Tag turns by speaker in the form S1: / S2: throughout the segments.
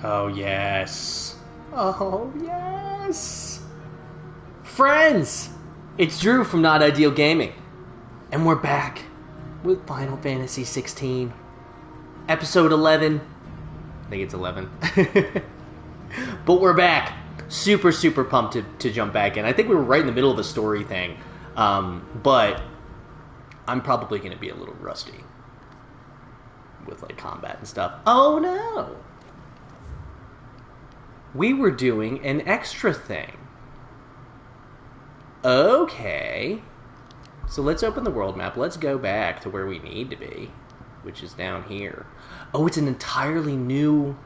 S1: Oh, yes. Oh, yes. Friends! It's Drew from Not Ideal Gaming. And we're back with Final Fantasy XVI. Episode 11. I think it's 11. But we're back. Super, super pumped to jump back in. I think we were right in the middle of the story thing. But I'm probably going to be a little rusty with like combat and stuff. Oh no! We were doing an extra thing. Okay. So let's open the world map. Let's go back to where we need to be, which is down here. Oh, it's an entirely new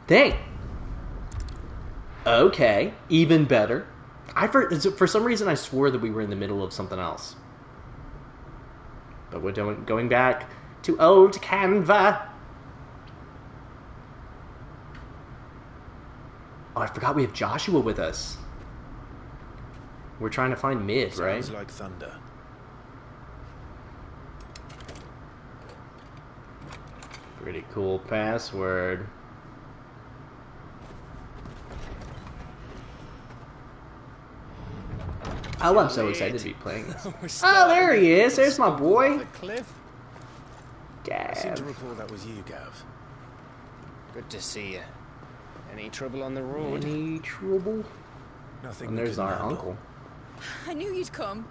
S1: thing. Okay, even better. For some reason I swore that we were in the middle of something else. But we're going back to old Canva. Oh, I forgot we have Joshua with us. We're trying to find Mid, right?
S2: Sounds like thunder.
S1: Pretty cool password. Oh, I'm so excited to be playing this. Oh, there he is. There's my boy. Gav.
S2: I seem to recall that was you, Gav.
S3: Good to see you. Any trouble on the road?
S1: Any trouble?
S2: Nothing.
S1: And there's our uncle.
S4: I knew you'd come.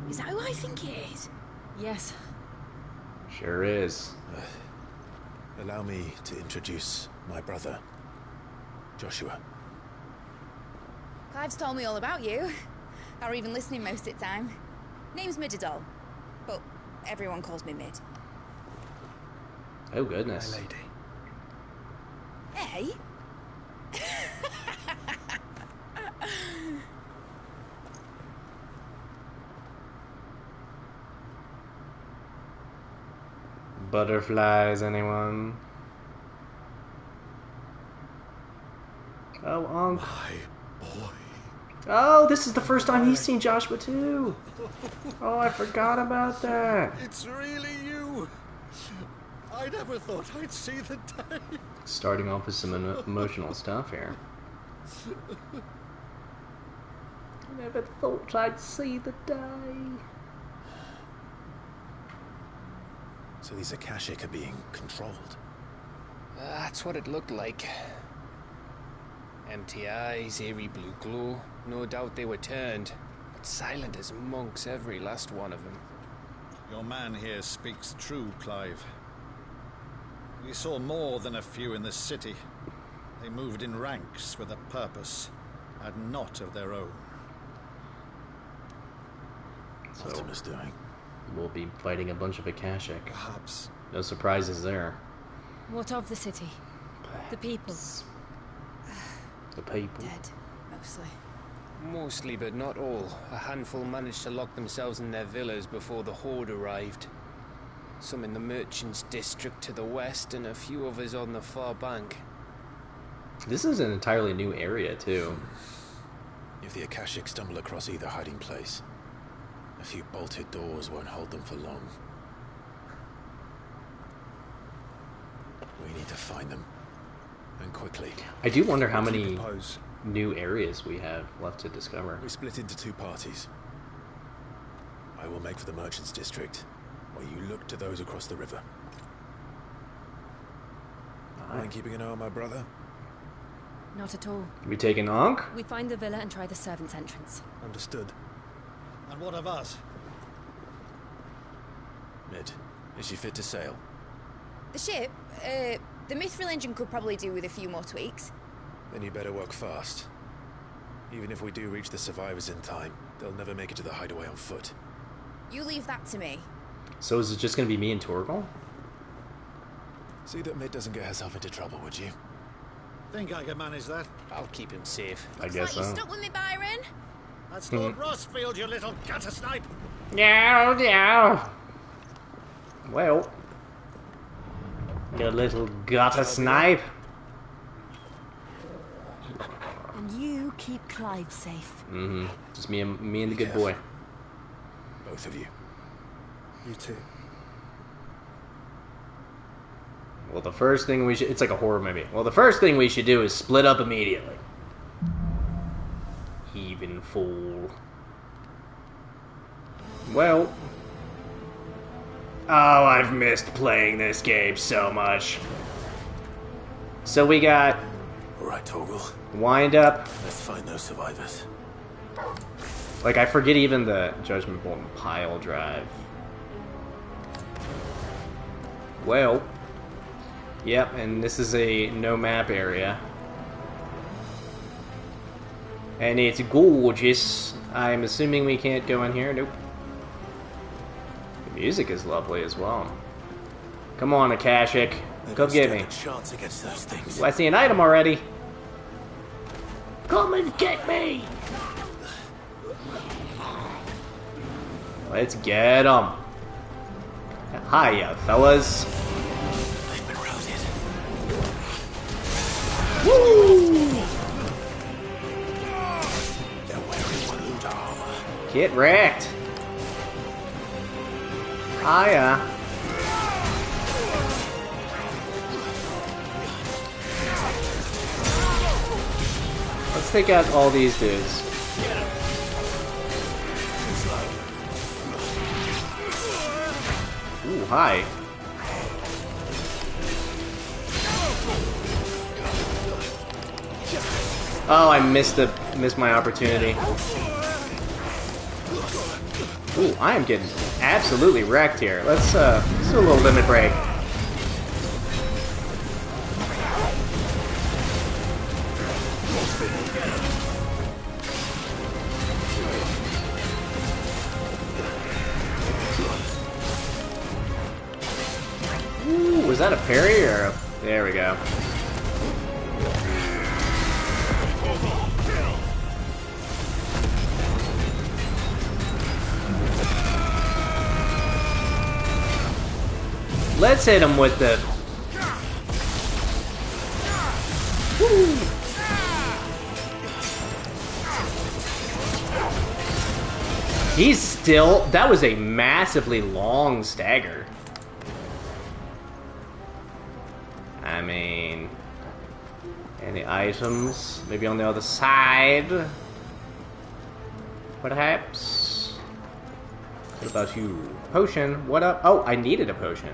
S4: Is that who I think it is? Yes.
S1: Sure is.
S2: Allow me to introduce my brother, Joshua.
S4: Clive's told me all about you. Or even listening most of the time. Name's Midadol, but everyone calls me Mid.
S1: Oh, goodness.
S2: My lady.
S4: Hey?
S1: Butterflies, anyone? Oh, Unc.
S2: My boy.
S1: Oh, this is the first time he's seen Joshua, too. Oh, I forgot about that.
S2: It's really you. I never thought I'd see the day.
S1: Starting off with some emotional stuff here. I never thought I'd see the day.
S2: So these Akashic are being controlled.
S3: That's what it looked like. Empty eyes, eerie blue glow. No doubt they were turned. But silent as monks, every last one of them.
S5: Your man here speaks true, Clive. We saw more than a few in this city. They moved in ranks with a purpose, and not of their own.
S1: So,
S2: Ultima's doing.
S1: we'll be fighting a bunch of Akashic.
S2: Perhaps.
S1: No surprises there.
S4: What of the city? The people?
S1: The people.
S4: Dead, mostly.
S3: Mostly, but not all. A handful managed to lock themselves in their villas before the Horde arrived. Some in the Merchants District to the west, and a few others on the far bank.
S1: This is an entirely new area, too.
S2: If the Akashic stumble across either hiding place, a few bolted doors won't hold them for long. We need to find them. And quickly.
S1: I do wonder how
S2: What do you
S1: many
S2: propose?
S1: new areas we have left to discover.
S2: We split into two parties. I will make for the Merchants District, while you look to those across the river. Mind keeping an eye on my brother?
S6: Not at all.
S1: We taking Ankh?
S6: We find the villa and try the servants' entrance.
S2: Understood.
S5: And what of us?
S2: Mid, is she fit to sail?
S4: The ship? The Mithril engine could probably do with a few more tweaks.
S2: Then you better work fast. Even if we do reach the survivors in time, they'll never make it to the hideaway on foot.
S4: You leave that to me.
S1: So is it just going to be me and Torgal?
S2: See that Mid doesn't get herself into trouble, would you?
S5: Think I can manage that?
S3: I'll keep him safe.
S1: I
S4: Looks
S1: guess
S4: like
S1: so.
S4: you're stuck with me, Byron.
S5: That's Lord Rossfield, you little gutter snipe!
S1: Yeah, yeah. Well, you little gutter snipe.
S6: And you keep Clive safe.
S1: Mm-hmm. Just me and the good boy.
S2: Both of you.
S7: You too.
S1: Well, the first thing we should... It's like a horror movie. Well, the first thing we should do is split up immediately. Even fool. Well... Oh, I've missed playing this game so much. So we got...
S2: Alright, Torgal.
S1: Wind up.
S2: Let's find those survivors.
S1: Like, I forget even the Judgment Bolt and pile drive. Well... Yep, and this is a no-map area. And it's gorgeous. I'm assuming we can't go in here. Nope. The music is lovely as well. Come on, Akashic. Come get me.
S2: Chance against those things.
S1: Well, I see an item already. Come and get me! Let's get them. Hiya, fellas.
S2: They've been routed.
S1: Woo!
S2: They're wearing wound armor.
S1: Get wrecked. Hiya. Let's take out all these dudes. Ooh, hi. Oh, I missed my opportunity. Ooh, I am getting absolutely wrecked here. Let's do a little limit break. Ooh, was that a parry or a... There we go. Let's hit him with the... Woo! He's still... That was a massively long stagger. I mean... Any items? Maybe on the other side? Perhaps? What about you? Potion? What up? Oh, I needed a potion.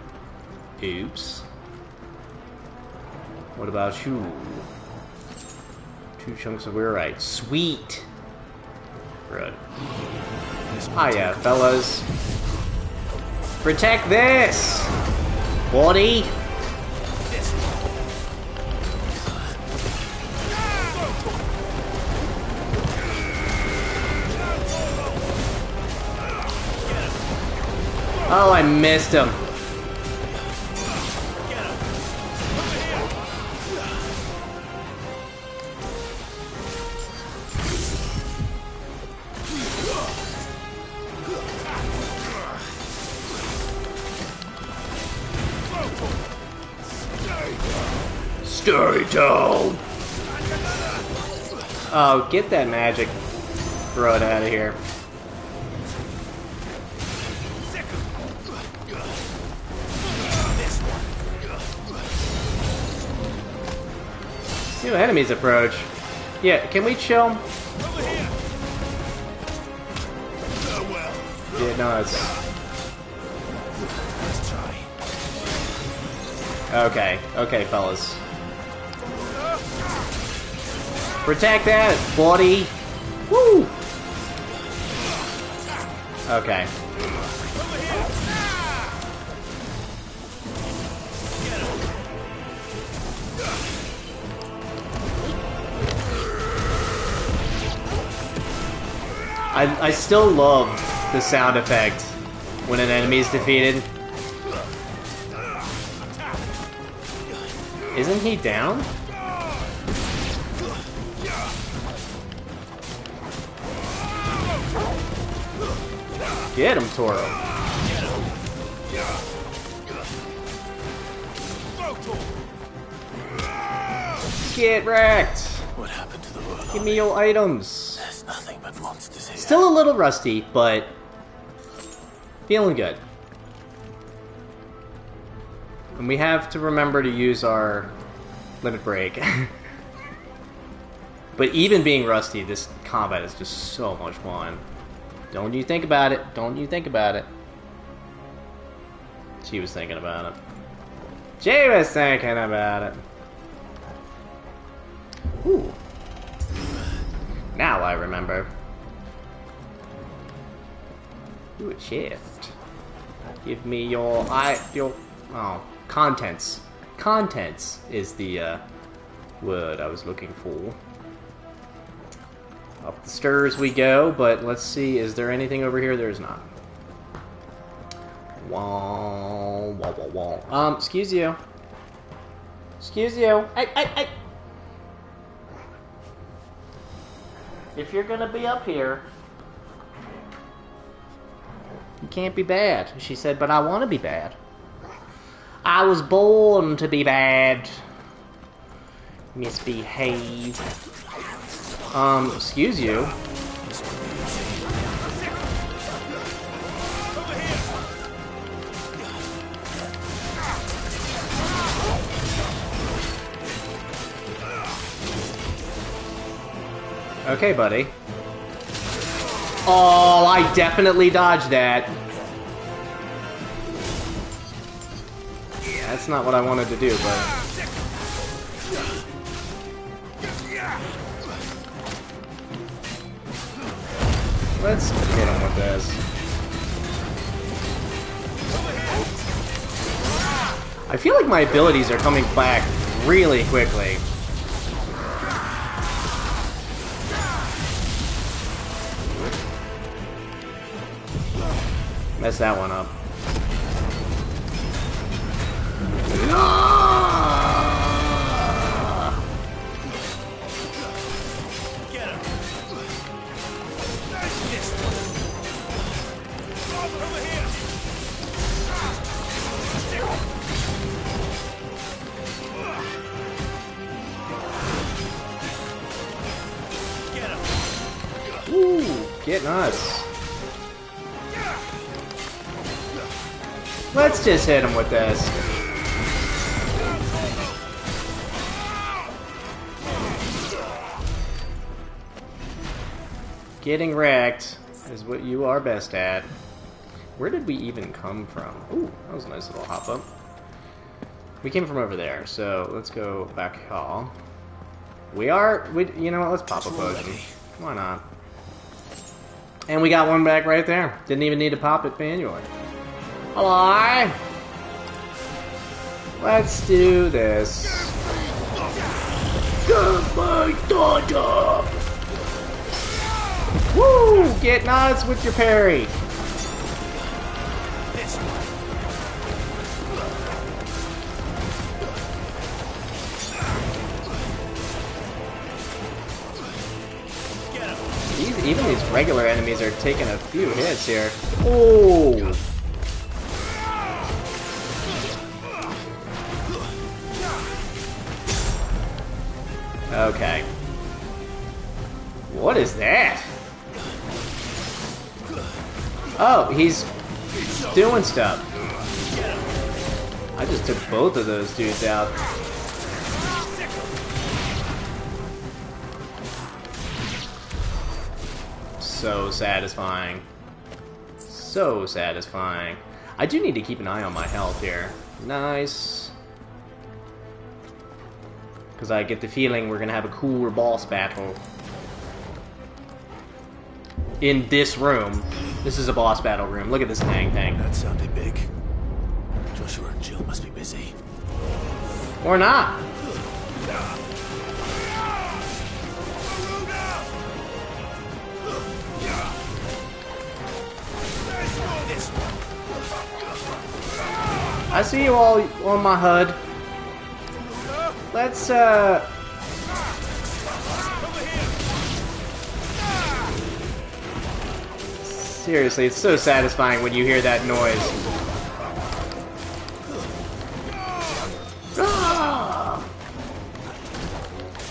S1: Oops. What about you? 2 chunks of weirite. Sweet! Good. Hiya, fellas. Protect this! Buddy! Oh, I missed him. Stay down. Oh, get that magic. Throw it out of here. New enemies approach. Yeah, can we chill? Yeah, no, it's... Okay, okay, fellas. Protect that, buddy! Woo! Okay. I still love the sound effect when an enemy is defeated. Isn't he down? Get him, Toro. Get wrecked!
S2: What happened to the world?
S1: Give me your items.
S2: There's nothing but monsters here.
S1: Still a little rusty, but feeling good. And we have to remember to use our limit break. But even being rusty, this combat is just so much fun. Don't you think about it. Don't you think about it. She was thinking about it. She was thinking about it. Ooh. Now I remember. Ooh, a chest. Give me your contents. Contents is the word I was looking for. Up the stairs we go, but let's see, is there anything over here? There is not. Wall, wall, wall, wall. Excuse you. Excuse you. Hey. If you're gonna be up here, you can't be bad. She said, but I want to be bad. I was born to be bad. Misbehave. Excuse you. Okay, buddy. Oh, I definitely dodged that. That's not what I wanted to do, but... Let's hit him with this. I feel like my abilities are coming back really quickly. Mess that one up. Ooh, get nuts. Let's just hit him with this. Getting wrecked is what you are best at. Where did we even come from? Ooh, that was a nice little hop up. We came from over there, so let's go back hall. You know what, let's pop a potion. Why not? And we got one back right there. Didn't even need to pop it manually. Hello? Let's do this. Get my daughter! Woo! Get nuts with your parry! Even these regular enemies are taking a few hits here. Oh! Okay. What is that? Oh, he's doing stuff. I just took both of those dudes out. So satisfying. So satisfying. I do need to keep an eye on my health here. Nice. Because I get the feeling we're going to have a cooler boss battle. In this room. This is a boss battle room. Look at this dang thing.
S2: That sounded big. Joshua and Jill must be busy.
S1: Or not. I see you all on my HUD. Let's, seriously, it's so satisfying when you hear that noise. Ah!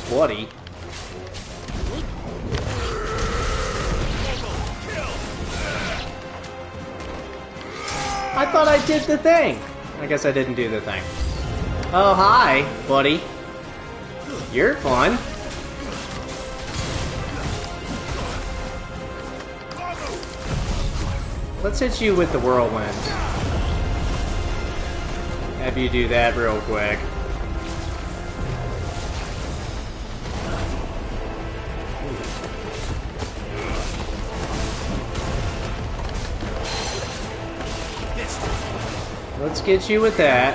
S1: Bloody. I thought I did the thing. I guess I didn't do the thing. Oh, hi, buddy. You're fun. Let's hit you with the whirlwind. Have you do that real quick. Let's get you with that.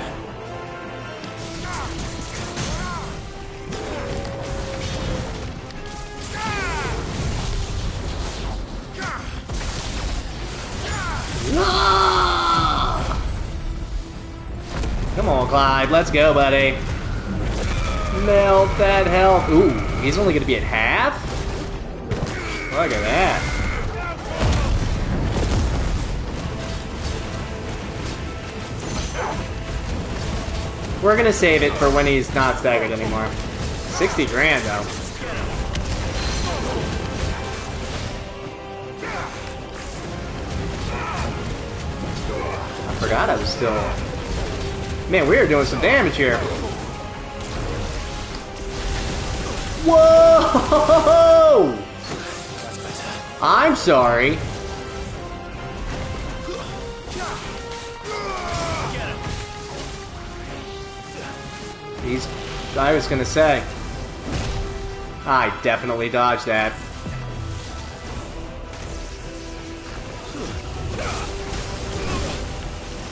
S1: Come on, Clyde. Let's go, buddy. Melt that health. Ooh, he's only going to be at half? Look at that. We're going to save it for when he's not staggered anymore. 60 grand, though. I forgot I was still... Man, we are doing some damage here. Whoa! I'm sorry. I was gonna say. I definitely dodged that.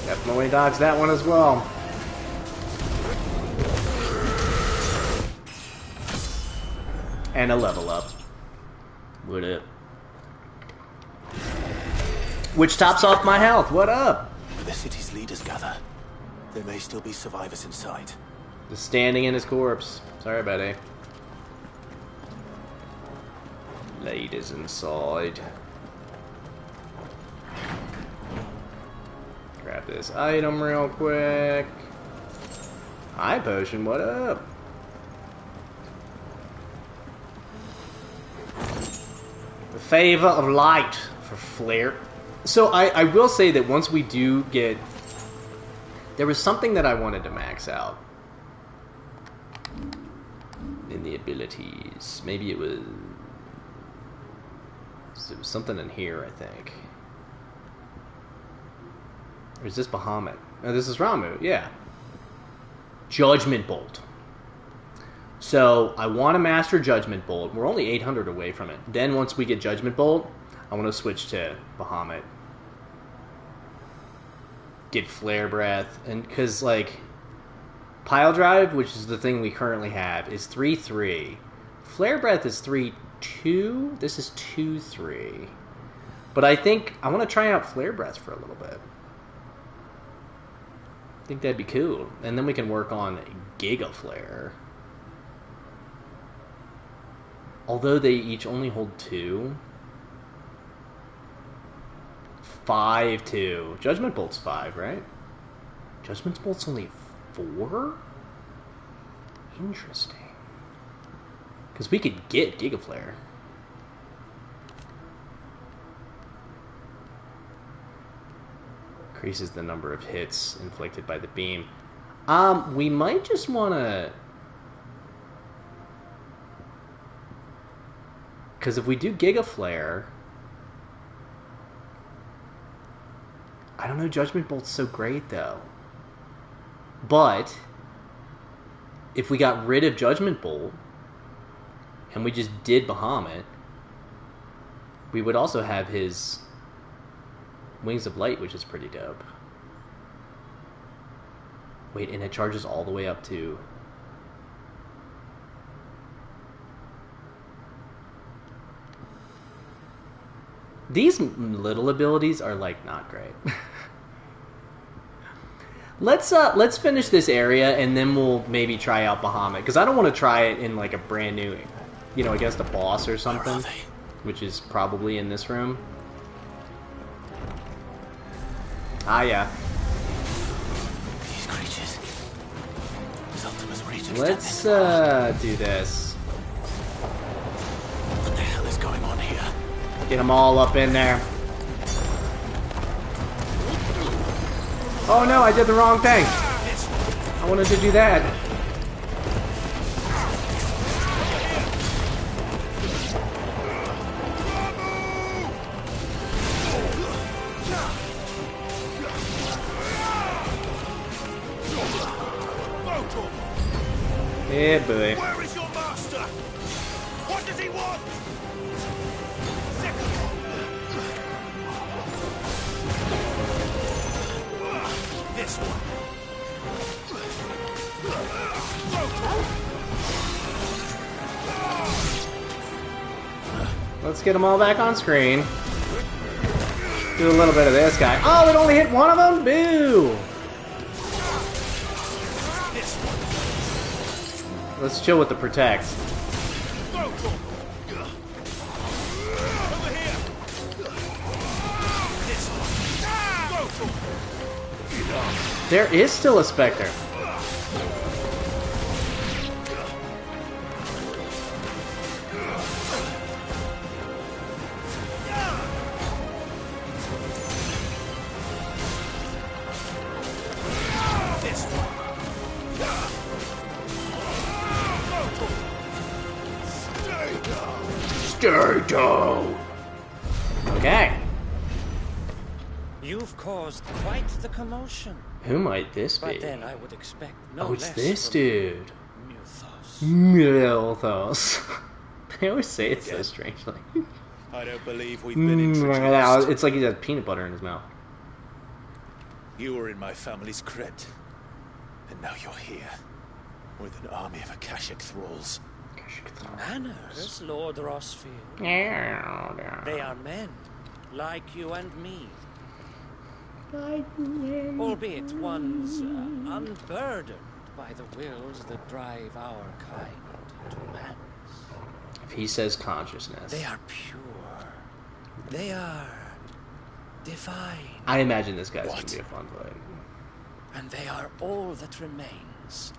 S1: Definitely dodged that one as well. And a level up. What up? Which tops off my health. What up?
S2: Where the city's leaders gather, there may still be survivors inside.
S1: Just standing in his corpse. Sorry, buddy. Ladies inside. Grab this item real quick. Eye potion, what up? The favor of light for Flair. So I will say that once we do get... There was something that I wanted to max out. In the abilities. Maybe it was... There was something in here, I think. Or is this Bahamut? No, this is Ramu, yeah. Judgment Bolt. So, I want to master Judgment Bolt. We're only 800 away from it. Then, once we get Judgment Bolt, I want to switch to Bahamut. Get Flare Breath. And, because, like... Pile Drive, which is the thing we currently have, is 3-3. Flare Breath is 3-2. This is 2-3. But I think I want to try out Flare Breath for a little bit. I think that'd be cool. And then we can work on Giga Flare. Although they each only hold 2. 5-2. Judgment Bolt's 5, right? Judgment Bolt's only 4? Interesting. Because we could get Giga Flare. Increases the number of hits inflicted by the beam. We might just want to... Because if we do Giga Flare... I don't know, Judgment Bolt's so great, though. But, if we got rid of Judgment Bolt, and we just did Bahamut, we would also have his Wings of Light, which is pretty dope. Wait, and it charges all the way up to... These little abilities are, like, not great. Let's finish this area, and then we'll maybe try out Bahamut. Because I don't want to try it in, like, a brand new... You know, against a boss or something. Which is probably in this room. Ah, yeah.
S2: These creatures. Ultima's regions.
S1: Let's, do this.
S2: What the hell is going on here?
S1: Get them all up in there. Oh no, I did the wrong thing. I wanted to do that. Yeah, boy.
S2: Where is your master? What does he want? This one.
S1: Let's get them all back on screen. Do a little bit of this guy. Oh, it only hit one of them? Boo! Let's chill with the protect. There is still a Spectre. Stay down. Okay.
S7: You've caused quite the commotion.
S1: Who might this be?
S7: But then I would expect no
S1: Oh, it's
S7: less
S1: this
S7: from
S1: dude.
S7: Muthos.
S1: Milthos. They always say it so strangely.
S2: I don't believe we've been introduced.
S1: It's like he has peanut butter in his mouth.
S2: You were in my family's crypt, and now you're here with an army of Akashic thralls.
S7: Manners, Lord Rossfield.
S1: Yeah.
S7: They are men, like you and me. Albeit ones unburdened by the wills that drive our kind to madness.
S1: If he says consciousness.
S7: They are pure. They are divine.
S1: I imagine this guy's
S2: What?
S1: gonna be a fun fight.
S7: And they are all that remains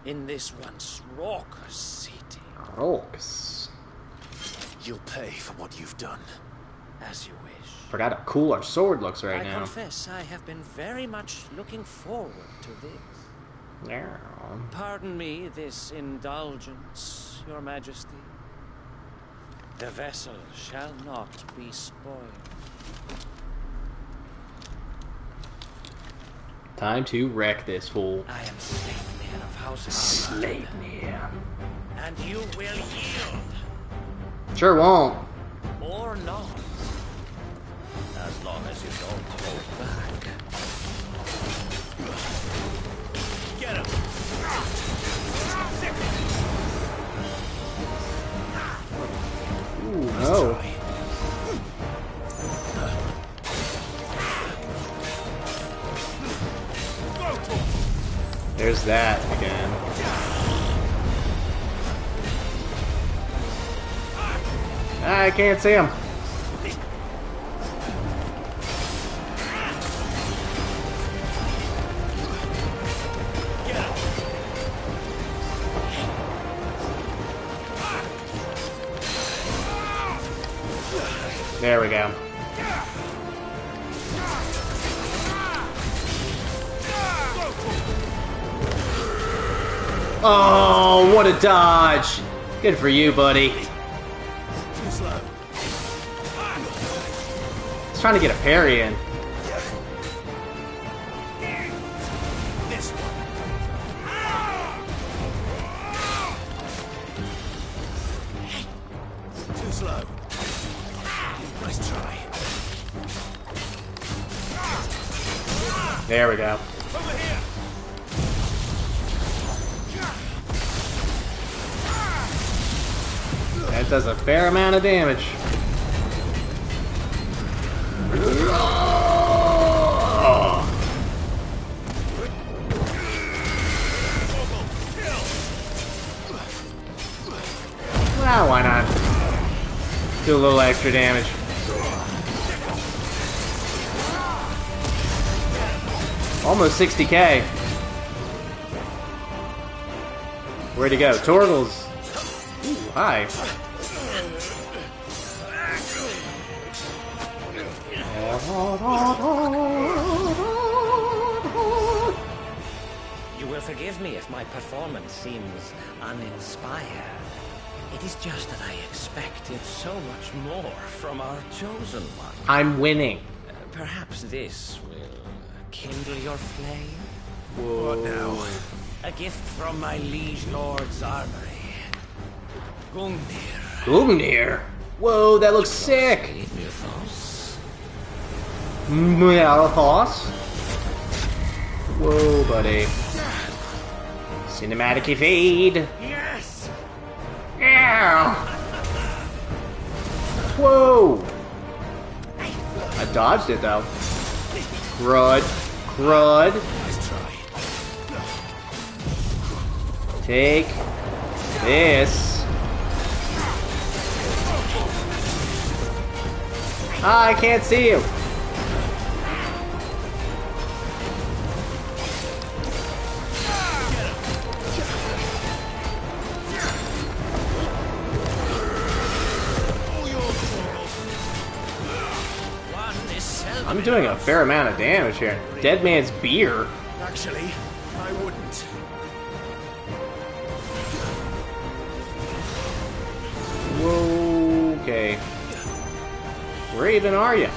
S7: in this once raucous city.
S1: Rocks.
S2: You'll pay for what you've done.
S7: As you wish.
S1: Forgot how cool our sword looks right
S7: I
S1: now.
S7: confess I have been very much looking forward to this.
S1: Yeah.
S7: Pardon me this indulgence, Your Majesty. The vessel shall not be spoiled.
S1: Time to wreck this fool.
S7: I am Sleipnir of House of
S1: Sleipnir.
S7: and you will yield,
S1: Sure won't.
S7: or not, as long as you don't hold back.
S2: Get him!
S1: Ooh, no. There's that again. I can't see him. There we go. Oh, what a dodge! Good for you, buddy.
S2: Too slow.
S1: He's trying to get a parry in.
S2: This one. Too slow. Nice try.
S1: There we go.
S2: Over here.
S1: That does a fair amount of damage. Well, why not? Do a little extra damage. Almost 60k. Where'd he go? Torgle's. Ooh, hi.
S7: Forgive me if my performance seems uninspired. It is just that I expected so much more from our chosen one.
S1: I'm winning.
S7: Perhaps this will kindle your flame?
S1: Whoa.
S2: What now?
S7: A gift from my liege lord's armory. Gungnir.
S1: Gungnir. Whoa, that looks sick. Mythos. Whoa, buddy. Cinematic evade.
S7: Yes!
S1: Yeah. Whoa. I dodged it though. Crud. Crud. Take this. Ah, I can't see you. I'm doing a fair amount of damage here. Dead man's beer.
S2: Actually, I wouldn't.
S1: Whoa, okay. Where even are you?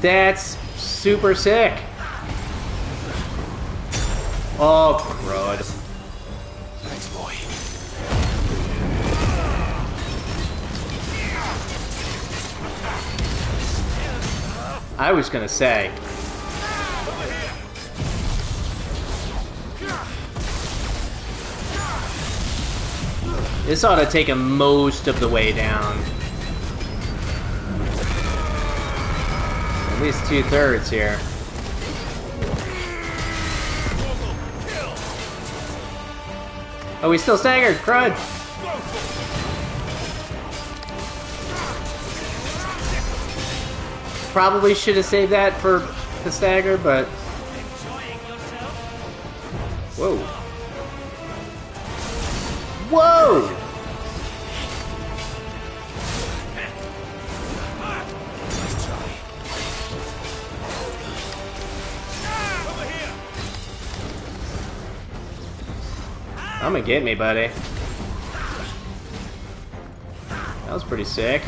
S1: That's super sick. Oh, crud.
S2: Thanks, boy.
S1: I was gonna say. This ought to take him most of the way down. At least 2/3 here. Oh, he's still staggered. Crud. Probably should have saved that for the stagger, but... Whoa. Whoa! Come and get me, buddy. That was pretty sick.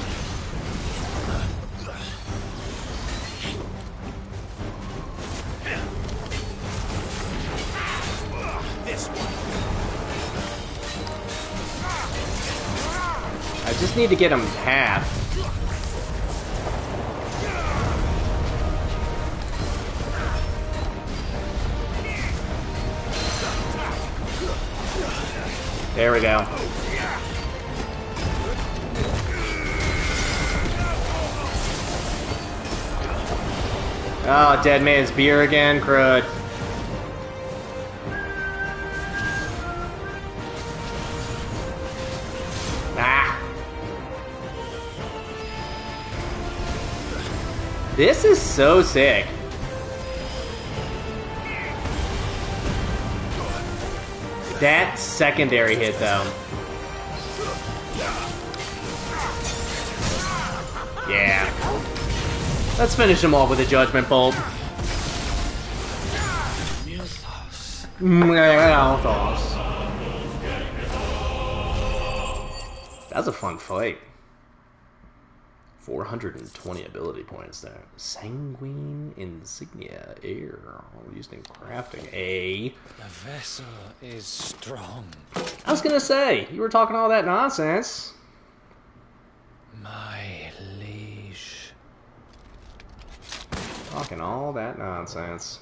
S1: I just need to get him half. There we go. Oh, dead man's beer again, crud. This is so sick. That secondary hit, though. Yeah. Let's finish him off with a Judgment Bolt. That was a fun fight. 420 ability points there. Sanguine Insignia. Air. Used in crafting. A.
S7: The vessel is strong.
S1: I was gonna say, you were talking all that nonsense.
S7: My liege.
S1: Talking all that nonsense.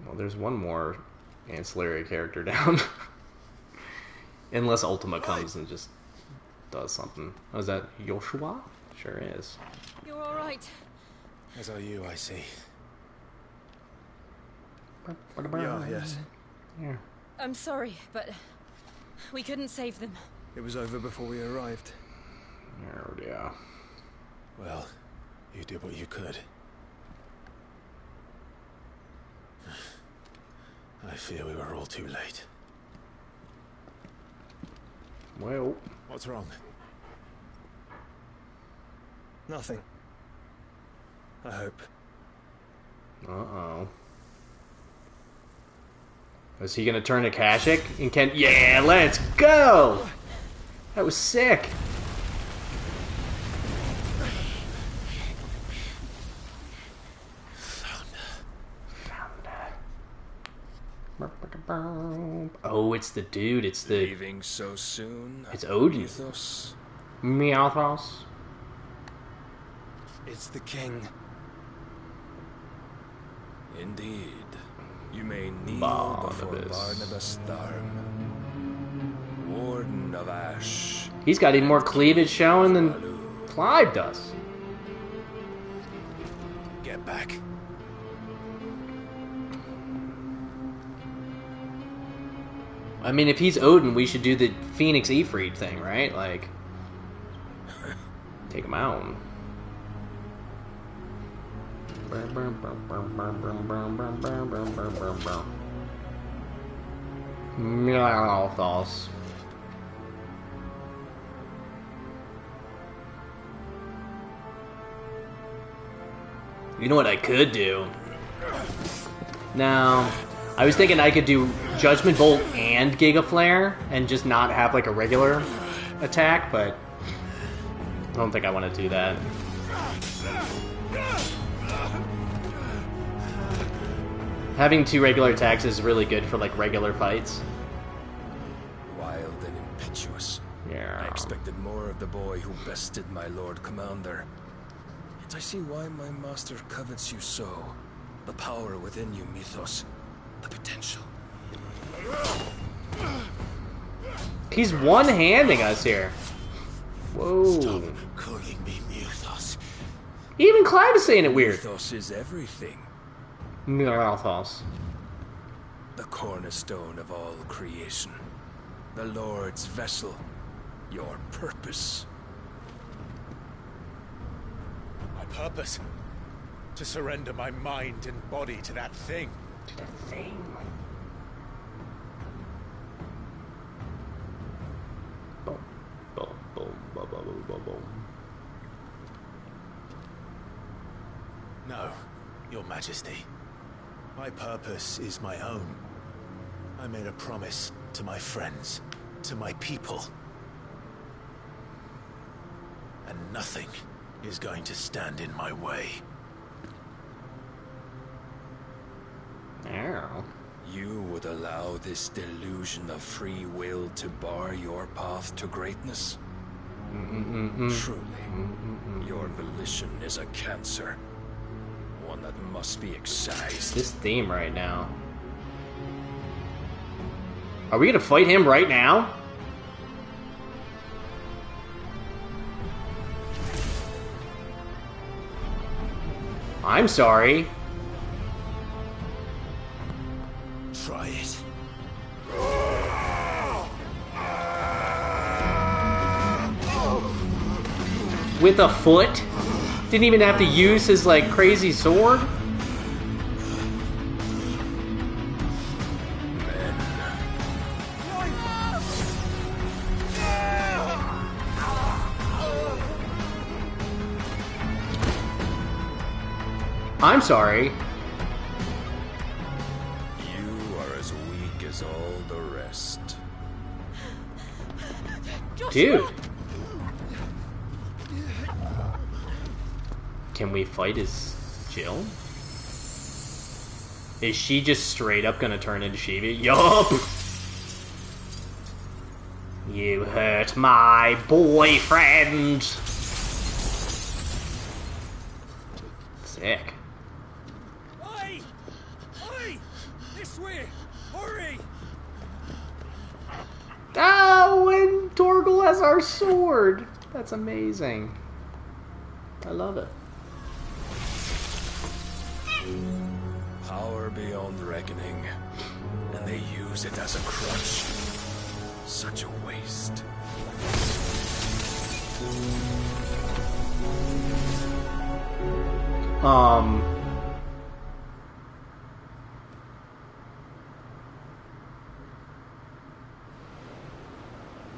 S1: Well, there's one more ancillary character down. Unless Ultima comes and just does something. Oh, is that Joshua? Sure is.
S6: You're all right.
S2: As are you, I see.
S1: Yeah,
S2: yes.
S1: Yeah.
S6: I'm sorry, but we couldn't save them.
S2: It was over before we arrived.
S1: Oh, yeah.
S2: Well, you did what you could. I fear we were all too late.
S1: Well.
S2: What's wrong?
S3: Nothing. I hope.
S1: Uh-oh. Is he gonna turn to Kashyyyk? And can... Yeah, let's go! That was sick. Oh, it's the dude. It's the...
S3: Leaving so soon?
S1: It's Odin.
S3: Mythos?
S1: Meowthos.
S3: It's the king. Indeed. You may kneel before Barnabas Tharn, Warden of Ash.
S1: He's got even more cleavage showing than Clive does.
S2: Get back.
S1: I mean, if he's Odin, we should do the Phoenix Ifrit thing, right? Like, take him out. Meowthos. You know what I could do? Now, I was thinking I could do Judgment Bolt and Giga Flare and just not have like a regular attack, but I don't think I want to do that. Having two regular attacks is really good for like regular fights.
S3: Wild and impetuous.
S1: Yeah.
S3: I expected more of the boy who bested my Lord Commander. Yet I see why my master covets you so. The power within you, Mythos. The potential.
S1: He's one-handing us here. Whoa.
S2: Stop calling me Mythos.
S1: Even Clive is saying it weird.
S3: Mythos is everything.
S1: Meowthos.
S3: The cornerstone of all creation. The Lord's vessel. Your purpose.
S2: My purpose? To surrender my mind and body to that thing.
S1: To that thing. Boom, boom, boom, boom, boom, boom, boom.
S2: No, Your Majesty. My purpose is my own. I made a promise to my friends, to my people. And nothing is going to stand in my way.
S1: Ow.
S3: You would allow this delusion of free will to bar your path to greatness? Truly, your volition is a cancer. One that must be excised.
S1: This theme right now. Are we gonna fight him right now? I'm sorry.
S2: Try it.
S1: With a foot? Didn't even have to use his, like, crazy sword? I'm sorry.
S3: You are as weak as all the rest.
S1: Dude. Can we fight as Jill? Is she just straight up gonna turn into Shiva? Yup! You hurt my boyfriend! Sick.
S3: Oi! Oi! This way! Hurry!
S1: Oh, and Torgal has our sword! That's amazing. I love it.
S3: Power beyond reckoning, and they use it as a crutch. Such a waste.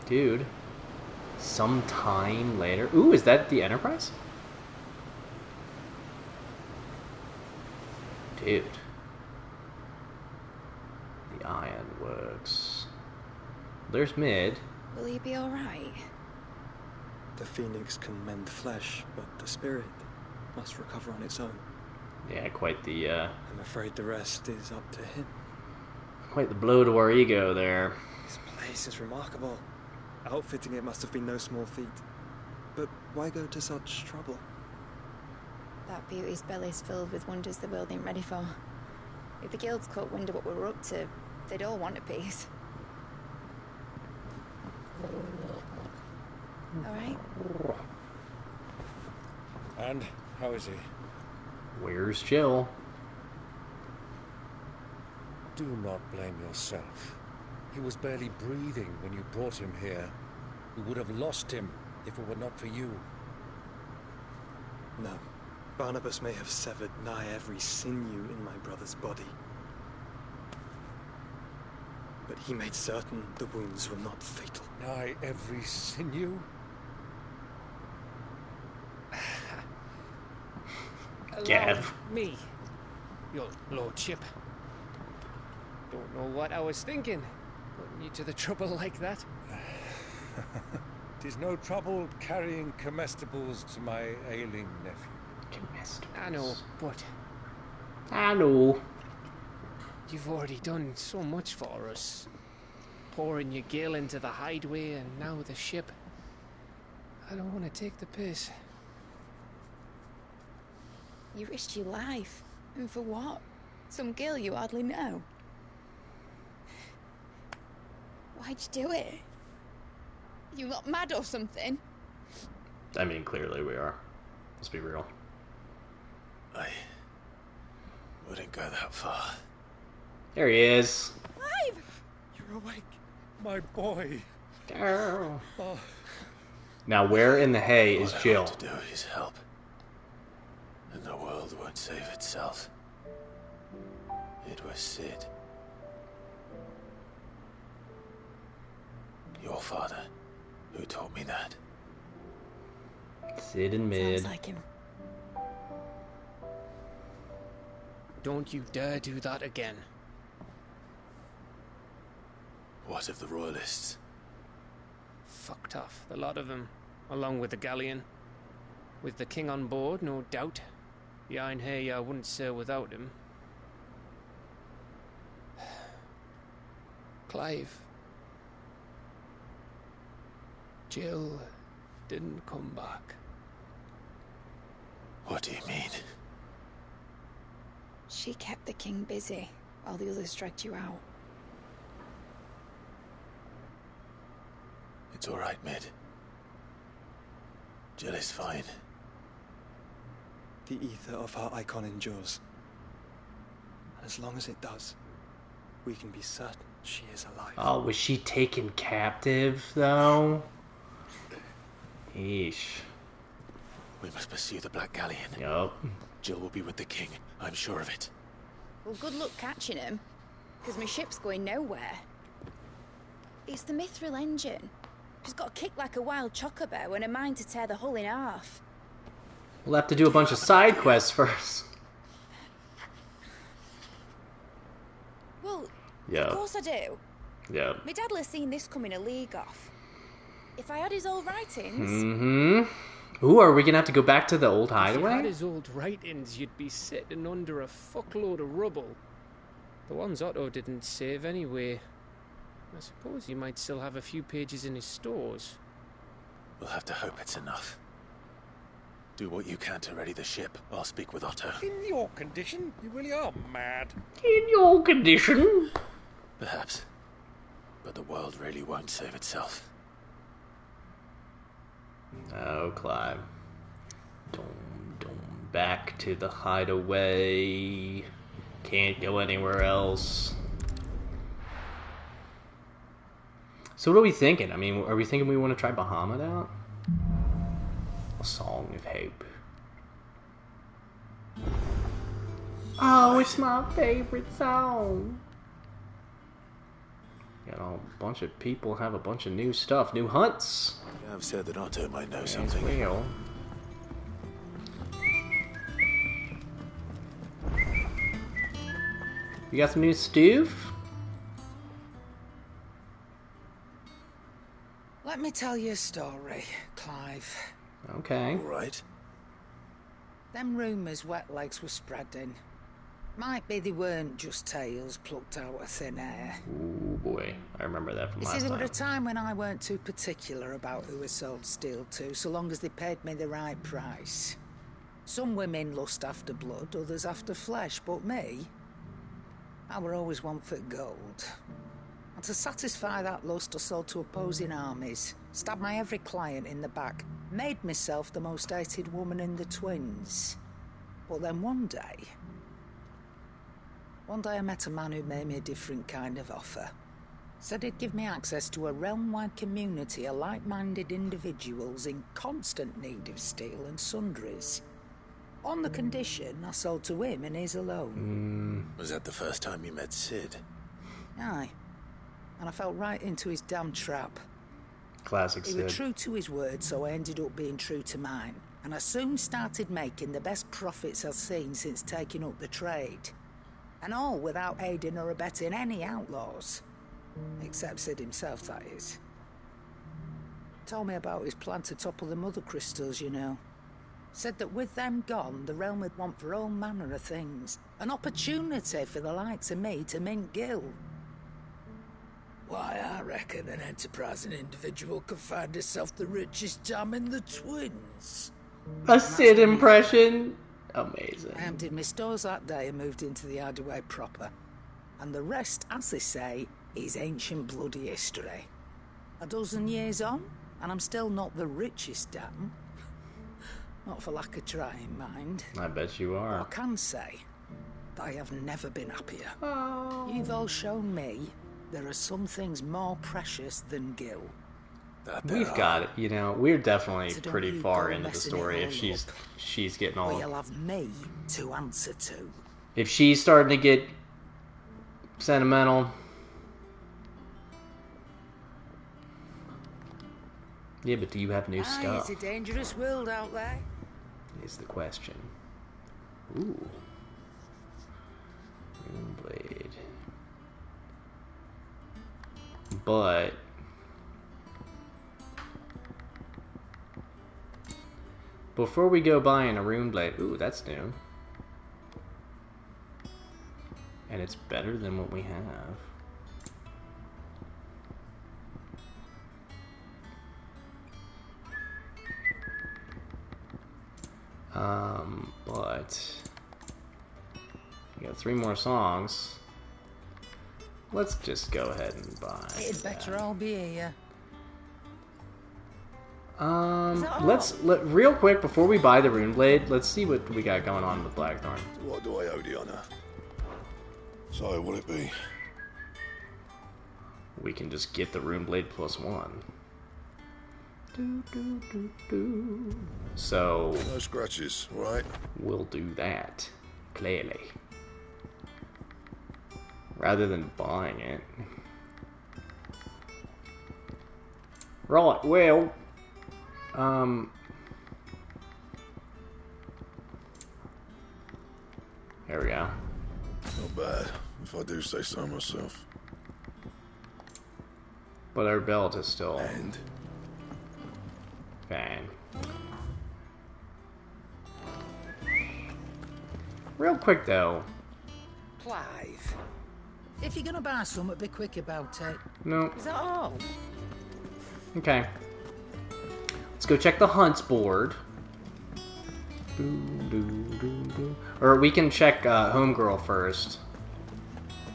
S1: Dude. Sometime later. Ooh, is that the Enterprise? Dude. The ironworks. There's Mid.
S4: Will he be alright?
S8: The phoenix can mend flesh, but the spirit must recover on its own.
S1: Yeah, quite the,
S8: I'm afraid the rest is up to him.
S1: quite the blow to our ego there.
S8: This place is remarkable. Outfitting it must have been no small feat. But why go to such trouble?
S4: That beauty's belly's filled with wonders the world ain't ready for. If the guilds caught wind of what we're up to, they'd all want a piece. Alright?
S5: And how is he?
S1: Where's Jill?
S9: Do not blame yourself. He was barely breathing when you brought him here. We would have lost him if it were not for you.
S8: No. Barnabas may have severed nigh every sinew in my brother's body. But he made certain the wounds were not fatal.
S9: Nigh every sinew?
S1: Gav.
S3: Me, your lordship. Don't know what I was thinking, putting you to the trouble like that.
S9: 'Tis no trouble carrying comestibles to my ailing nephew.
S1: Comestibles.
S3: I know, but
S1: I know.
S3: you've already done so much for us. Pouring your gil into the hideaway and now the ship. I don't want to take the piss.
S4: You risked your life. And for what? Some girl you hardly know. Why'd you do it? You got mad or something?
S1: I mean, clearly we are. Let's be real.
S2: I wouldn't go that far.
S1: There he is.
S4: Clive!
S5: You're awake.
S9: My boy.
S1: Oh.
S9: Oh.
S1: Now, where in the hay is
S2: All I
S1: Jill?
S2: want to do is help. And the world won't save itself. It was Sid. Your father, who taught me that.
S1: Sid and Mid.
S4: Sounds like him.
S3: Don't you dare do that again.
S2: What of the royalists?
S3: Fucked off, the lot of them, along with the galleon. With the king on board, no doubt. The Iron Hay wouldn't sail without him. Clive. Jill didn't come back.
S2: What do you mean?
S4: She kept the king busy while the others dragged you out.
S2: It's all right, Mid. Jill is fine.
S8: The ether of her Eikon endures. And as long as it does, we can be certain she is alive.
S1: Oh, was she taken captive, though? Eesh.
S2: We must pursue the Black Galleon.
S1: Yup.
S2: Jill will be with the king, I'm sure of it.
S4: Well, good luck catching him, because my ship's going nowhere. It's the Mithril engine. She's got a kick like a wild chocobo and a mind to tear the hull in half.
S1: We'll have to do a bunch of side quests first.
S4: Well,
S1: Yeah.
S4: of course I do.
S1: Yeah.
S4: My dad'll have seen this coming a league off. If I had his old writings...
S1: Mm-hmm. Ooh, are we gonna have to go back to the old
S3: If you had
S1: hideaway?
S3: his old writings, you'd be sitting under a fuckload of rubble. The ones Otto didn't save anyway. I suppose he might still have a few pages in his stores.
S2: We'll have to hope it's enough. Do what you can to ready the ship. I'll speak with Otto.
S9: In your condition, you really are mad.
S1: In your condition.
S2: Perhaps. But the world really won't save itself.
S1: Oh, Clive. Back to the hideaway. Can't go anywhere else. So what are we thinking? I mean, are we thinking we want to try Bahamut out? A Song of Hope. Oh, it's my favorite song. Got a bunch of people have a bunch of new stuff, new hunts.
S2: I've said that Otto might know
S1: As
S2: something.
S1: You got some new stoof?
S10: Let me tell you a story, Clive.
S1: Okay.
S2: All right.
S10: Them rumours Wetlegs were spreading. Might be they weren't just tales plucked out of thin air.
S1: Ooh boy, I remember that from
S10: You see,
S1: last
S10: there were a
S1: time.
S10: time when I weren't too particular about who I sold steel to, so long as they paid me the right price. Some women lust after blood, others after flesh, but me, I were always one for gold. And to satisfy that lust, I sold to opposing armies, stabbed my every client in the back, made myself the most hated woman in the twins. But then one day I met a man who made me a different kind of offer. Said he'd give me access to a realm-wide community of like-minded individuals in constant need of steel and sundries. On the condition I sold to him and his alone.
S2: Was that the first time you met Sid?
S10: Aye. And I fell right into his damn trap.
S1: Classic
S10: He
S1: Sid.
S10: was true to his word, so I ended up being true to mine. And I soon started making the best profits I've seen since taking up the trade. And all without aiding or abetting any outlaws. Except Sid himself, that is. Told me about his plan to topple the mother crystals, you know. Said that with them gone, the realm would want for all manner of things. An opportunity for the likes of me to mint gil. Why, I reckon an enterprising individual could find herself the richest dam in the twins.
S1: A Sid impression? Amazing.
S10: I emptied my stores that day and moved into the hideaway proper. And the rest, as they say, is ancient bloody history. A dozen years on, and I'm still not the richest dam. Not for lack of trying, mind.
S1: I bet you
S10: But I
S1: are.
S10: can say that I have never been happier. You've all shown me there are some things more precious than gil.
S1: We've got it, you know, we're definitely
S10: So don't
S1: pretty
S10: you
S1: far
S10: go
S1: into the
S10: messing it
S1: story if
S10: all
S1: she's getting
S10: Or
S1: all...
S10: you'll have me to answer to.
S1: If she's starting to get sentimental... Yeah, but do you have new stuff?
S10: It's a dangerous world out there.
S1: Is the question. Ooh. Moonblade. But... before we go buying a rune blade... Ooh, that's new. And it's better than what we have. But... we got 3 more songs. Let's just go ahead and buy
S10: It'd better all be here.
S1: real quick, before we buy the rune blade, let's see what we got going on with Blackthorn.
S11: What do I owe the honor? So, will it be?
S1: We can just get the rune blade +1. So...
S11: no scratches, right?
S1: we'll do that, clearly. Rather than buying it. Right, well... there we go.
S11: Not bad, if I do say so myself.
S1: But our belt is still...
S11: And?
S1: fine. Real quick, though.
S10: Clive, if you're gonna buy something, be quick about it.
S1: No.
S10: Is that all?
S1: Okay. Let's go check the hunts board. Or we can check Homegirl first.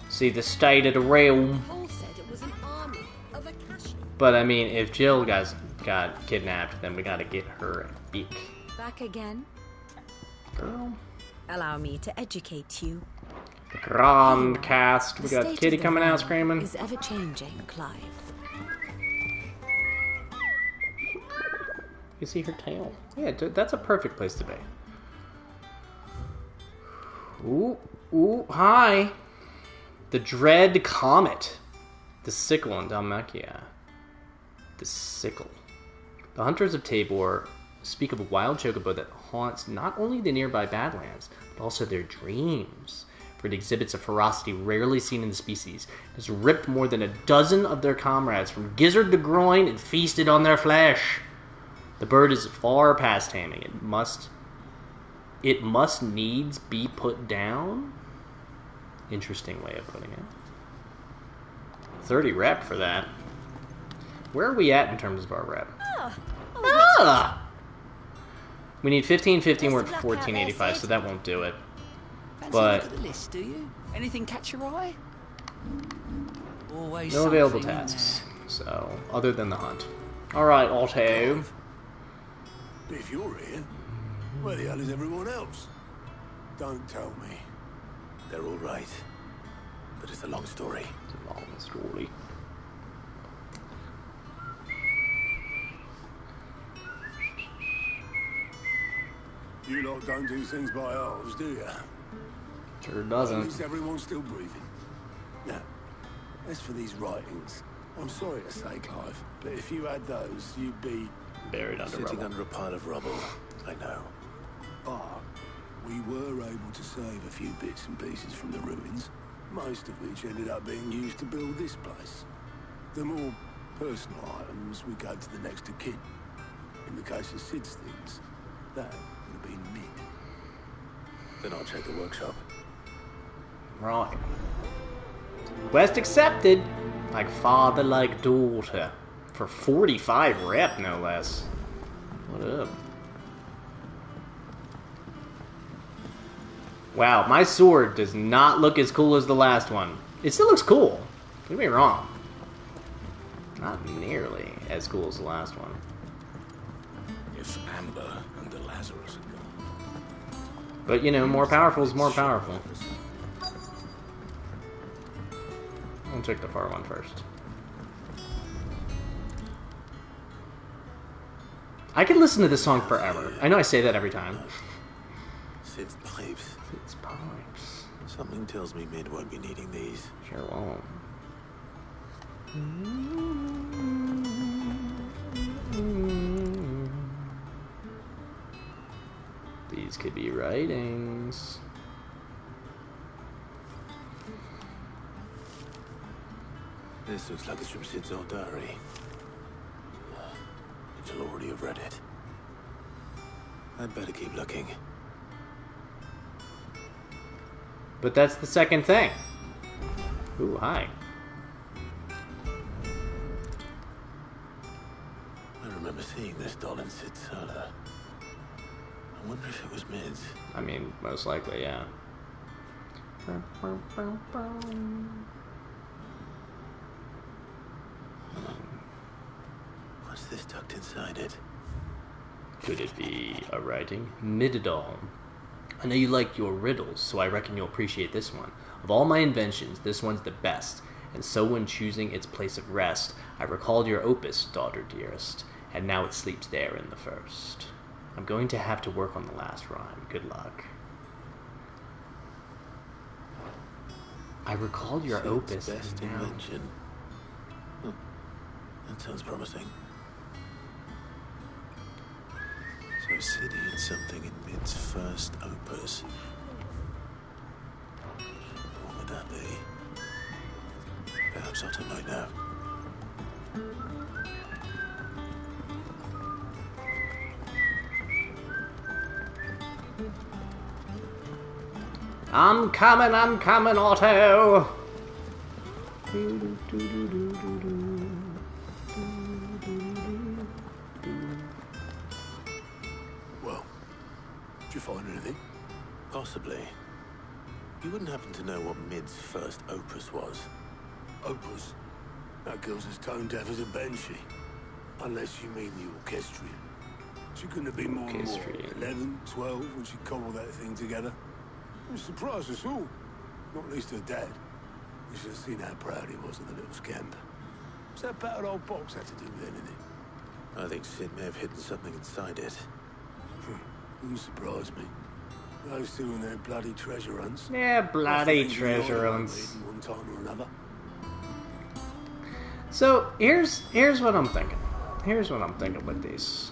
S1: See the state of the realm.
S6: Paul said it was an army of Akashi.
S1: But I mean, if Jill got kidnapped, then we gotta get her back.
S6: Back again?
S1: Girl.
S6: Allow me to educate you.
S1: The Grand Cast. We
S6: The
S1: got
S6: state
S1: Kitty
S6: of the
S1: coming out
S6: realm
S1: screaming.
S6: is ever changing, Clive.
S1: You see her tail? Yeah, that's a perfect place to be. Ooh, hi! The Dread Comet. The Sickle in Dalmacia. The Sickle. The Hunters of Tabor speak of a wild chocobo that haunts not only the nearby Badlands, but also their dreams. for it exhibits a ferocity rarely seen in the species. It has ripped more than a dozen of their comrades from gizzard to groin and feasted on their flesh. The bird is far past taming. It must needs be put down? Interesting way of putting it. 30 rep for that. Where are we at in terms of our rep? We need 1550, we're at 1485, so that won't do it. But
S12: look at the list, do you? Anything catch your eye? Always
S1: no available
S12: something in
S1: tasks. So, other than the hunt. Alright, Alto.
S11: If you're here, where the hell is everyone else? Don't tell me.
S2: They're all right. But it's a long story.
S1: It's a long story.
S11: You lot don't do things by halves, do you?
S1: Sure doesn't.
S11: At least everyone's still breathing. Now, as for these writings, I'm sorry to say, Clive, but if you had those, you'd be...
S1: buried under
S2: Sitting
S1: rubble.
S2: under a pile of rubble. I know.
S11: But we were able to save a few bits and pieces from the ruins, most of which ended up being used to build this place. The more personal items we go to the next of kin. In the case of Sid's things, that would have been Mid.
S2: Then I'll check the workshop.
S1: Right. Quest accepted. Like father, like daughter. For 45 rep, no less. What up? Wow, my sword does not look as cool as the last one. It still looks cool. Don't get me wrong. Not nearly as cool as the last one.
S9: If Amber and the Lazarus are gone.
S1: But, you know, more powerful is more powerful. I'll check the far one first. I could listen to this song forever. I know I say that every time.
S2: Sid's pipes.
S1: Sid's pipes.
S2: Something tells me Mid won't be needing these.
S1: Sure won't. These could be writings.
S2: This looks like it's from Sid's old diary. She'll already have read it. I'd better keep looking.
S1: But that's the second thing. Ooh, hi.
S2: I remember seeing this doll in Sid's cellar. I wonder if it was Mid's.
S1: I mean, most likely, yeah.
S2: What's this tucked inside it?
S1: Could it be a writing? Middoll. I know you like your riddles, so I reckon you'll appreciate this one. Of all my inventions, this one's the best, and so when choosing its place of rest, I recalled your opus, daughter dearest, and now it sleeps there in the first. I'm going to have to work on the last rhyme. Good luck. I recalled your
S2: Sid's
S1: opus.
S2: best
S1: And now...
S2: invention. Huh. That sounds promising. So Sid hid something in Mid's first opus. What would that be? Perhaps Otto might know.
S1: I'm coming, Otto!
S11: Well, did you find anything?
S2: Possibly. You wouldn't happen to know what Mid's first opus was?
S11: Opus? That girl's as tone deaf as a banshee. Unless you mean the orchestrion. She couldn't have been more than more. 11, 12 when she cobbled that thing together. It surprised us all. Not least her dad. You should have seen how proud he was of the little scamp. What's that battered old box had to do with anything?
S2: I think Sid may have hidden something inside it.
S11: Wouldn't surprise me. Those two and their bloody treasure hunts.
S1: Yeah, bloody treasure hunts.
S11: One time or another.
S1: So here's what I'm thinking. Here's what I'm thinking with these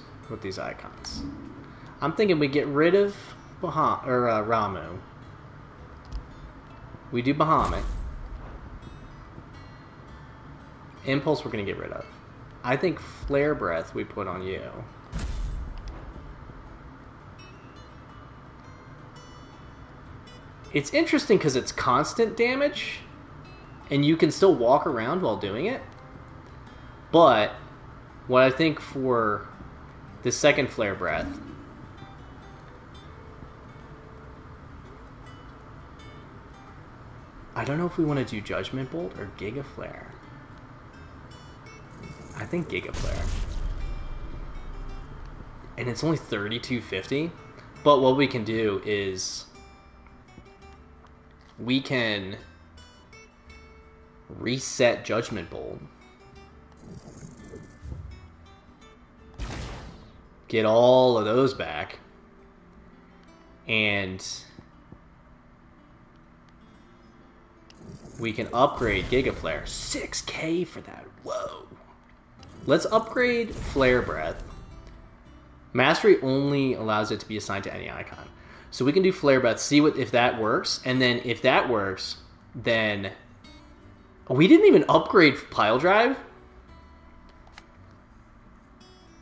S1: icons. I'm thinking we get rid of Ramu. We do Bahamut. Impulse we're going to get rid of. I think Flare Breath we put on you. It's interesting because it's constant damage, and you can still walk around while doing it. But what I think for the second Flare Breath, I don't know if we want to do Judgment Bolt or Giga Flare. I think Giga Flare. And it's only 3250. But what we can do is we can reset Judgment Bolt. Get all of those back. And we can upgrade Giga Flare. 6K for that. Whoa. Let's upgrade Flare Breath. Mastery only allows it to be assigned to any icon. So we can do Flare Breath, see if that works, and then if that works, then... Oh, we didn't even upgrade Pile Drive?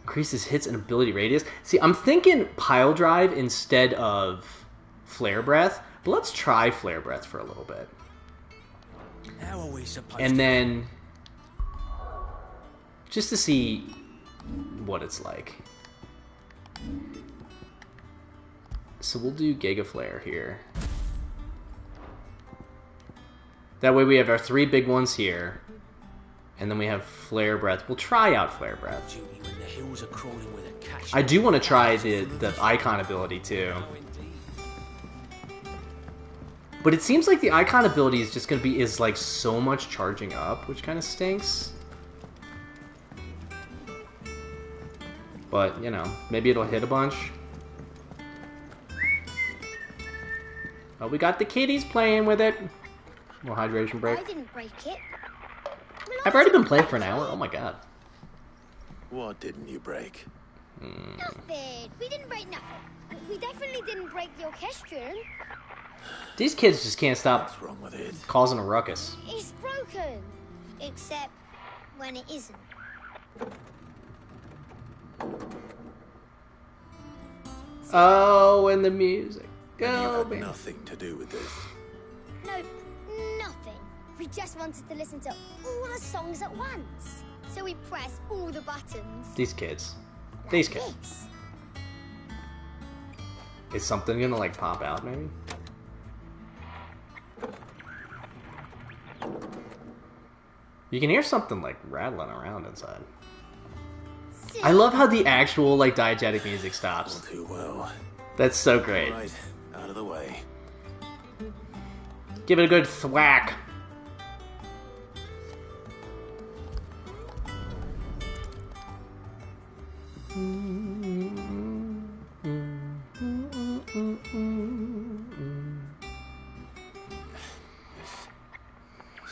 S1: Increases hits and ability radius. See, I'm thinking Pile Drive instead of Flare Breath, but let's try Flare Breath for a little bit.
S7: How are we supposed
S1: and then... just to see what it's like. So we'll do Giga Flare here. That way we have our 3 big ones here. And then we have Flare Breath. We'll try out Flare Breath. I do want to try the Eikon ability too. But it seems like the Eikon ability is just going to be like so much charging up, which kind of stinks. But, you know, maybe it'll hit a bunch. Oh, we got the kitties playing with it. Little hydration break.
S13: I didn't break it.
S1: I've already been playing for an hour. Oh my god.
S2: What didn't you break?
S13: Nothing. We didn't break nothing. We definitely didn't break the orchestrion.
S1: These kids just can't stop
S2: What's wrong with it?
S1: causing a ruckus.
S13: It's broken. Except when it isn't.
S1: Oh, and the music.
S2: And you
S1: Go,
S2: had
S1: baby.
S2: nothing to do with this.
S13: No, nothing. We just wanted to listen to all the songs at once. So we pressed all the buttons.
S1: These kids. These kids.
S13: This.
S1: Is something gonna like pop out maybe? You can hear something like rattling around inside. I love how the actual like diegetic music stops.
S2: All too well.
S1: That's so great.
S2: Right, out of the way.
S1: Give it a good thwack.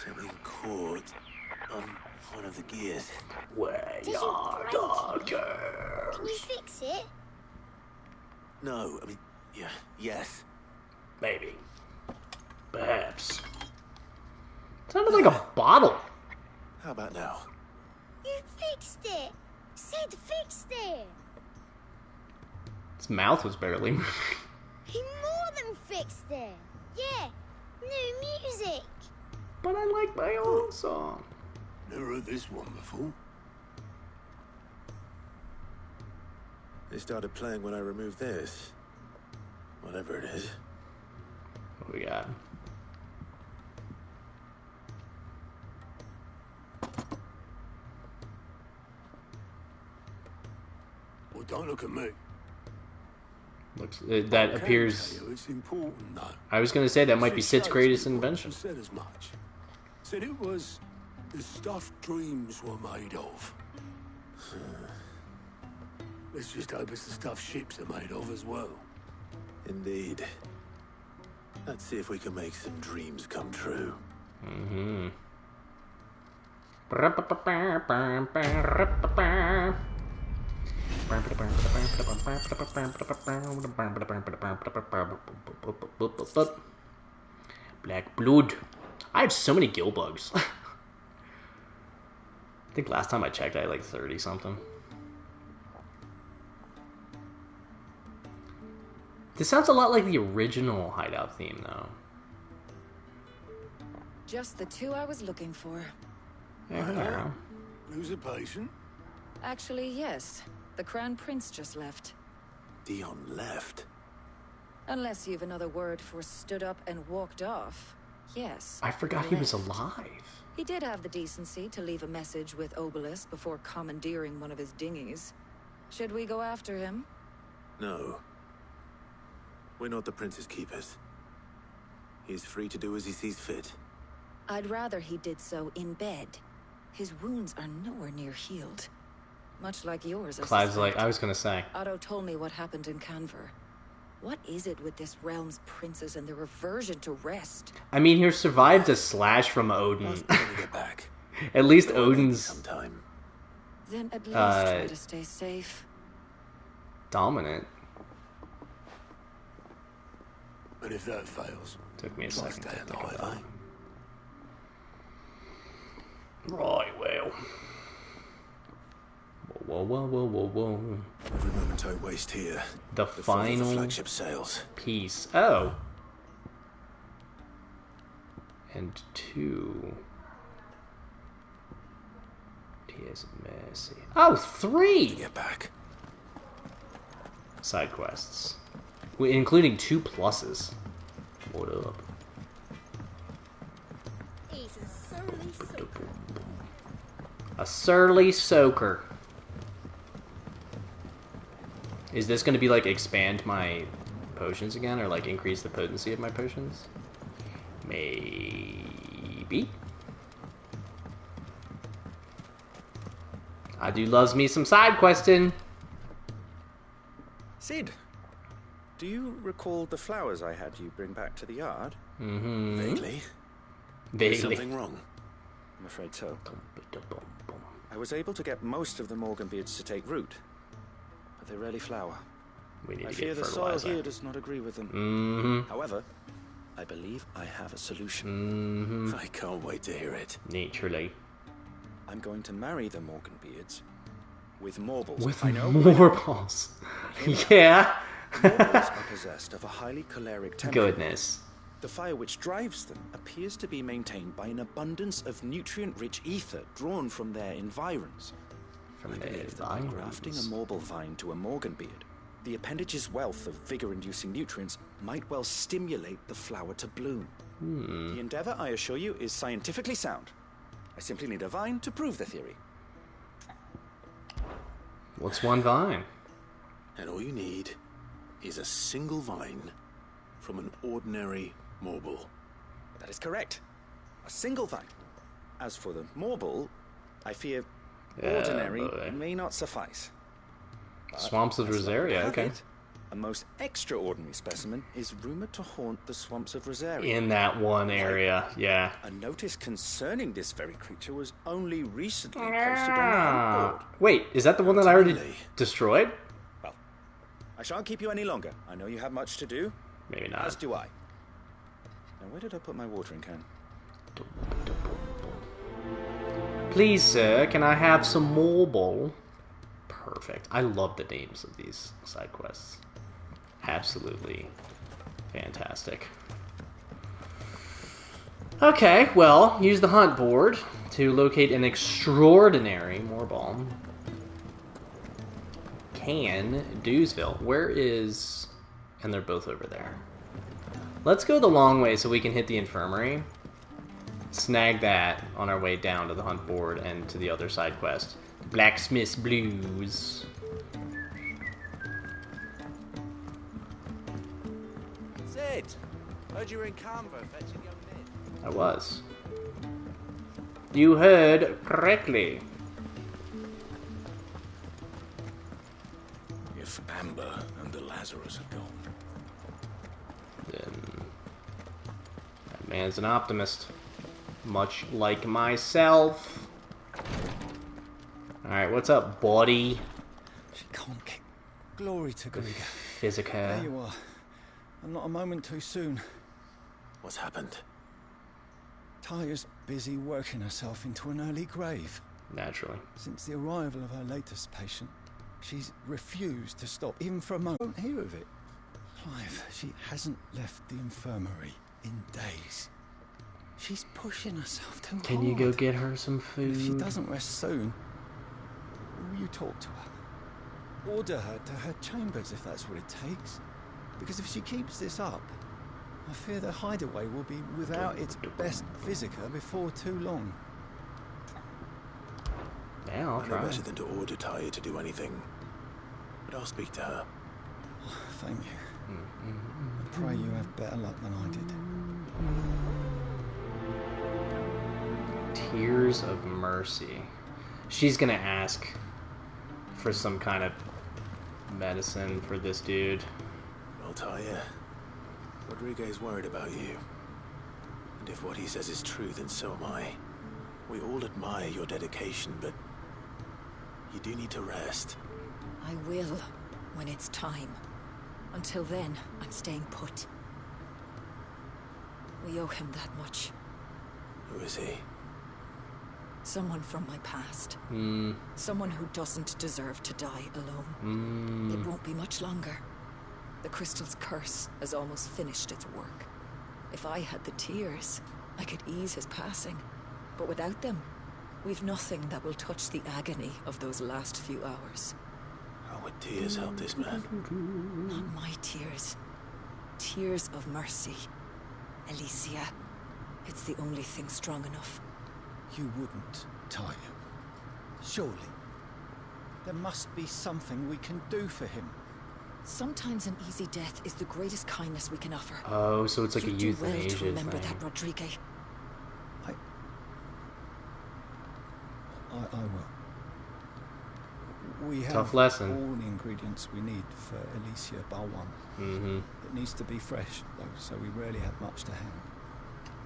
S2: Something caught on one of the gears.
S1: Where
S13: Did
S1: are
S13: you
S1: the
S13: break it?
S1: girls?
S13: Can you fix it?
S2: No, I mean, yeah, yes.
S1: Maybe. Perhaps. Sounded like a bottle.
S2: How about now?
S13: You fixed it. Sid fixed it.
S1: Its mouth was barely moving.
S13: He more than fixed it. Yeah, new music.
S1: But I like my own song.
S11: Never heard this one before.
S2: They started playing when I removed this. Whatever it is.
S1: What we got?
S11: Well, don't look at me.
S1: Looks that
S11: I can
S1: appears.
S11: tell you it's important, though.
S1: I was going to say that might be Sid's
S11: Sid
S1: greatest
S11: Shakespeare
S1: invention.
S11: said as much. Said it was the stuff dreams were made of. Let's just hope it's the stuff ships are made of as well.
S2: Indeed. Let's see if we can make some dreams come true.
S1: Mm-hmm. Black blood. I have so many gill bugs. I think last time I checked I had like 30 something. This sounds a lot like the original Hideout theme though.
S14: Just the two I was looking for.
S1: Yeah.
S11: Who's a patient?
S14: Actually, yes. The Crown Prince just left.
S11: Dion left?
S14: Unless you've another word for stood up and walked off. Yes.
S1: I forgot he was alive.
S14: He did have the decency to leave a message with Obelisk before commandeering one of his dinghies. Should we go after him?
S11: No. We're not the Prince's keepers. He's free to do as he sees fit.
S14: I'd rather he did so in bed. His wounds are nowhere near healed. Much like yours, I
S1: Clive's
S14: suspect.
S1: like, I was gonna say.
S14: Otto told me what happened in Canver. What is it with this realm's princes and their aversion to rest?
S1: I mean, he survived a slash from Odin.
S11: Get back.
S1: At least Odin's
S11: sometime.
S14: Then at least try to stay safe.
S1: Dominant.
S11: But if that fails,
S1: took me a second to think
S11: alive,
S1: about it. Right, well. Whoa.
S11: Every moment I waste here.
S1: The final
S11: the flagship sails.
S1: piece. Oh. And 2. Tears of Mercy. Oh, 3!
S11: Get back.
S1: Side quests. Including 2 pluses. What up?
S13: He's a surly soaker.
S1: A surly soaker. Is this going to be like expand my potions again, or like increase the potency of my potions? Maybe. I do loves me some side questing.
S15: Sid, do you recall the flowers I had you bring back to the yard?
S1: Mm-hmm.
S11: Vaguely.
S15: Is
S11: something wrong?
S15: I'm afraid so. I was able to get most of the Morganbeards to take root, but they rarely flower.
S1: We need
S15: I
S1: to
S15: fear
S1: get
S15: the soil
S1: fertilizer.
S15: here does not agree with them.
S1: Mm-hmm.
S15: However, I believe I have a solution.
S1: Mm-hmm.
S11: I can't wait to hear it.
S1: Naturally.
S15: I'm going to marry the Morganbeards with Morbles.
S1: With
S15: I know.
S1: Morbles. Yeah.
S15: Morbles are possessed of a highly choleric temper.
S1: Goodness.
S15: The fire which drives them appears to be maintained by an abundance of nutrient-rich ether drawn from their environs.
S1: From
S15: I
S1: their
S15: believe that by grafting a Morble vine to a Morganbeard, the appendage's wealth of vigor-inducing nutrients might well stimulate the flower to bloom. The endeavor, I assure you, is scientifically sound. I simply need a vine to prove the theory.
S1: What's one vine?
S11: And all you need is a single vine from an ordinary Morble.
S15: That is correct. A single vine. As for the Morble, I fear ordinary may not suffice. But
S1: Swamps of
S15: as luck would
S1: Rosaria,
S15: have
S1: okay.
S15: it, a most extraordinary specimen is rumored to haunt the swamps of Rosaria.
S1: In that one area, yeah.
S15: A notice concerning this very creature was only recently posted on the hunt board.
S1: Wait, is that the one that I already destroyed?
S15: Well, I shan't keep you any longer. I know you have much to do.
S1: Maybe not.
S15: As do I. Now, where did I put my watering can?
S1: Please, sir, can I have some Morble? Perfect. I love the names of these side quests. Absolutely fantastic. Okay, well, use the hunt board to locate an extraordinary Morble. Can Dewsville. Where is... And they're both over there. Let's go the long way so we can hit the infirmary. Snag that on our way down to the hunt board and to the other side quest. Blacksmith's Blues.
S16: Sid, heard you were in Canberra fetching young men.
S1: I was. You heard correctly.
S2: If Amber and the Lazarus are gone,
S1: then that man's an optimist. Much like myself. Alright, what's up, buddy?
S8: She can't kick. Glory to God.
S1: Physica.
S8: There you are. And not a moment too soon.
S11: What's happened?
S8: Taya's busy working herself into an early grave.
S1: Naturally.
S8: Since the arrival of her latest patient, she's refused to stop, even for a moment. I won't hear of it. Clive, she hasn't left the infirmary in days. She's pushing herself too hard.
S1: Can you go get her some food?
S8: If she doesn't rest soon, will you talk to her? Order her to her chambers if that's what it takes. Because if she keeps this up, I fear the hideaway will be without its best visitor before too long.
S1: Yeah, I'll try.
S2: No better than to order Taya to do anything. But I'll speak to her.
S8: Thank you. I pray you have better luck than I did.
S1: Tears of Mercy. She's gonna ask for some kind of medicine for this dude.
S2: Well, Taya, Rodriguez worried about you. And if what he says is true, then so am I. We all admire your dedication, but you do need to rest.
S6: I will, when it's time. Until then, I'm staying put. We owe him that much.
S2: Who is he?
S6: Someone from my past. Someone who doesn't deserve to die alone. It won't be much longer. The crystal's curse has almost finished its work. If I had the tears, I could ease his passing. But without them, we've nothing that will touch the agony of those last few hours.
S2: How would tears help this man?
S6: Not my tears. Tears of mercy. Alicia. It's the only thing strong enough.
S8: You wouldn't, Taya. Surely. There must be something we can do for him.
S6: Sometimes an easy death is the greatest kindness we can offer.
S1: Oh, so it's like a
S6: You do well
S1: euthanasia
S6: to remember
S1: thing.
S6: that, Rodriguez.
S8: I will. We have
S1: Tough lesson.
S8: all the ingredients we need for Alicia Balwan. It needs to be fresh, though, so we rarely have much to hand.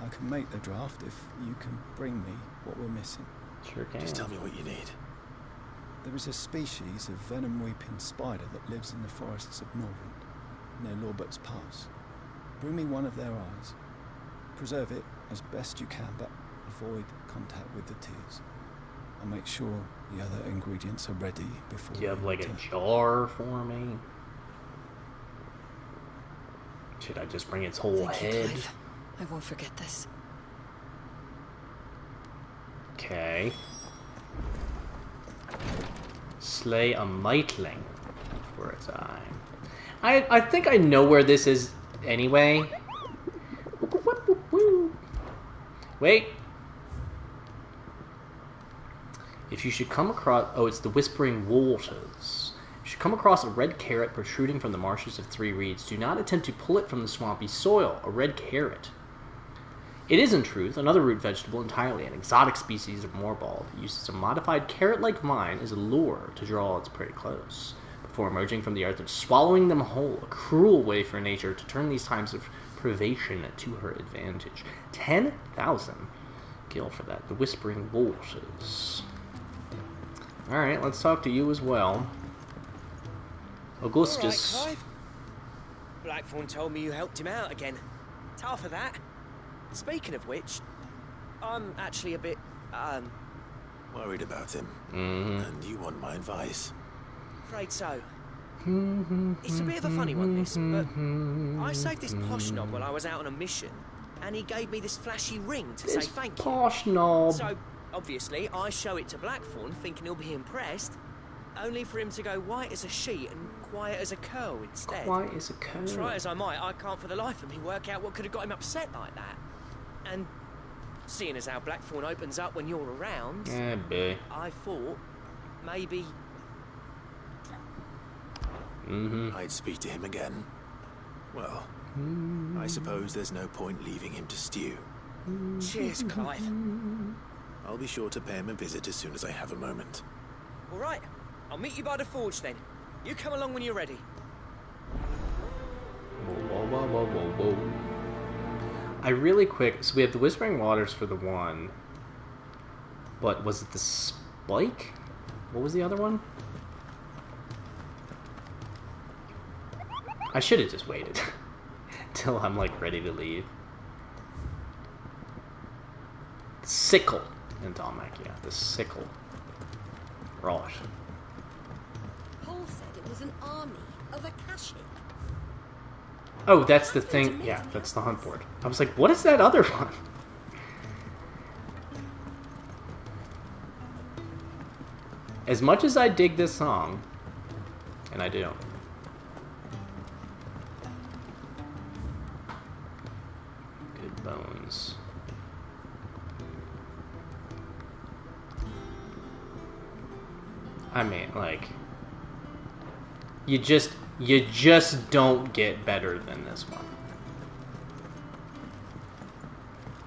S8: I can make the draft if you can bring me what we're missing.
S1: Sure can.
S2: Just tell me what you need.
S8: There is a species of venom-weeping spider that lives in the forests of Norland, near Lorbert's Pass. Bring me one of their eyes. Preserve it as best you can, but avoid contact with the tears. I'll make sure the other ingredients are ready before.
S1: Do you have
S8: we
S1: like a
S8: return.
S1: jar for me? Should I just bring its whole
S6: Thank you,
S1: head?
S6: Clive. I won't forget this.
S1: Okay. Slay a mightling for a time. I think I know where this is anyway. Wait. If you should come across... Oh, it's the Whispering Waters. You should come across a red carrot protruding from the marshes of Three Reeds. Do not attempt to pull it from the swampy soil. A red carrot. It is, in truth, another root vegetable entirely, an exotic species of moorball that uses a modified carrot-like vine as a lure to draw its prey close, before emerging from the earth and swallowing them whole, a cruel way for nature to turn these times of privation to her advantage. 10,000 gil for that. The Whispering Waters. Alright, let's talk to you as well. Augustus.
S3: All right, Clive. Blackthorn told me you helped him out again. Tough for that. Speaking of which, I'm actually a bit,
S2: Worried about him. And you want my advice?
S3: afraid so. It's a bit of a funny one, this, but I saved this posh knob while I was out on a mission, and he gave me this flashy ring to say thank you.
S1: Posh knob.
S3: So, obviously, I show it to Blackthorn, thinking he'll be impressed, only for him to go white as a sheet and quiet as a curl instead.
S1: Quiet as a curl.
S3: Try as I might, I can't for the life of me work out what could have got him upset like that. And seeing as how Blackthorn opens up when you're around,
S1: Yeah, boy.
S3: I thought maybe...
S2: I'd speak to him again. Well, I suppose there's no point leaving him to stew.
S3: Cheers, Clive.
S2: I'll be sure to pay him a visit as soon as I have a moment.
S3: All right, I'll meet you by the forge then. You come along when you're ready.
S1: Whoa, whoa, whoa, whoa, whoa. I really quick... So we have the Whispering Waters for the one. But was it the Spike? What was the other one? I should have just waited. Till I'm, like, ready to leave. sickle in Dhalmakia. The sickle. Right.
S17: Paul said it was an army of Akashic.
S1: Oh, that's the thing. Yeah, that's the hunt board. I was like, what is that other one? As much as I dig this song, and I do. Good bones. I mean, like, you just don't get better than this one.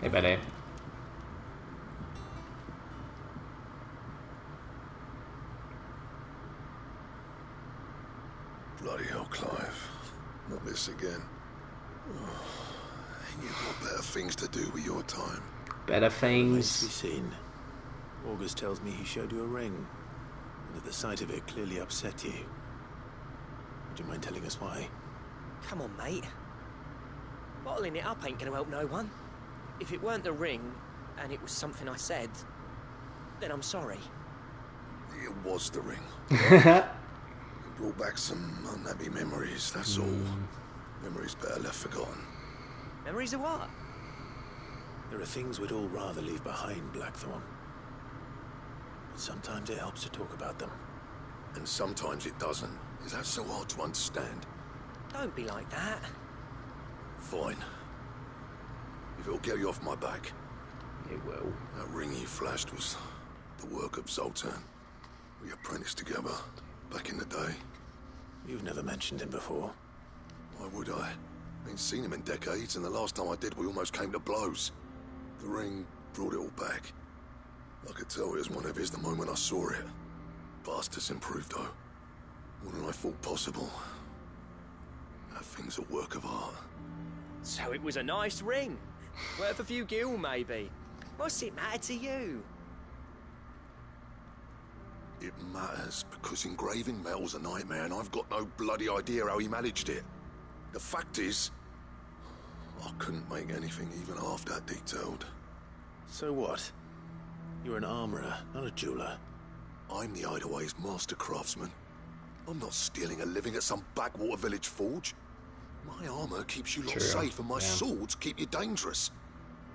S1: Hey, buddy.
S18: Bloody hell, Clive. Not this again. Oh, you've got better things to do with your time.
S1: Better things.
S2: To be seen. August tells me he showed you a ring, and that the sight of it clearly upset you. Would you mind telling us why?
S7: Come on, mate. Bottling it up ain't gonna help no one. If it weren't the ring, and it was something I said, then I'm sorry.
S18: It was the ring. It brought back some unhappy memories, that's all. Memories better left forgotten.
S7: Memories of what?
S2: There are things we'd all rather leave behind, Blackthorn. But sometimes it helps to talk about them.
S18: And sometimes it doesn't. Is that so hard to understand?
S7: Don't be like that.
S18: Fine. If it'll get you off my back.
S1: It will.
S18: That ring he flashed was the work of Zoltan. We apprenticed together back in the day.
S2: You've never mentioned him before.
S18: Why would I? Ain't seen him in decades, and the last time I did, we almost came to blows. The ring brought it all back. I could tell it was one of his the moment I saw it. Bastard's improved, though. More than I thought possible. That thing's a work of art.
S7: So it was a nice ring. Worth a few gil, maybe. What's it matter to you?
S18: It matters because engraving metal's a nightmare, and I've got no bloody idea how he managed it. The fact is, I couldn't make anything even half that detailed.
S2: So what? You're an armorer, not a jeweler.
S18: I'm the Hideaway's master craftsman. I'm not stealing a living at some backwater village forge. My armor keeps you lot safe, and my swords keep you dangerous.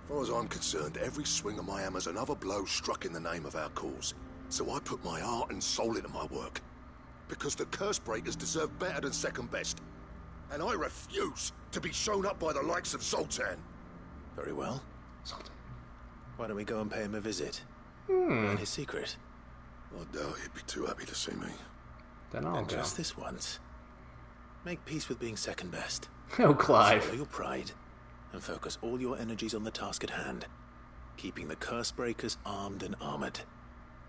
S18: As far as I'm concerned, every swing of my hammer's another blow struck in the name of our cause. So I put my heart and soul into my work. Because the curse breakers deserve better than second best. And I refuse to be shown up by the likes of Zoltan.
S2: Very well. Why don't we go and pay him a visit? Learn his secret.
S18: I doubt he'd be too happy to see me.
S1: Then I'll go.
S2: Just this once. Make peace with being second best.
S1: Oh, Clive.
S2: Swallow your pride and focus all your energies on the task at hand. Keeping the curse breakers armed and armored.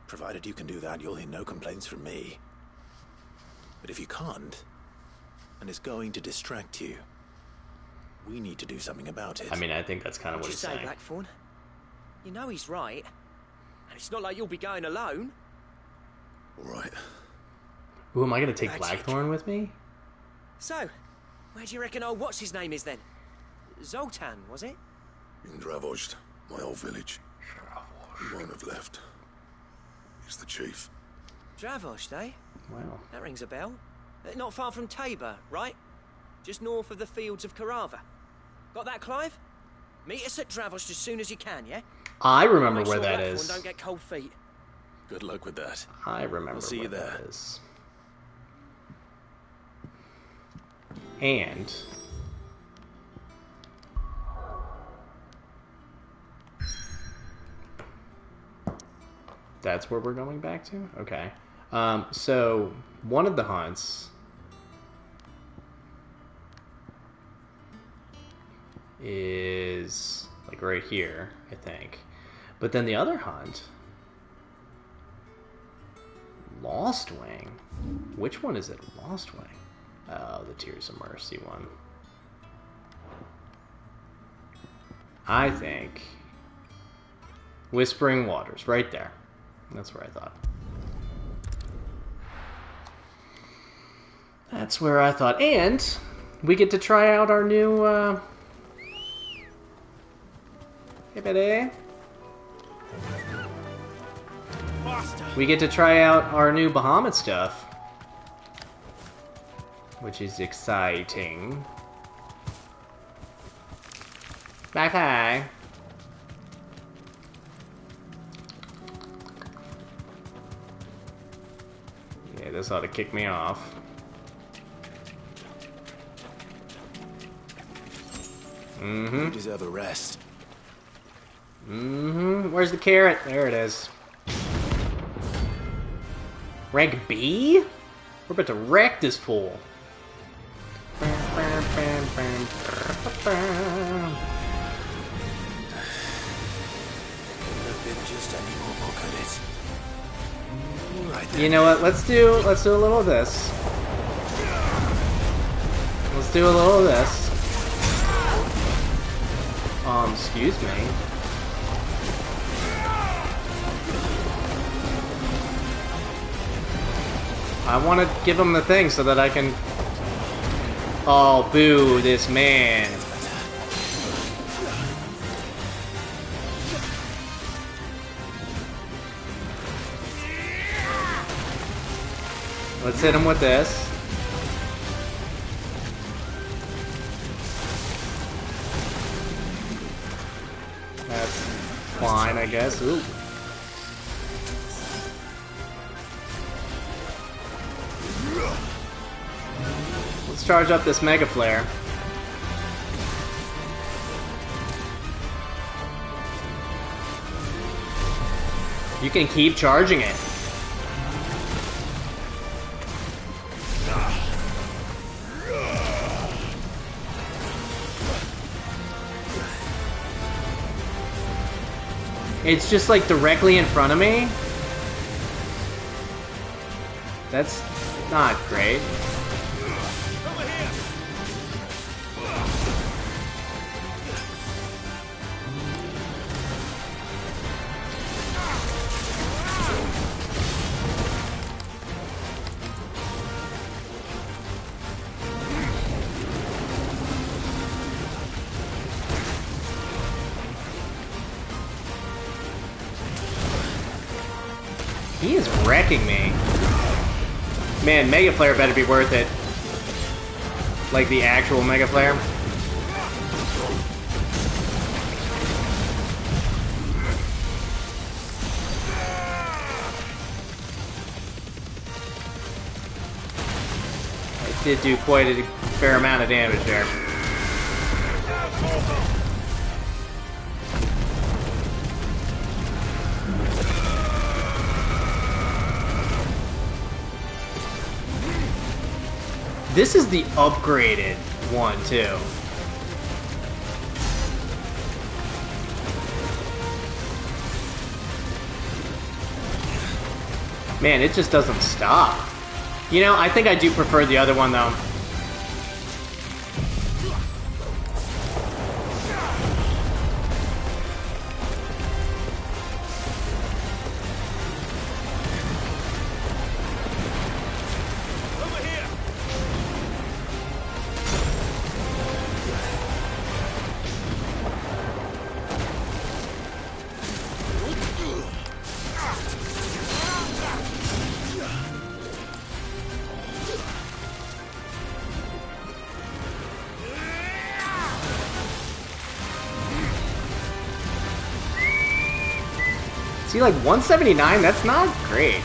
S2: Provided you can do that, you'll hear no complaints from me. But if you can't, and it's going to distract you, we need to do something about it.
S1: I mean, I think that's kind of what he's saying.
S7: Blackthorn? You know he's right. And it's not like you'll be going alone.
S18: All right.
S1: Ooh, am I going to take Blackthorn with me?
S7: So, where do you reckon old what's-his-name is then? Zoltan, was it?
S18: In Dravozd, my old village. He won't have left. He's the chief.
S7: Dravozd, eh?
S1: Wow.
S7: That rings a bell. Not far from Tabor, right? Just north of the fields of Karava. Got that, Clive? Meet us at Dravozd as soon as you can, yeah?
S1: I remember
S7: Make
S1: where
S7: sure
S1: that
S7: Blackthorn
S1: is.
S7: Don't get cold feet.
S2: Good luck with that.
S1: I remember
S2: I'll see
S1: where
S2: you there.
S1: that is. And that's where we're going back to? Okay. So one of the hunts is like right here, I think. But then the other hunt, Lost Wing. Which one is it? Lost Wing. Oh, the Tears of Mercy one. I think Whispering Waters, right there. That's where I thought. That's where I thought. And we get to try out our new... Hey, buddy. We get to try out our new Bahamut stuff, which is exciting. Bye-bye. Yeah, this ought to kick me off.
S2: You deserve a rest.
S1: Where's the carrot? There it is. Rank B? We're about to wreck this fool. You know what? Let's do a little of this. Let's do a little of this. Excuse me. I want to give him the thing so that I can... Oh, boo, this man. Let's hit him with this. That's fine, I guess. Ooh. Let's charge up this Mega Flare. You can keep charging it. It's just like directly in front of me. That's not great. He is wrecking me. Man, Mega Flare better be worth it. Like the actual Mega Flare. It did do quite a fair amount of damage there. This is the upgraded one, too. Man, it just doesn't stop. You know, I think I do prefer the other one, though. See, like 179, that's not great.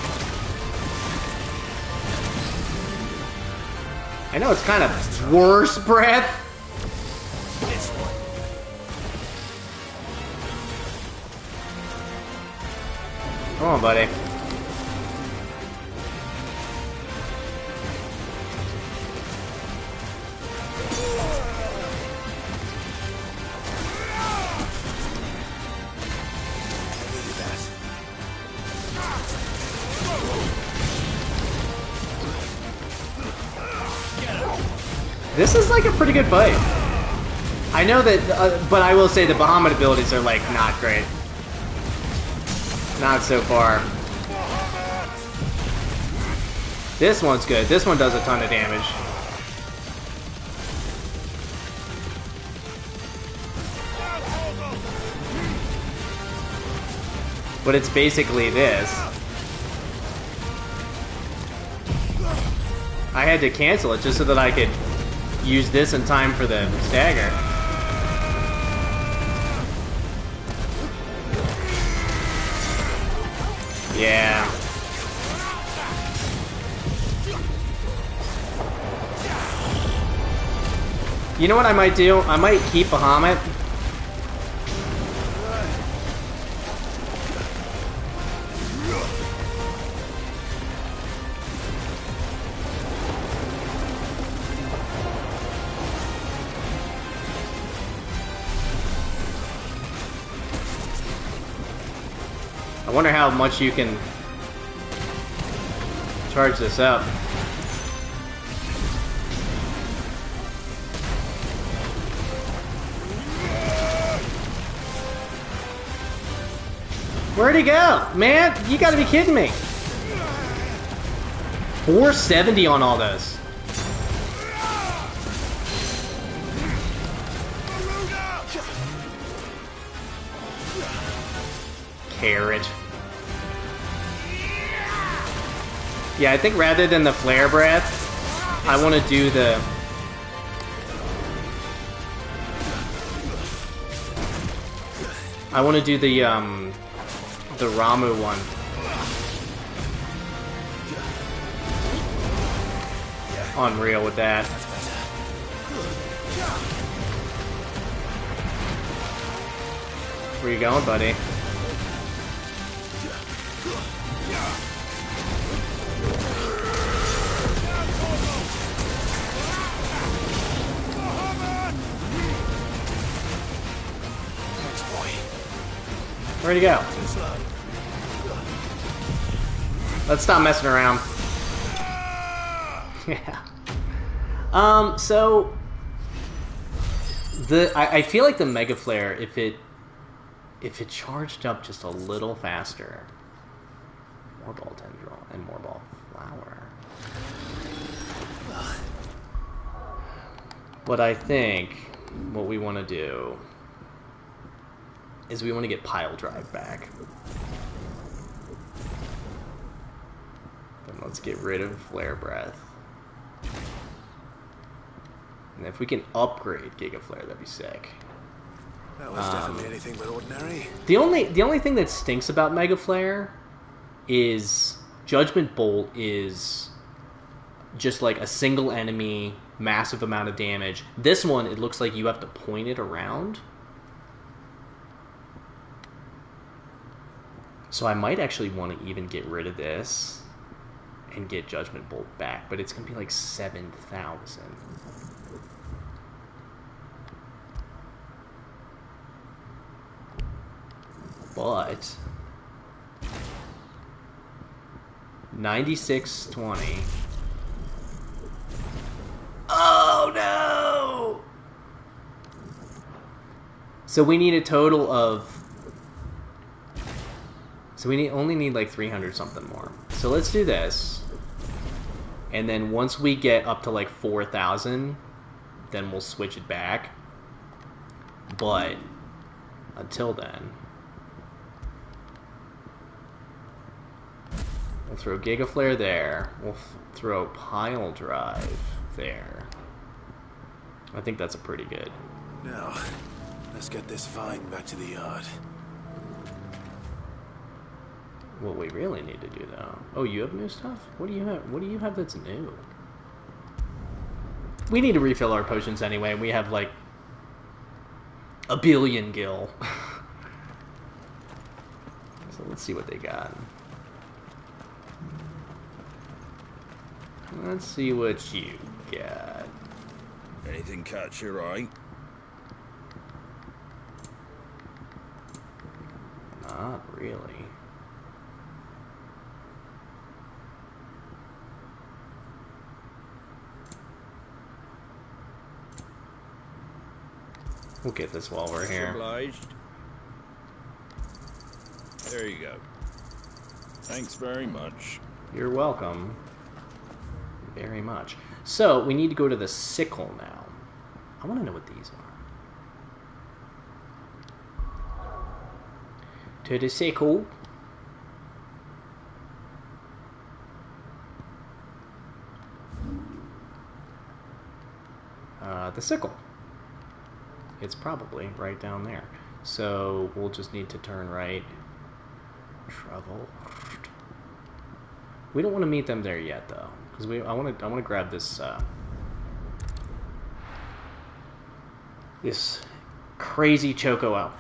S1: I know it's kind of worse breath. Come on, buddy. This is like a pretty good fight. I know that, but I will say the Bahamut abilities are like not great. Not so far. This one's good. This one does a ton of damage. But it's basically this. I had to cancel it just so that I could use this in time for the stagger. Yeah. You know what I might do? I might keep Bahamut. I wonder how much you can charge this up. Where'd he go? Man, you gotta be kidding me. 470 on all this. Carrot. Yeah, I think rather than the flare breath, I want to do the... I want to do the Ramu one. Unreal with that. Where you going, buddy? Where'd he go? Let's stop messing around. Yeah. So I feel like the Mega Flare, if it charged up just a little faster, more ball tendril and more ball flower. But I think what we want to do is we want to get Pile Drive back. Then let's get rid of Flare Breath. And if we can upgrade Giga Flare, that'd be sick.
S2: That was definitely anything but ordinary.
S1: The only thing that stinks about Mega Flare is Judgment Bolt is just like a single enemy, massive amount of damage. This one, it looks like you have to point it around. So I might actually want to even get rid of this and get Judgment Bolt back, but it's going to be like 7,000. But 9620. Oh no! So we need a total of... So we only need like 300 something more. So let's do this. And then once we get up to like 4,000, then we'll switch it back. But until then, we'll throw Giga Flare there. We'll throw Pile Drive there. I think that's a pretty good.
S2: Now, let's get this vine back to the yard.
S1: What we really need to do, though... Oh, you have new stuff? What do you have? What do you have that's new? We need to refill our potions anyway. We have, like, a billion gil. So let's see what they got. Let's see what you got.
S19: Anything catch your eye?
S1: Not really. We'll get this while we're here.
S19: Obliged. There you go. Thanks very much.
S1: You're welcome. Very much. So, we need to go to the sickle now. I want to know what these are. To the sickle. the sickle. It's probably right down there. So we'll just need to turn right. Travel. We don't want to meet them there yet, though, because I want to grab this this crazy choco out.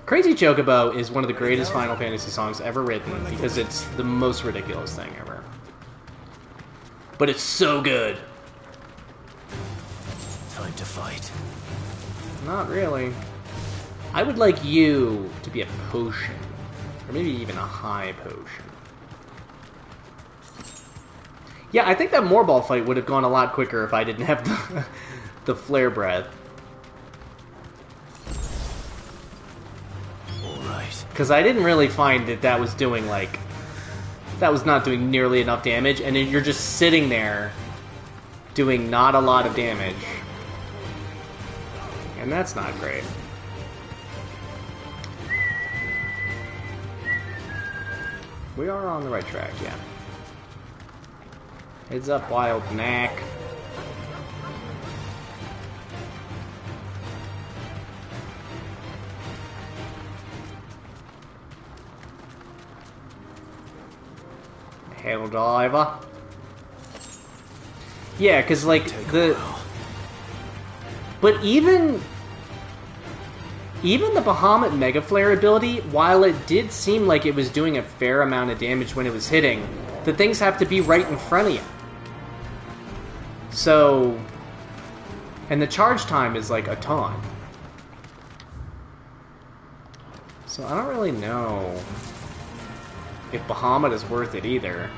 S1: Crazy Chocobo is one of the greatest Final Fantasy songs ever written because it's the most ridiculous thing ever. But it's so good.
S2: Time to fight.
S1: Not really. I would like you to be a potion. Or maybe even a high potion. Yeah, I think that Moorball fight would have gone a lot quicker if I didn't have the flare breath.
S2: Alright.
S1: Because I didn't really find that was doing, like... That was not doing nearly enough damage, and then you're just sitting there doing not a lot of damage. And that's not great. We are on the right track, yeah. Heads up, Wild Knack. Hell diver. Yeah, because, like, But even the Bahamut Mega Flare ability, while it did seem like it was doing a fair amount of damage when it was hitting, the things have to be right in front of you. So... And the charge time is, like, a ton. So I don't really know if Bahamut is worth it either.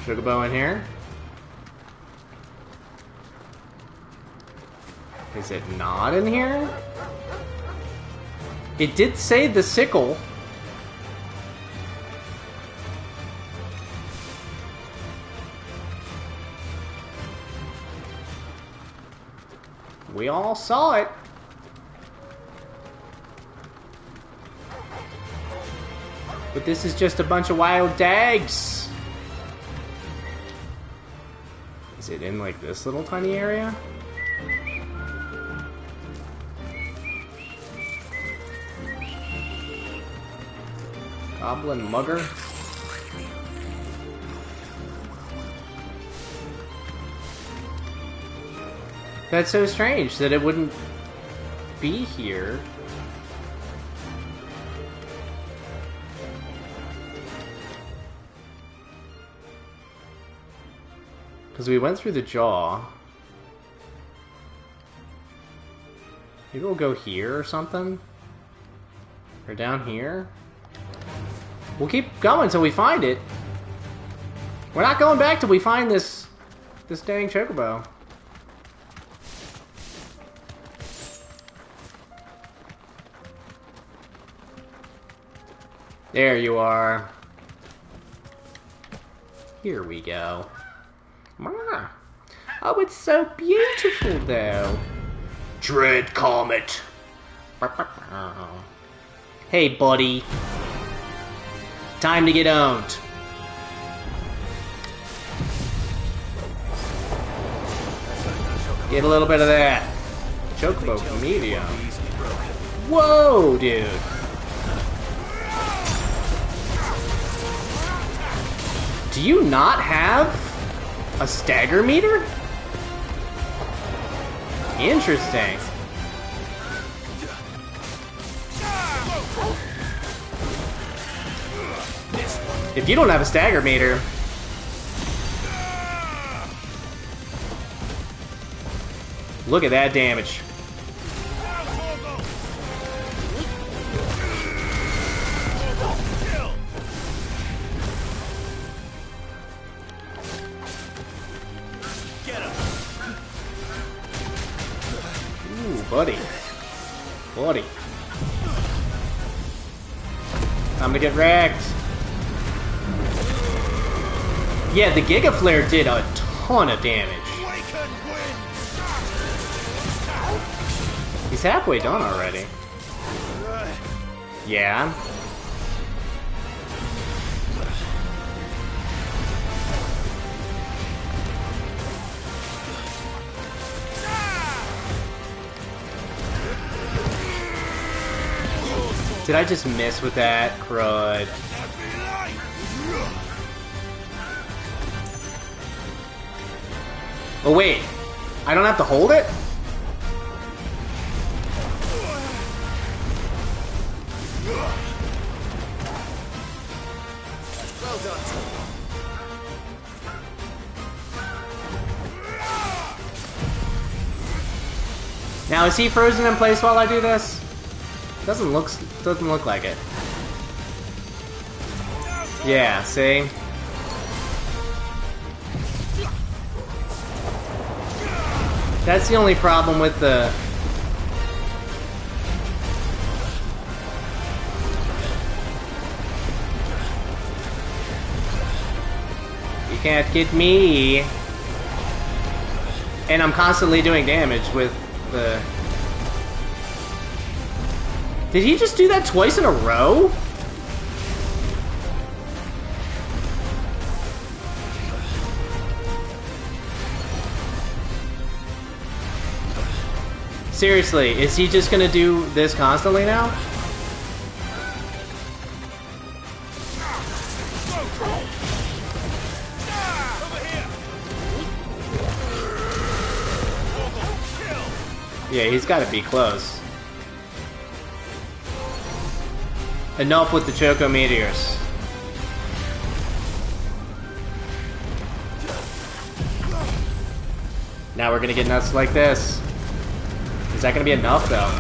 S1: Chocobo in here? Is it not in here? It did say the sickle. We all saw it. But this is just a bunch of wild dags. Is it in, like, this little tiny area? Goblin Mugger? That's so strange that it wouldn't be here. Because we went through the jaw. Maybe we'll go here or something? Or down here? We'll keep going until we find it. We're not going back till we find this dang chocobo. There you are. Here we go. Oh, it's so beautiful, though. Dread Comet. Hey, buddy. Time to get owned. Get a little bit of that. Chocobo medium. Whoa, dude. Do you not have a stagger meter? Interesting. If you don't have a stagger meter... Look at that damage. Buddy. Buddy. Time to get wrecked. Yeah, the Giga Flare did a ton of damage. He's halfway done already. Yeah. Did I just miss with that? Crud. Oh wait, I don't have to hold it?
S7: Well done.
S1: Now is he frozen in place while I do this? Doesn't look like it. Yeah, see? That's the only problem with the... You can't get me! And I'm constantly doing damage with the... Did he just do that twice in a row? Seriously, is he just gonna do this constantly now? Yeah, he's gotta be close. Enough with the Choco Meteors. Now we're gonna get nuts like this. Is that gonna be enough, though?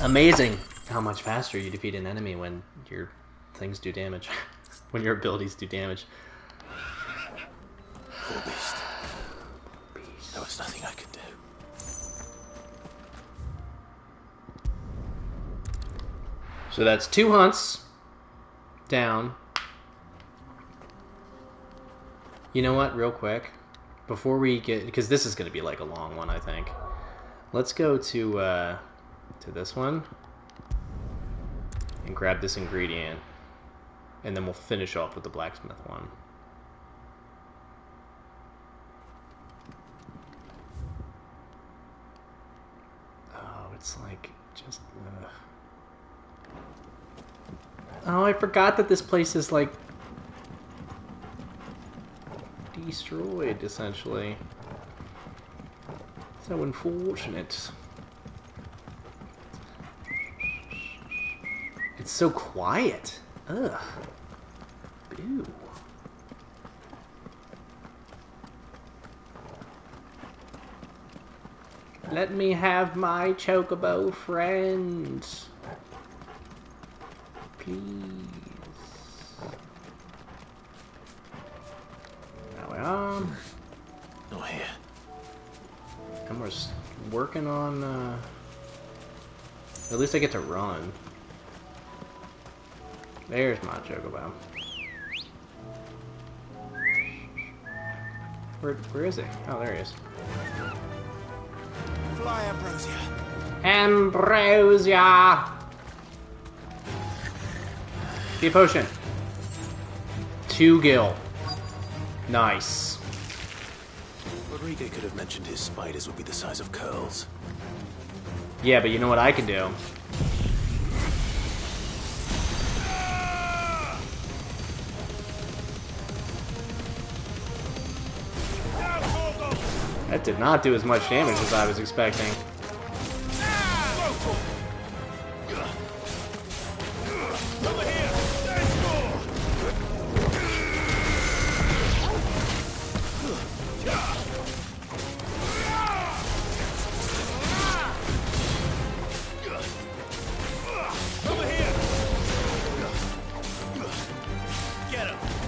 S1: Amazing how much faster you defeat an enemy when your things do damage. When your abilities do damage.
S2: Poor beast. There was nothing I could do.
S1: So that's 2 hunts down. You know what, real quick, before we get, because this is going to be like a long one, I think. Let's go to this one and grab this ingredient, and then we'll finish off with the blacksmith one. Oh, it's like just. Oh, I forgot that this place is, like, destroyed, essentially. So unfortunate. It's so quiet. Ugh. Ew. Let me have my chocobo friend. Please. Now we are.
S2: Not here.
S1: And we're working on, at least I get to run. There's my chocobo. Where is he? Oh, there he is.
S16: Fly, Ambrosia.
S1: Ambrosia! Be a potion. 2 gil. Nice.
S2: Rodrigo could have mentioned his spiders would be the size of curls.
S1: Yeah, but you know what I can do? That did not do as much damage as I was expecting.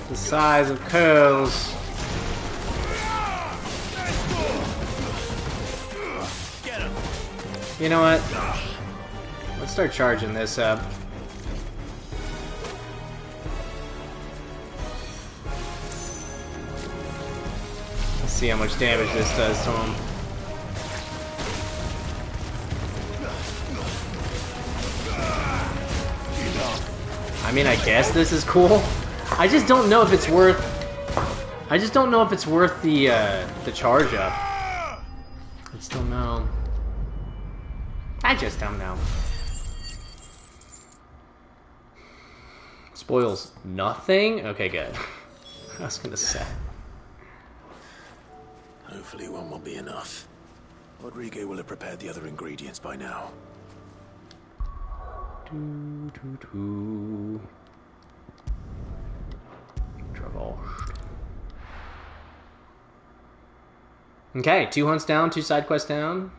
S1: The size of curls. You know what? Let's start charging this up. Let's see how much damage this does to him. I mean, I guess this is cool. I just don't know if it's worth. I just don't know if it's worth the charge up. I just don't know. I just don't know. Spoils nothing? Okay, good. I was gonna say.
S2: Hopefully one will be enough. Rodrigo will have prepared the other ingredients by now.
S1: Trouble. Okay, 2 hunts down, 2 side quests down.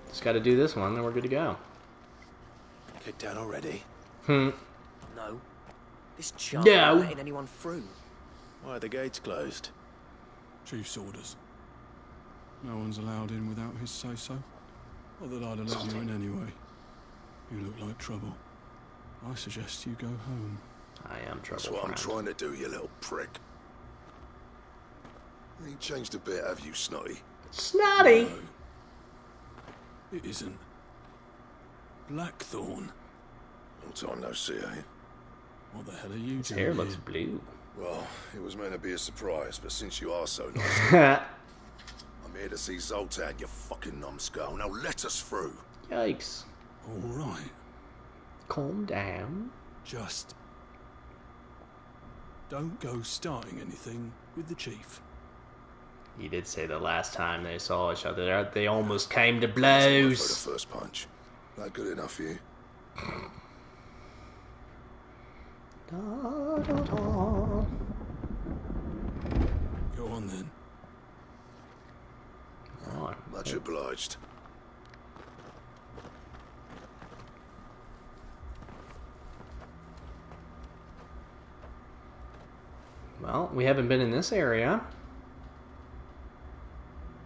S1: Just gotta do this one, then we're good to go.
S2: Kicked down already?
S7: No. This chart
S1: No.
S7: isn't letting anyone through.
S2: Why are the gates closed?
S20: Chief's orders. No one's allowed in without his say-so. Not that I'd have let you in anyway. You look like trouble. I suggest you go home.
S1: I am trouble.
S18: That's what I'm trying to do, you little prick. You ain't changed a bit, have you, Snotty?
S1: Snotty?
S20: No, it isn't. Blackthorn.
S18: Long time no see, eh?
S20: What the hell are you
S1: His
S20: doing
S1: hair
S20: here?
S1: looks blue.
S18: Well, it was meant to be a surprise, but since you are so nice, I'm here to see Zoltan, you fucking numbskull. Now let us through.
S1: Yikes.
S20: All right.
S1: Calm down.
S20: Just don't go starting anything with the chief.
S1: He did say the last time they saw each other, they almost came to
S18: For
S1: blows.
S18: the first punch. That good enough for you?
S1: Da, da, da.
S20: Go on then.
S1: Oh,
S18: Much obliged.
S1: well, we haven't been in this area.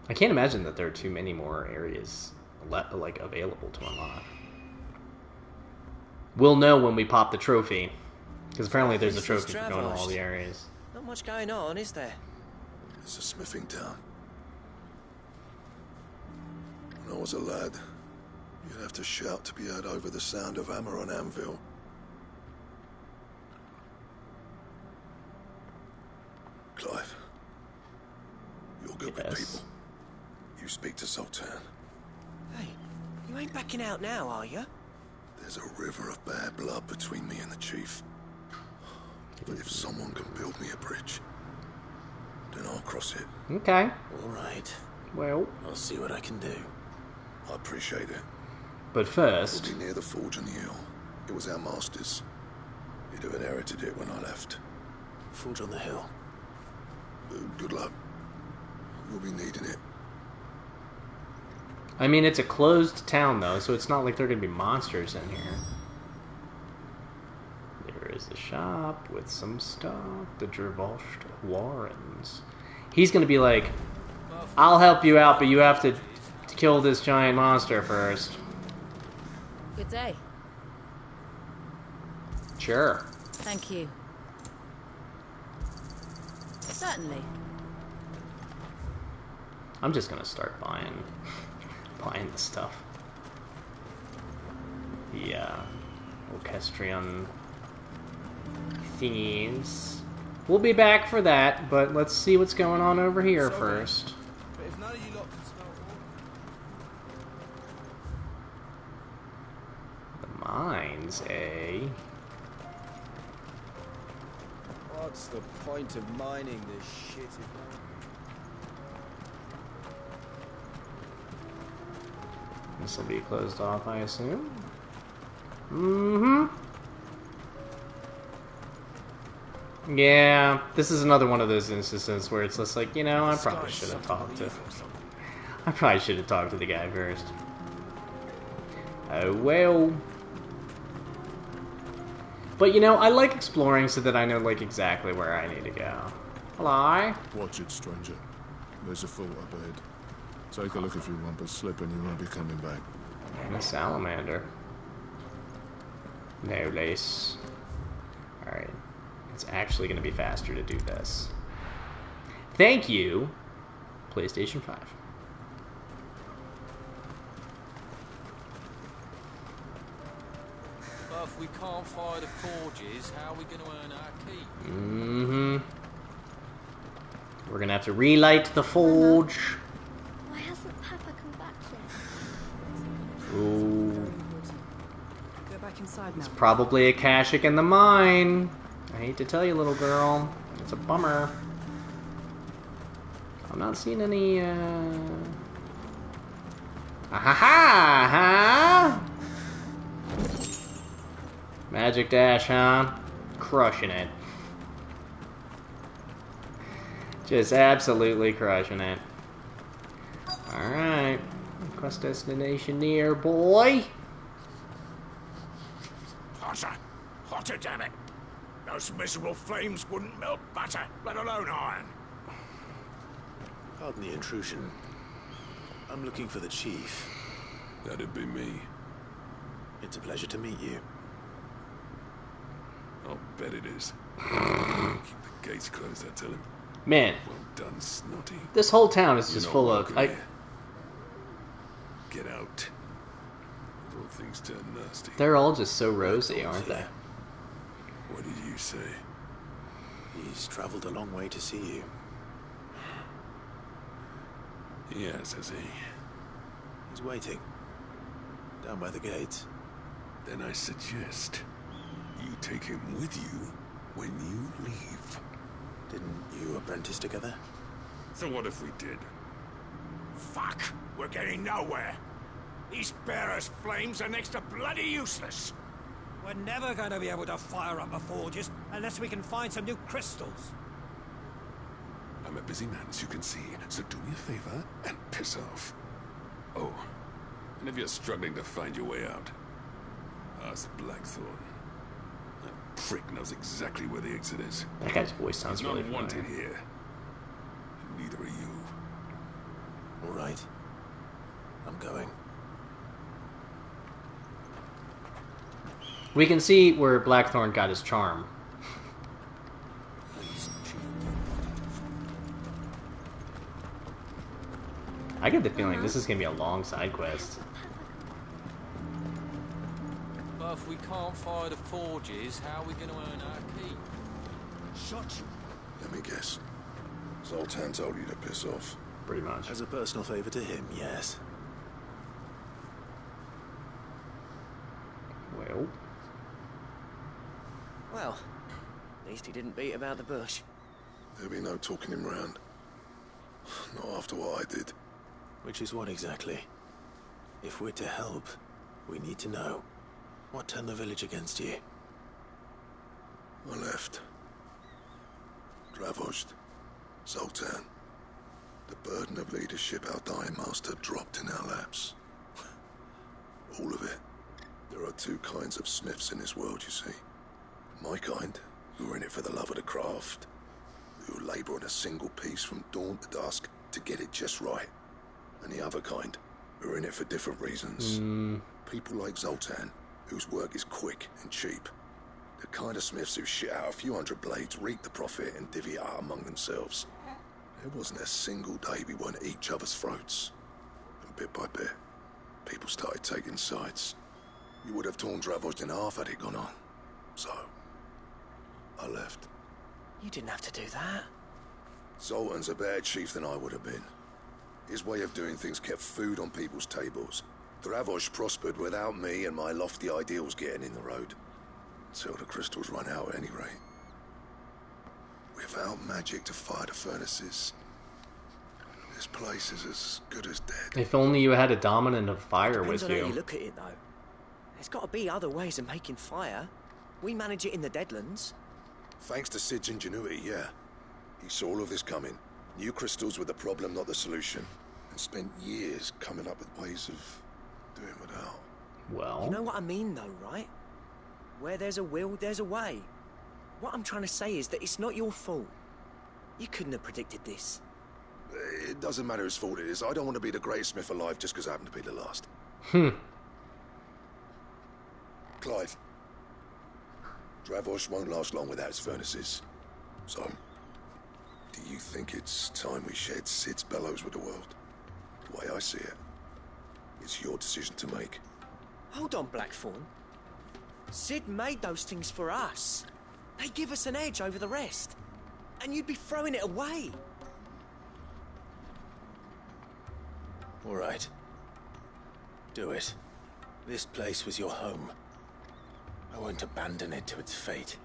S1: I can't imagine that there are too many more areas available to unlock. We'll know when we pop the trophy, because apparently there's a trophy for going to all the areas.
S7: Not much going on, is there?
S18: It's a smithing town. When I was a lad, you'd have to shout to be heard over the sound of hammer on anvil. Clive, you're good with people. You speak to Zoltan.
S7: Hey, you ain't backing out now, are you?
S18: There's a river of bad blood between me and the chief. But if someone can build me a bridge, then I'll cross it.
S1: Okay.
S2: All right.
S1: Well,
S2: I'll see what I can do.
S18: I appreciate it.
S1: But first,
S18: We'll be near the forge on the hill. It was our master's. He'd have inherited it when I left.
S2: Forge on the hill.
S18: Good luck. You'll be needing it.
S1: I mean, it's a closed town, though, so it's not like there are going to be monsters in here. There is a shop with some stuff. The Drevosht Warrens. He's going to be like, I'll help you out, but you have to kill this giant monster first.
S6: Good day.
S1: Sure.
S6: Thank you. Certainly.
S1: I'm just going to start buying the stuff. The orchestrion thingies. We'll be back for that, but let's see what's going on over here first.
S16: But if none of you lot can smell
S1: The mines, eh?
S16: what's the point of mining this shit if
S1: This will be closed off, I assume. Mm-hmm. Yeah, this is another one of those instances where it's just like, you know, I probably should have talked to the guy first. Oh well. But you know, I like exploring so that I know like exactly where I need to go. Hello?
S18: Watch it, stranger. There's a fort up ahead.
S11: Take a look if you want, but slip and you won't be coming back.
S1: And a salamander. No lace. Alright. It's actually going to be faster to do this. Thank you, PlayStation 5.
S21: But if we can't fire the forges, how are we going to earn our keep?
S1: Mm-hmm. We're going to have to relight the forge.
S13: Why hasn't Papa come back yet?
S1: Ooh.
S6: Go back inside now.
S1: It's probably a Kashik in the mine. I hate to tell you, little girl. It's a bummer. I'm not seeing any, ha! Magic dash, huh? Crushing it. Just absolutely crushing it. Alright. Quest destination near, boy.
S18: Hotter! Hotter, damn it! Those miserable flames wouldn't melt butter, let alone iron.
S2: Pardon the intrusion. I'm looking for the chief.
S11: That'd be me.
S2: It's a pleasure to meet you.
S11: I'll bet it is. Keep the gates closed, I tell him.
S1: Man.
S11: Well done, Snotty.
S1: This whole town is just full of...
S11: Get out. Before things turn nasty.
S1: They're all just so rosy, aren't they?
S11: What did you say?
S2: He's traveled a long way to see you.
S11: Yes, has he?
S2: He's waiting. Down by the gates.
S11: Then I suggest you take him with you when you leave.
S2: Didn't you apprentice together?
S11: So what if we did?
S18: Fuck! We're getting nowhere. These bearers' flames are next to bloody useless.
S22: We're never going to be able to fire up the forges unless we can find some new crystals.
S11: I'm a busy man, as you can see, so do me a favor and piss off. Oh, and if you're struggling to find your way out, ask Blackthorn. That prick knows exactly where the exit is.
S1: That guy's voice sounds
S11: He's
S1: really
S11: not wanted
S1: familiar.
S11: here. And neither are you.
S2: All right. I'm going.
S1: We can see where Blackthorn got his charm. I get the feeling this is going to be a long side quest.
S21: But if we can't fire the forges, how are we going to earn our keep?
S18: Shut you.
S11: Let me guess. Zoltan told you to piss off.
S1: Pretty much.
S2: As a personal favor to him, yes.
S1: Well.
S7: Well, at least he didn't beat about the bush.
S11: There'll be no talking him round. Not after what I did.
S2: Which is what exactly? If we're to help, we need to know. What turned the village against you?
S11: I left. Dravost. Zoltan. The burden of leadership our dying master dropped in our laps. All of it. There are two kinds of smiths in this world, you see. My kind, who are in it for the love of the craft, who labour on a single piece from dawn to dusk to get it just right. And the other kind, who are in it for different reasons. People like Zoltan, whose work is quick and cheap. The kind of smiths who shit out a few hundred blades, reap the profit, and divvy it out among themselves. There wasn't a single day we weren't at each other's throats. And bit by bit, people started taking sides. You would have torn Dravost in half had it gone on. So, I left.
S7: You didn't have to do that.
S11: Zoltan's a better chief than I would have been. His way of doing things kept food on people's tables. Dravost prospered without me and my lofty ideals getting in the road. Until the crystals run out at any rate. Without magic to fire the furnaces, this place is as good as dead.
S1: If only you had a dominant of fire
S7: Depends
S1: with
S7: on how you
S1: you.
S7: look at it, though. There's got to be other ways of making fire. We manage it in the Deadlands.
S11: Thanks to Sid's ingenuity, yeah. He saw all of this coming. Knew crystals were the problem, not the solution. And spent years coming up with ways of doing without.
S1: Well...
S7: You know what I mean, though, right? Where there's a will, there's a way. What I'm trying to say is that it's not your fault. You couldn't have predicted this.
S18: It doesn't matter whose fault it is. I don't want to be the greatest smith alive just because I happen to be the last. Clive. Dravosh won't last long without its furnaces. So, do you think it's time we shared Sid's bellows with the world? The way I see it, it's your decision to make.
S7: Hold on, Blackthorn. Sid made those things for us. They give us an edge over the rest. And you'd be throwing it away.
S2: All right. Do it. This place was your home. I won't abandon it to its fate.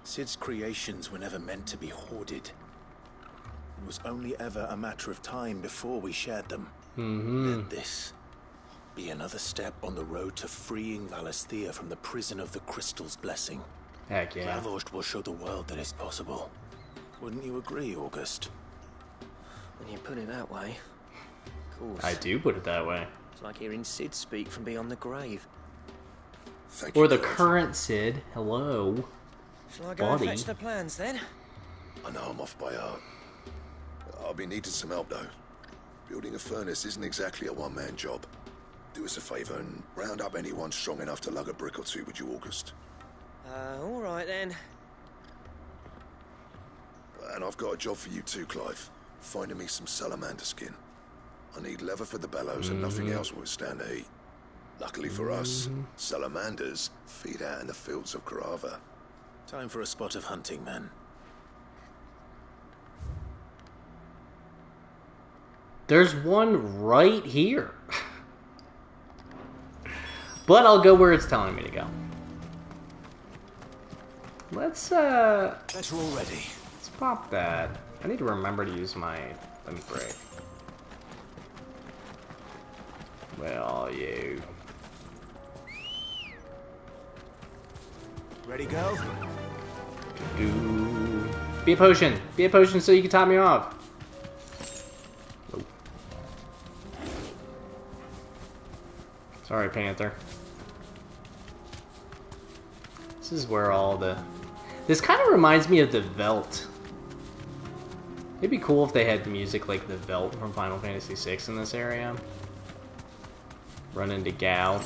S2: Sid's creations were never meant to be hoarded. It was only ever a matter of time before we shared them. Let this be another step on the road to freeing Valisthea from the prison of the Crystal's blessing.
S1: Heck yeah.
S2: Dravosh will show the world that it's possible. Wouldn't you agree, August?
S7: When you put it that way, of course.
S1: I do put it that way.
S7: It's like hearing Sid speak from beyond the grave.
S18: Thank
S1: or
S18: you,
S1: the
S18: Clive.
S1: current Sid. Hello.
S7: Shall I go and fetch the plans then?
S18: I know I'm off by heart. I'll be needing some help though. Building a furnace isn't exactly a one-man job. Do us a favour and round up anyone strong enough to lug a brick or two, would you, August?
S7: All right then.
S18: And I've got a job for you too, Clive. Finding me some salamander skin. I need leather for the bellows and nothing else will withstand the heat. Luckily for us, salamanders feed out in the fields of Karava.
S2: Time for a spot of hunting, men.
S1: There's one right here. But I'll go where it's telling me to go. Let's
S2: Bet we're all ready.
S1: Let's pop that. I need to remember to use my limit break. Where are you?
S2: Ready, go?
S1: Be a potion. Be a potion so you can top me off. Oh. Sorry, Panther. This is where all the... This kind of reminds me of the Velt. It'd be cool if they had music like the Velt from Final Fantasy VI in this area. Run into Gao.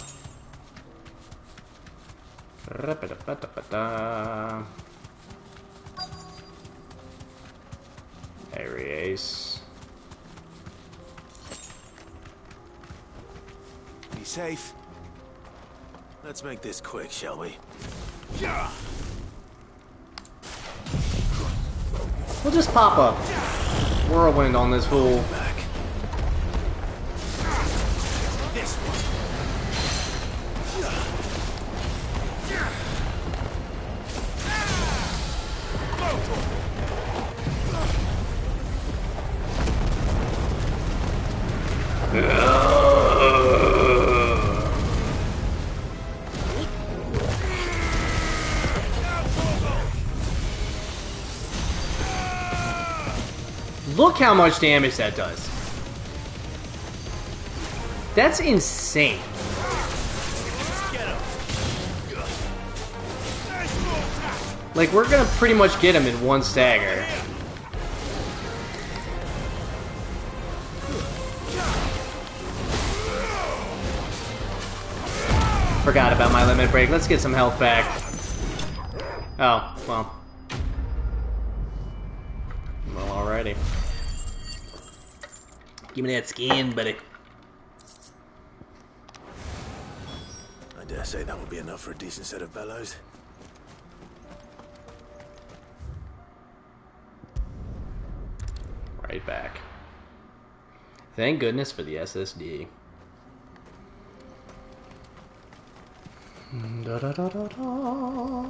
S1: There he is.
S2: Be safe. Let's make this quick, shall we?
S1: We'll just pop up whirlwind on this fool.
S2: Back. This one.
S1: Look how much damage that does. That's insane. Like, we're gonna pretty much get him in one stagger. Forgot about my limit break. Let's get some health back. Oh, well. Well, alrighty. Give me that skin, buddy.
S2: I dare say that will be enough for a decent set of bellows.
S1: Right back. Thank goodness for the SSD.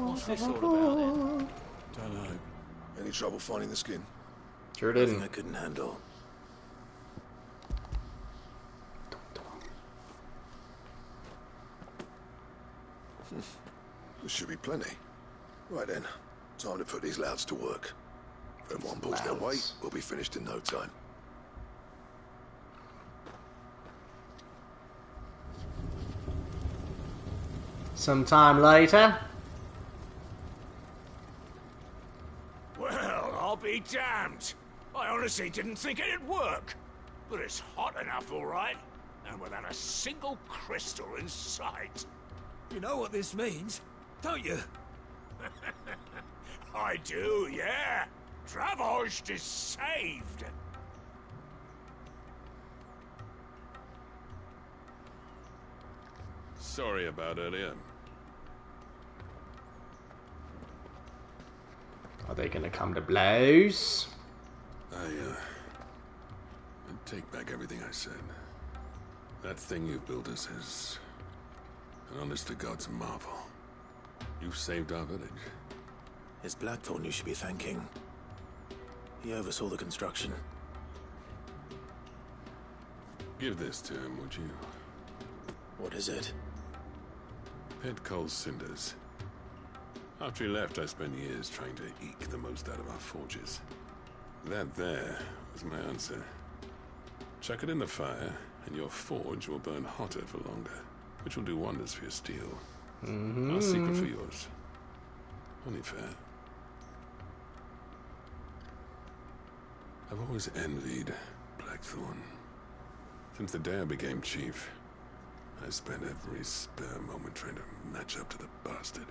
S21: What's this all about then?
S20: Don't know.
S18: Any trouble finding the skin?
S1: Sure
S2: Nothing
S1: didn't.
S2: I couldn't handle.
S18: There should be plenty. Right then, time to put these louds to work. If everyone pulls their weight, we'll be finished in no time.
S1: Sometime later.
S16: Well, I'll be damned. I
S4: I honestly didn't think it'd work. But it's hot enough, all right. And without a single crystal in sight.
S22: You know what this means, don't you?
S4: I do, yeah. Dravost is saved.
S19: Sorry about earlier.
S1: Are they gonna come to blows?
S20: I take back everything I said. That thing you built us is an honest-to-God's marvel. You've saved our village.
S2: It's Blackthorn you should be thanking. He oversaw the construction.
S20: Give this to him, would you?
S2: What is it?
S20: Pit Coal's cinders. After he left, I spent years trying to eke the most out of our forges. That there was my answer. Chuck it in the fire, and your forge will burn hotter for longer, which will do wonders for your steel. Our secret for yours. Only fair. I've always envied Blackthorn. Since the day I became chief, I spent every spare moment trying to match up to the bastard.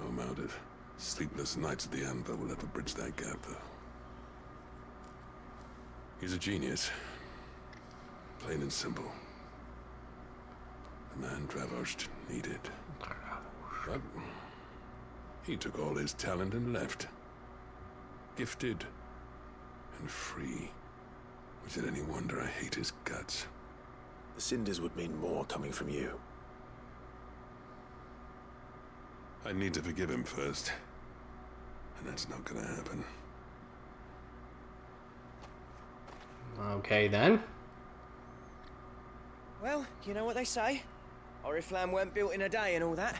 S20: No amount of sleepless nights at the Anvil will ever bridge that gap, though. He's a genius. Plain and simple. The man Dravost needed. But he took all his talent and left. Gifted and free. Was it any wonder I hate his guts?
S2: The cinders would mean more coming from you.
S20: I need to forgive him first. And that's not gonna happen.
S1: Okay, then.
S7: Well, you know what they say. Oriflamme weren't built in a day and all that.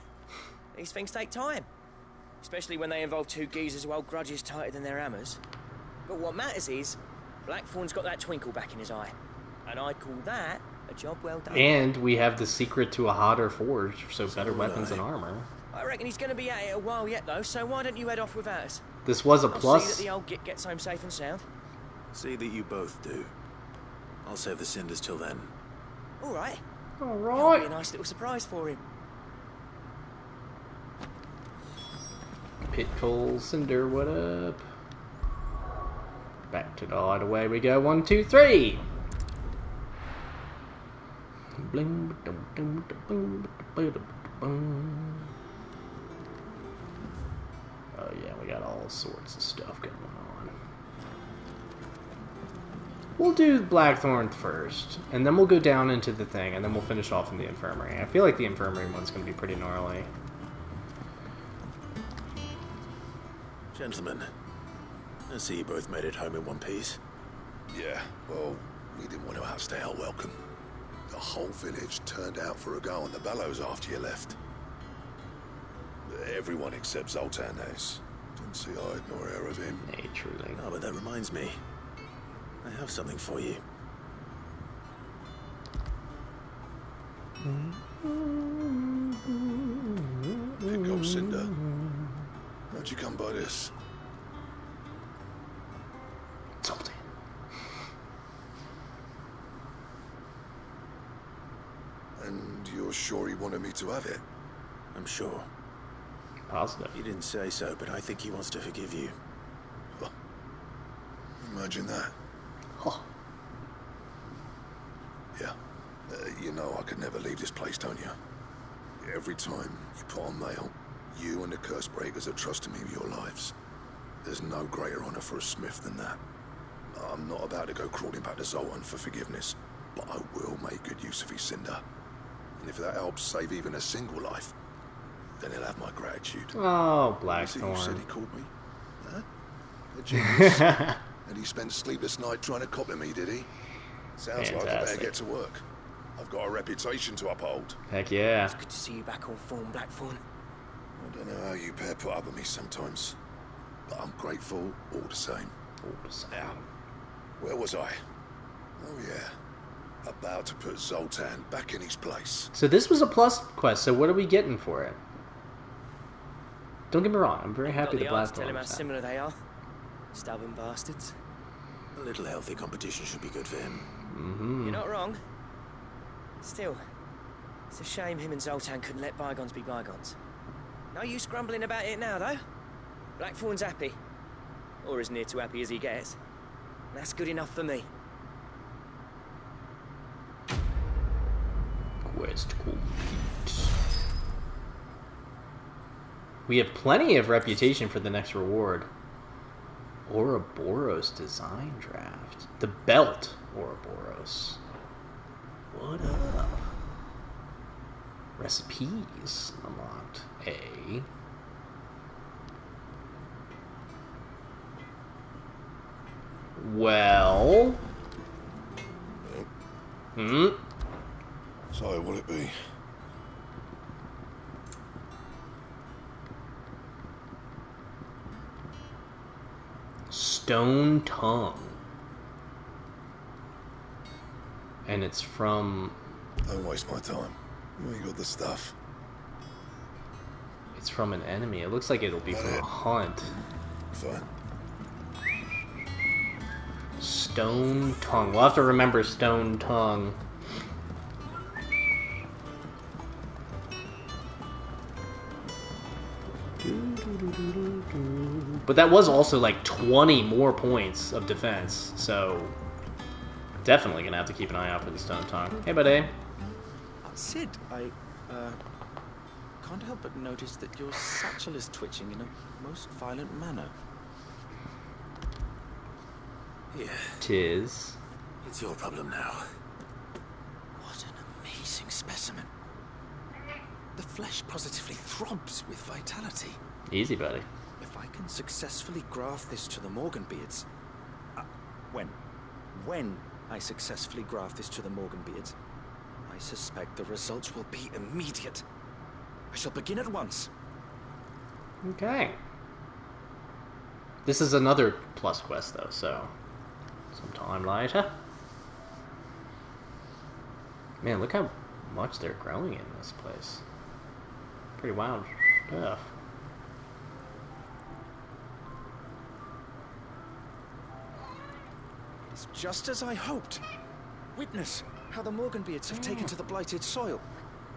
S7: These things take time. Especially when they involve two geezers who hold grudges tighter than their hammers. But what matters is, Blackthorn's got that twinkle back in his eye. And I call that a job well done.
S1: And we have the secret to a hotter forge, so better weapons and armor.
S7: I reckon he's going to be at it a while yet, though, so why don't you head off without us?
S1: This was a plus.
S7: See that the old git gets home safe and sound.
S2: See that you both do. I'll save the cinders till then.
S7: All right.
S1: All
S7: That'll
S1: right.
S7: be a nice little surprise for him.
S1: Pit Coal Cinder, what up? Back to the light, away we go. 1, 2, 3. Bling, oh yeah, we got all sorts of stuff going on. We'll do Blackthorn first, and then we'll go down into the thing, and then we'll finish off in the infirmary. I feel like the infirmary one's going to be pretty gnarly.
S2: Gentlemen, I see you both made it home in one piece.
S18: Yeah, well, we didn't want to outstay our welcome. The whole village turned out for a go on the bellows after you left. Everyone except Zoltan has. Didn't see hide nor hair of him.
S1: Hey, truly.
S2: Oh, but that reminds me. I have something for you.
S18: Pick up Cinder. How'd you come by this?
S1: Zoltan.
S18: And you're sure he wanted me to have it?
S2: I'm sure.
S1: Positive.
S2: He didn't say so, but I think he wants to forgive you.
S18: Huh. Imagine that.
S1: Huh.
S18: Yeah. You know I could never leave this place, don't you? Every time you put on mail, you and the curse breakers are trusting me with your lives. There's no greater honor for a smith than that. I'm not about to go crawling back to Zoltan for forgiveness, but I will make good use of his cinder. And if that helps save even a single life, then he'll have my gratitude.
S1: Oh,
S18: Blackthorn. You said he called me? Huh? A genius. And he spent a sleepless night trying to copy me, did he? Sounds like I better get to work. I've got a reputation to uphold.
S1: Heck yeah.
S7: It's good to see you back on form, Blackthorn.
S18: I don't know how you pair put up with me sometimes, but I'm grateful all the same.
S1: All the same.
S18: Now, where was I? Oh yeah, about to put Zoltan back in his place.
S1: So this was a plus quest, so what are we getting for it? Don't get me wrong, I'm very happy the
S7: Blackthorn.
S1: Blackthorn.
S7: Tell him how similar they are. Stubborn bastards.
S2: A little healthy competition should be good for him.
S7: You're not wrong. Still, it's a shame him and Zoltan couldn't let bygones be bygones. No use grumbling about it now, though. Blackthorn's happy. Or as near to happy as he gets. That's good enough for me.
S1: Quest complete. We have plenty of reputation for the next reward. Ouroboros design draft. The belt Ouroboros. What up? Recipes unlocked. A. Well.
S18: So, what'll it be?
S1: Stone tongue. And it's from...
S18: Don't waste my time. You ain't got the stuff.
S1: It's from an enemy. It looks like it'll be from a hunt.
S18: Fine.
S1: Stone tongue. We'll have to remember stone tongue. But that was also like 20 more points of defense, so definitely gonna have to keep an eye out for the stone tongue. Hey, buddy.
S15: Sid, I can't help but notice that your satchel is twitching in a most violent manner.
S2: Yeah.
S1: Tis.
S2: It's your problem now.
S15: What an amazing specimen. The flesh positively throbs with vitality.
S1: Easy, buddy.
S15: If I can successfully graft this to the Morganbeards... when I successfully graft this to the Morganbeards, I suspect the results will be immediate. I shall begin at once.
S1: Okay. This is another plus quest, though, so... sometime later. Man, look how much they're growing in this place. Pretty wild stuff.
S15: It's just as I hoped. Witness how the Morganbeards have taken to the blighted soil.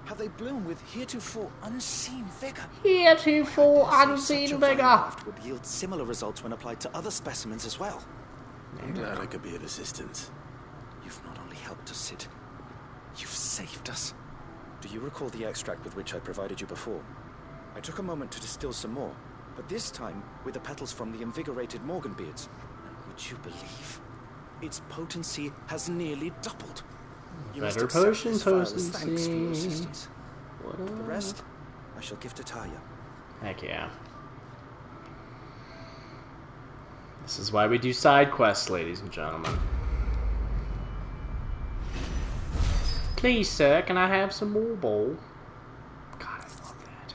S15: How they bloom with heretofore unseen vigor.
S1: Heretofore unseen vigor.
S15: Would yield similar results when applied to other specimens as well.
S2: I'm glad I could be of assistance.
S15: You've not only helped us, Sid, you've saved us. Do you recall the extract with which I provided you before? I took a moment to distill some more, but this time with the petals from the invigorated Morganbeards. And would you believe? Its potency has nearly doubled. You must
S1: Better
S15: accept
S1: potion
S15: this file as thanks for your
S1: potency.
S15: assistance.
S1: What
S15: The
S1: up?
S15: rest, I shall give to Talia.
S1: Heck yeah. This is why we do side quests, ladies and gentlemen. Please, sir, can I have some more bowl? God, I love that.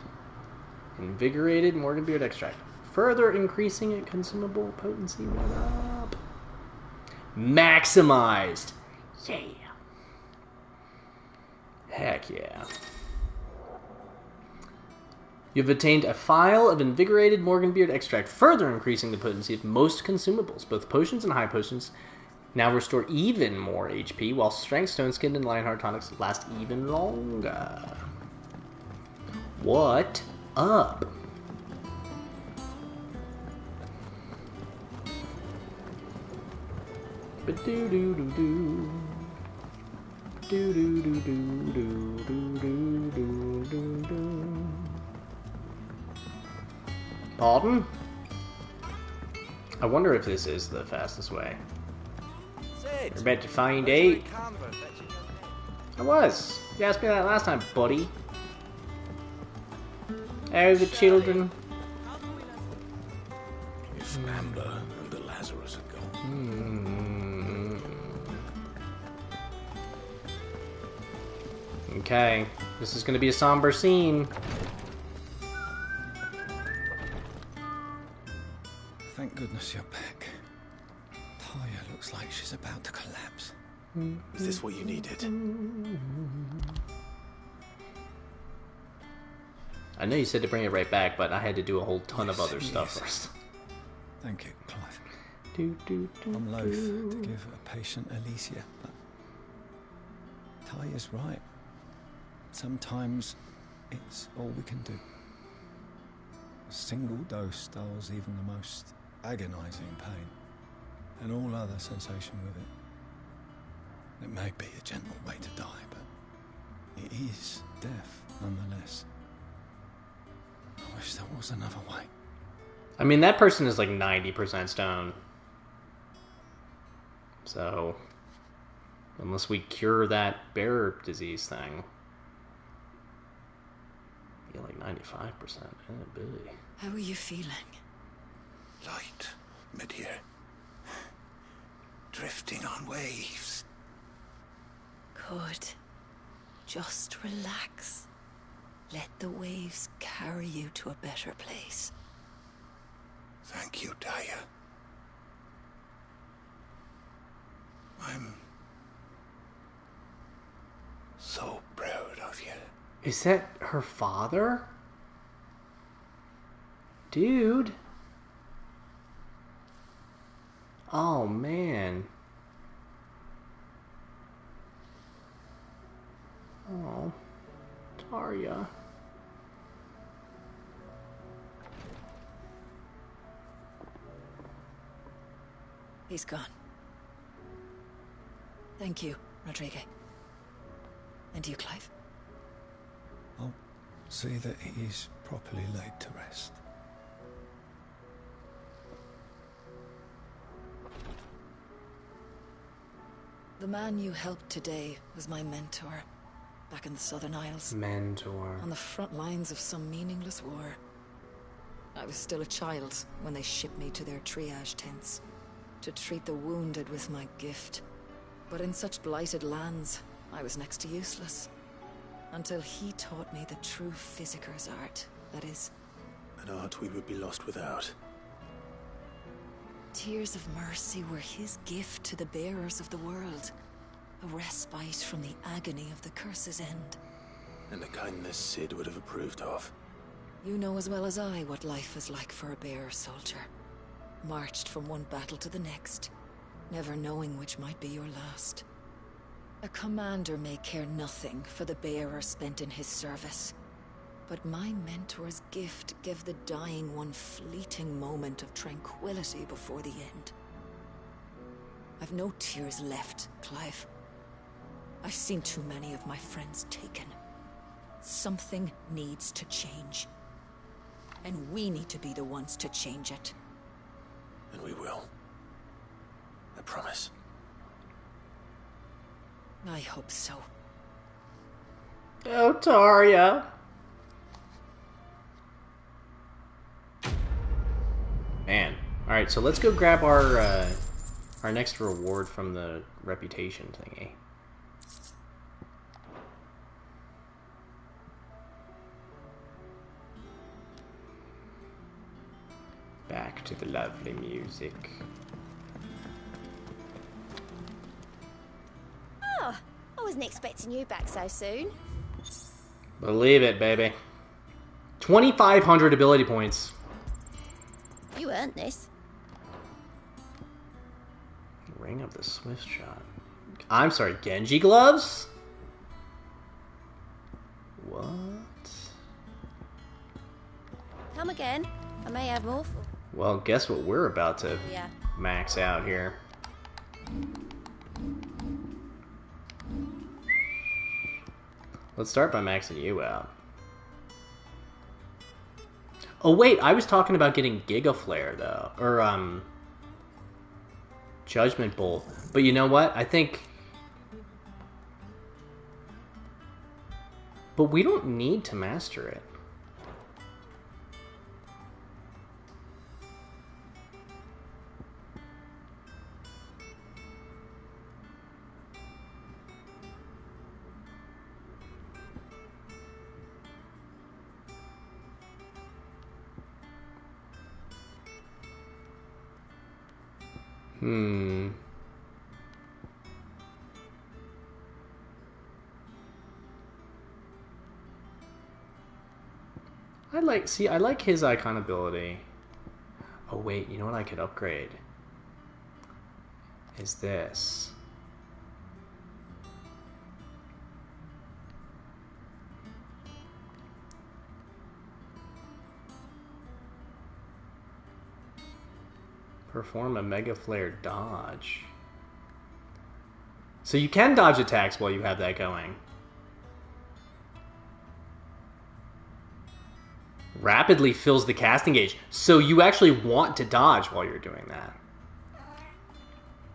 S1: Invigorated Morganbeard extract. Further increasing its consumable potency. What up? Maximized. Yeah. Heck yeah. You've attained a phial of invigorated Morganbeard extract, further increasing the potency of most consumables. Both potions and high potions now restore even more HP, while strength, stone skin, and lionheart tonics last even longer. What up? Ba-do-do-do-do. Do-do-do-do-do-do-do-do-do. Pardon? I wonder if this is the fastest way.
S16: Sid,
S1: We're about to find
S16: are you in
S1: out.
S16: Canberra fetching your net?
S1: I was. You asked me that last time, buddy. Oh, the children.
S2: If Amber and the Lazarus are gone.
S1: Okay, this is going to be a somber scene.
S8: Thank goodness you're back. Talia looks like she's about to collapse.
S2: Is this what you needed?
S1: I know you said to bring it right back, but I had to do a whole ton of other stuff first.
S8: Thank you, Clive. I'm loath to give a patient Alicia, but Taya's right. Sometimes it's all we can do. A single dose dulls even the most agonizing pain, and all other sensation with it. It may be a gentle way to die, but it is death nonetheless. I wish there was another way.
S1: I mean, that person is like 90% stone. So, unless we cure that bear disease thing, I feel like 95%. Oh, boy.
S6: How are you feeling?
S11: Light, mid-here. Drifting on waves.
S6: Good. Just relax. Let the waves carry you to a better place.
S11: Thank you, Taya. I'm so proud of you.
S1: Is that her father? Dude. Oh, man. Oh, Tarja.
S6: He's gone. Thank you, Rodrigo. And you, Clive?
S8: I'll see that he is properly laid to rest.
S6: The man you helped today was my mentor, back in the Southern Isles.
S1: Mentor.
S6: On the front lines of some meaningless war. I was still a child when they shipped me to their triage tents, to treat the wounded with my gift. But in such blighted lands, I was next to useless. Until he taught me the true physicker's art, that is.
S2: An art we would be lost without.
S6: Tears of mercy were his gift to the bearers of the world. A respite from the agony of the curse's end.
S2: And a kindness Sid would have approved of.
S6: You know as well as I what life is like for a bearer soldier. Marched from one battle to the next, never knowing which might be your last. A commander may care nothing for the bearer spent in his service. But my mentor's gift gave the dying one fleeting moment of tranquility before the end. I've no tears left, Clive. I've seen too many of my friends taken. Something needs to change. And we need to be the ones to change it.
S2: And we will. I promise.
S6: I hope so.
S1: Oh, Tarja. Man. Alright, so let's go grab our next reward from the reputation thingy. Back to the lovely music.
S13: Oh, I wasn't expecting you back so soon.
S1: Believe it, baby. 2,500 ability points.
S13: You earned this.
S1: Ring of the Swift Shot. I'm sorry, Genji gloves? What?
S13: Come again. I may have more for...
S1: Well, guess what we're about to
S13: Yeah.
S1: max out here. Let's start by maxing you out. Oh wait, I was talking about getting Giga Flare though, or Judgment Bolt. But you know what? I think, but we don't need to master it. I like his icon ability. Oh wait, you know what I could upgrade? is this. Perform a Mega Flare dodge. So you can dodge attacks while you have that going. Rapidly fills the casting gauge. So you actually want to dodge while you're doing that.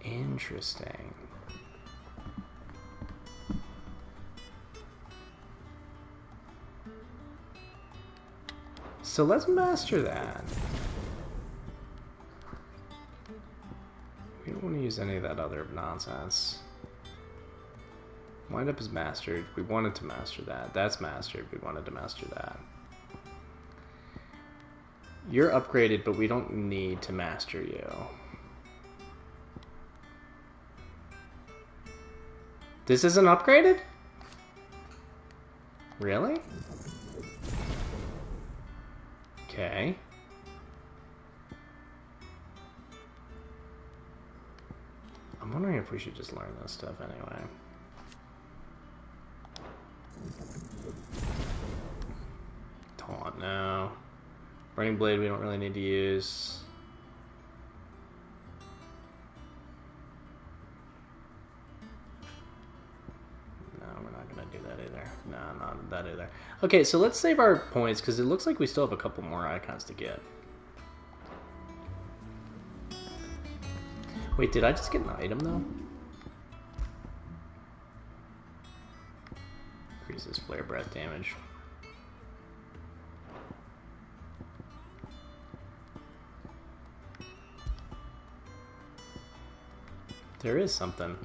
S1: Interesting. So let's master that. We don't want to use any of that other nonsense. Wind up is mastered. We wanted to master that. That's mastered. We wanted to master that. You're upgraded, but we don't need to master you. This isn't upgraded? Really? Okay. I'm wondering if we should just learn this stuff anyway. Taunt, no. Burning Blade we don't really need to use. No, we're not going to do that either. No, not that either. Okay, so let's save our points because it looks like we still have a couple more icons to get. Wait, did I just get an item though? Increases flare breath damage. There is something.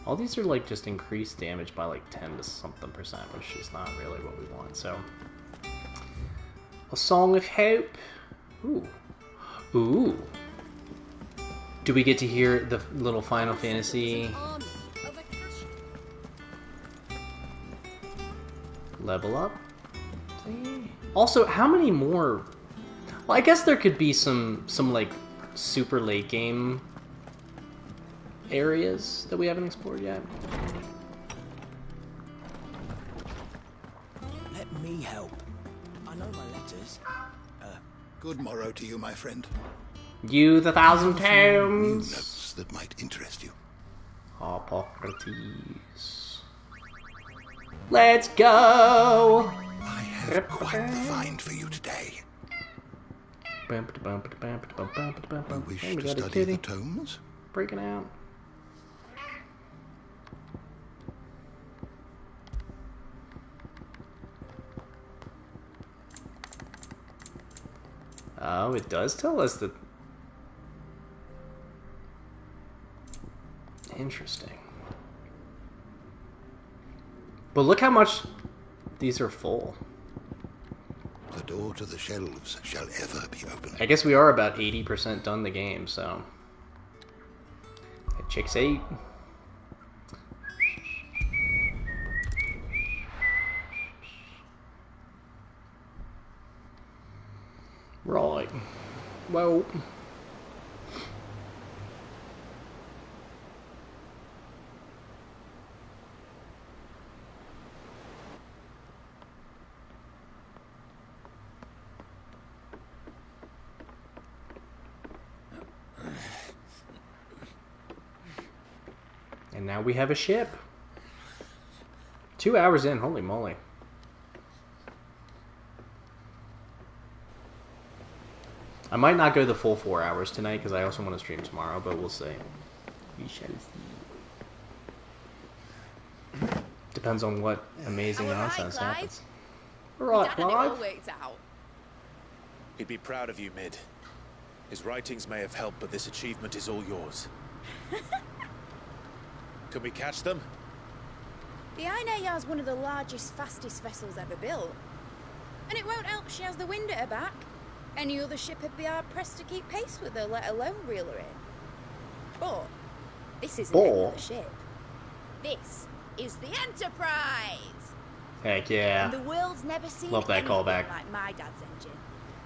S1: All these are like just increased damage by like 10 to something %, which is not really what we want. So, a Song of Hope. Ooh, ooh. Do we get to hear the little Final Fantasy level up? Also, how many more? Well, I guess there could be some like super late game areas that we haven't explored yet.
S16: Let me help. I know my letters.
S18: Good morrow to you, my friend.
S1: You the thousand tomes.
S18: Notes that might interest you.
S1: Hippocrates. Let's go.
S18: I have quite the find for you today.
S1: You
S18: wish to study the tomes?
S1: Breaking out. Oh, it does tell us that. Interesting. But look how much these are full.
S18: The door to the shelves shall ever be open.
S1: I guess we are about 80% done the game, so. Chicks 8. Right. Well. And now we have a ship. 2 hours in, holy moly. I might not go the full 4 hours tonight because I also want to stream tomorrow, but we'll see. We shall see. Depends on what amazing nonsense happens. Right, Clive.
S2: He'd be proud of you, Mid. His writings may have helped, but this achievement is all yours. Can we catch them?
S5: The Ainayar's one of the largest, fastest vessels ever built. And it won't help she has the wind at her back. Any other ship would be hard-pressed to keep pace with her, let alone reel her in. But this isn't any other ship. This is the Enterprise.
S1: Heck yeah.
S5: And the world's never seen
S1: Love that
S5: anything
S1: callback.
S5: like my dad's engine.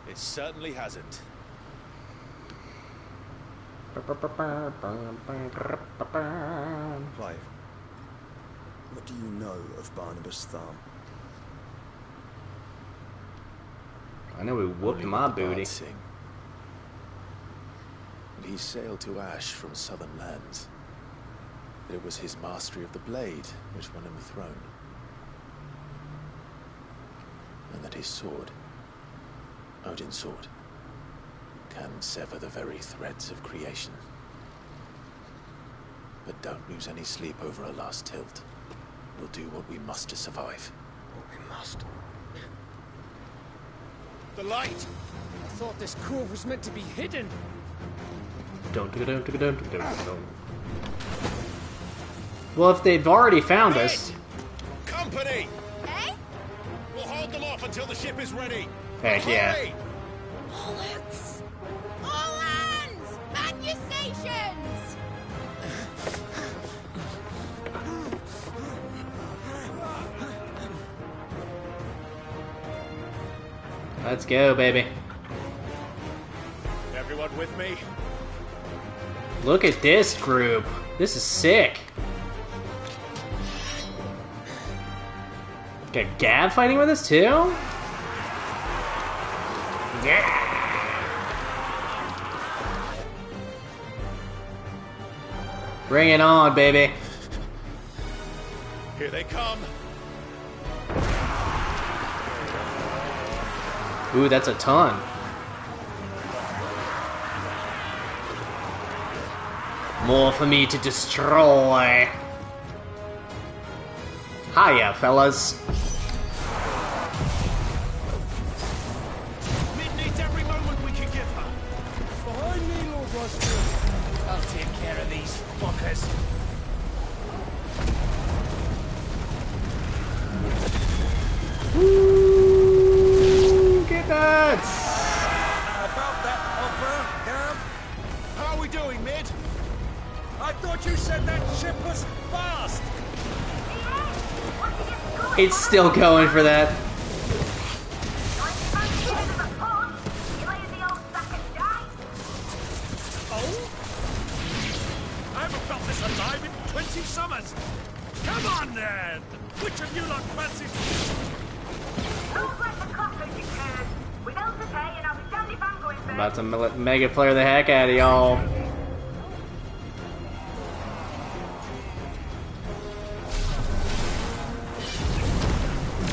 S16: It certainly hasn't.
S8: Clive, what do you know of Barnabas Thumb?
S1: I know he whooped my booty.
S2: And he sailed to Ash from southern lands. That it was his mastery of the blade which won him the throne. And that his sword, Odin's sword, can sever the very threads of creation. But don't lose any sleep over a last tilt. We'll do what we must to survive.
S8: What we must.
S16: The light! I thought this cove was meant to be hidden.
S1: Don't. Well, if they've already found us.
S16: Company!
S5: Eh?
S16: We'll hold them off until the ship is ready.
S1: Heck yeah.
S16: Hurry!
S5: All hands! All hands! Man your stations!
S1: Let's go, baby.
S16: Everyone with me?
S1: Look at this group. This is sick. Got Gav fighting with us too? Yeah. Bring it on, baby.
S16: Here they come.
S1: Ooh, that's a ton. More for me to destroy. Hiya, fellas.
S16: Mid needs every moment we can give her. Behind me, Lord Rostril. I'll take care of these fuckers.
S1: Woo! Get that!
S22: About that offer, Gav?
S16: How are we doing, Mid?
S22: I thought you said that ship was fast!
S1: It's still going for that.
S22: Oh? I haven't felt this alive in 20 summers! Come on, then! Which of you lot fancies...
S1: I'm about to mega flare the heck out of y'all.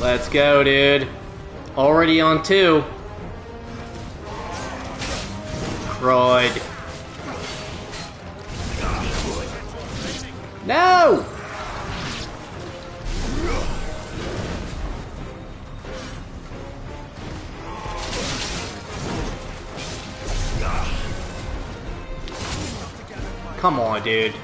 S1: Let's go, dude. Already on 2. Croyd. No! Come on, dude.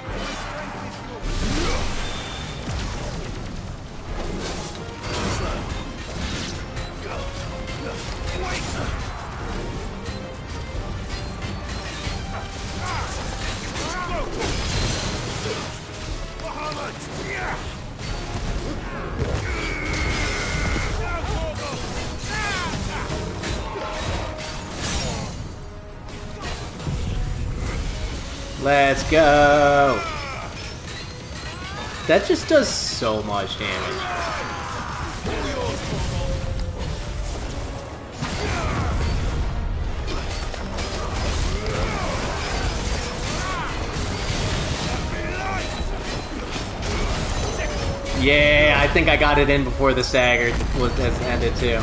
S1: Let's go! That just does so much damage. Yeah, I think I got it in before the stagger has ended too.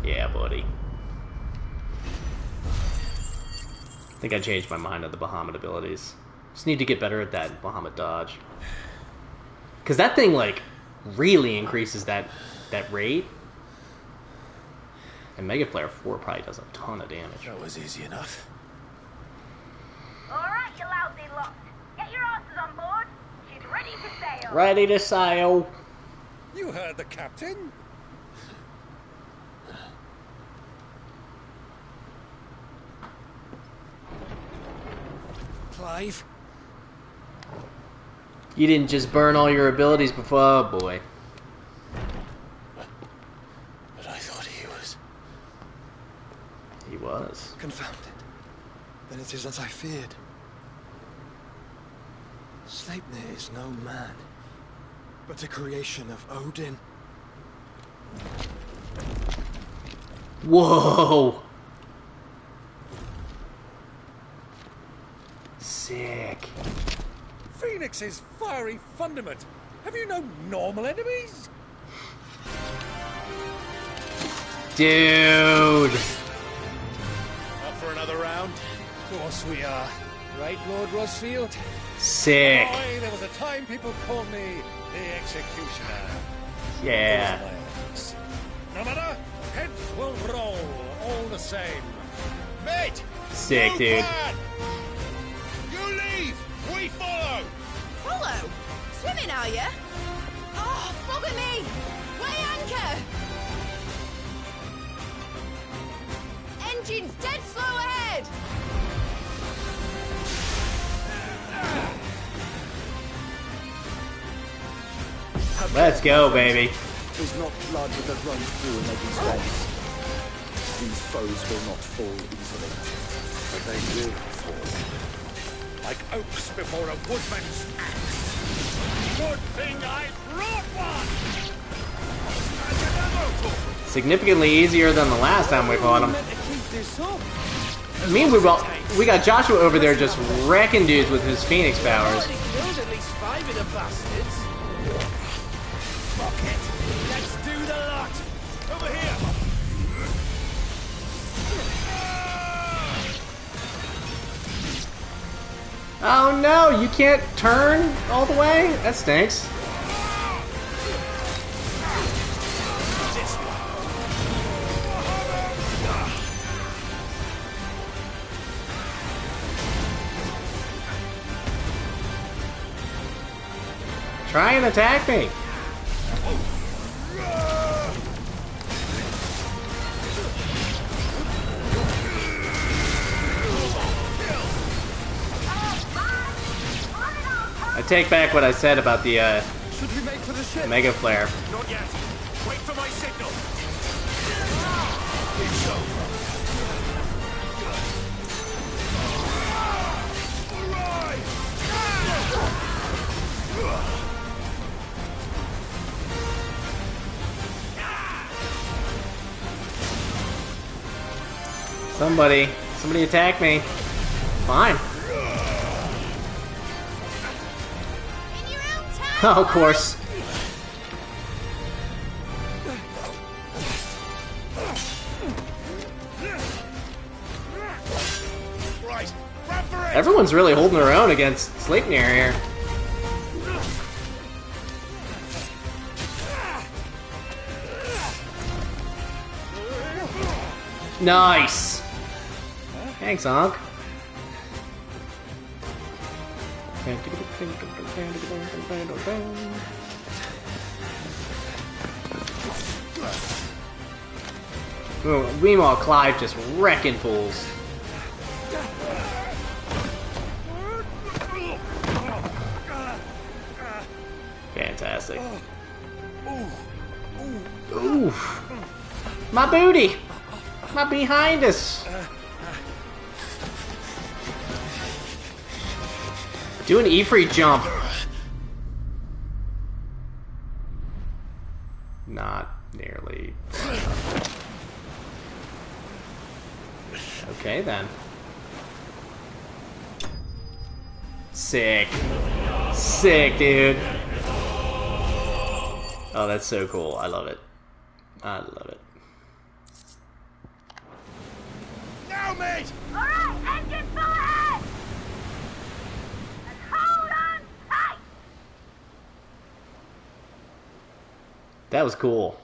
S1: Yeah, buddy. I think I changed my mind on the Bahamut abilities. Just need to get better at that Bahamut dodge. Because that thing, like, really increases that rate. And Mega Flare 4 probably does a ton of damage.
S2: That was easy enough.
S10: Alright, you lousy lot. Get your asses on board. She's ready to sail.
S1: Ready to sail.
S9: You heard the captain.
S7: Clive?
S1: You didn't just burn all your abilities before... Oh, boy.
S2: But I thought he was...
S1: He was.
S8: Confounded. Then it is as I feared. Sleipnir is no man, but a creation of Odin.
S1: Whoa! Sick.
S9: Phoenix's fiery fundament. Have you no normal enemies?
S1: Dude!
S22: Up for another round?
S7: Of course we are. Right, Lord Rosfield?
S1: Sick.
S9: Boy, there was a time people called me the Executioner.
S1: Yeah.
S9: Those are my enemies. No matter, heads will roll all the same.
S22: Mate!
S1: Sick, dude.
S22: You leave! We follow!
S5: Follow? Swimming, are you? Oh, bugger me! Weigh anchor! Engine's dead slow ahead!
S1: Let's go, baby.
S15: There's not blood that runs through in Eikons' veins. These foes will not fall easily.
S22: But they will fall. Like oaks before a woodman's axe. Good thing I brought one!
S1: Significantly easier than the last time we fought him. I mean, we got Joshua over there just wrecking dudes with his Phoenix powers.
S7: Killed at least 5 of the bastards. Fuck it. Let's do the lot. Over here.
S1: Oh no, you can't turn all the way? That stinks. Try and attack me. I take back what I said about the Mega Flare.
S22: Not yet. Wait for my signal.
S1: Somebody attack me. Fine. Oh, of course. Everyone's really holding their own against Sleipnir here. Nice. Thanks, Onk. Meanwhile, Clive just wrecking fools. Fantastic. Oof. My booty! My behind us! Do an E-free jump. Not nearly. Okay then. Sick. Sick, dude. Oh, that's so cool. I love it. I love it.
S22: Now, mate!
S13: Alright, engine full ahead! And hold on tight!
S1: That was cool.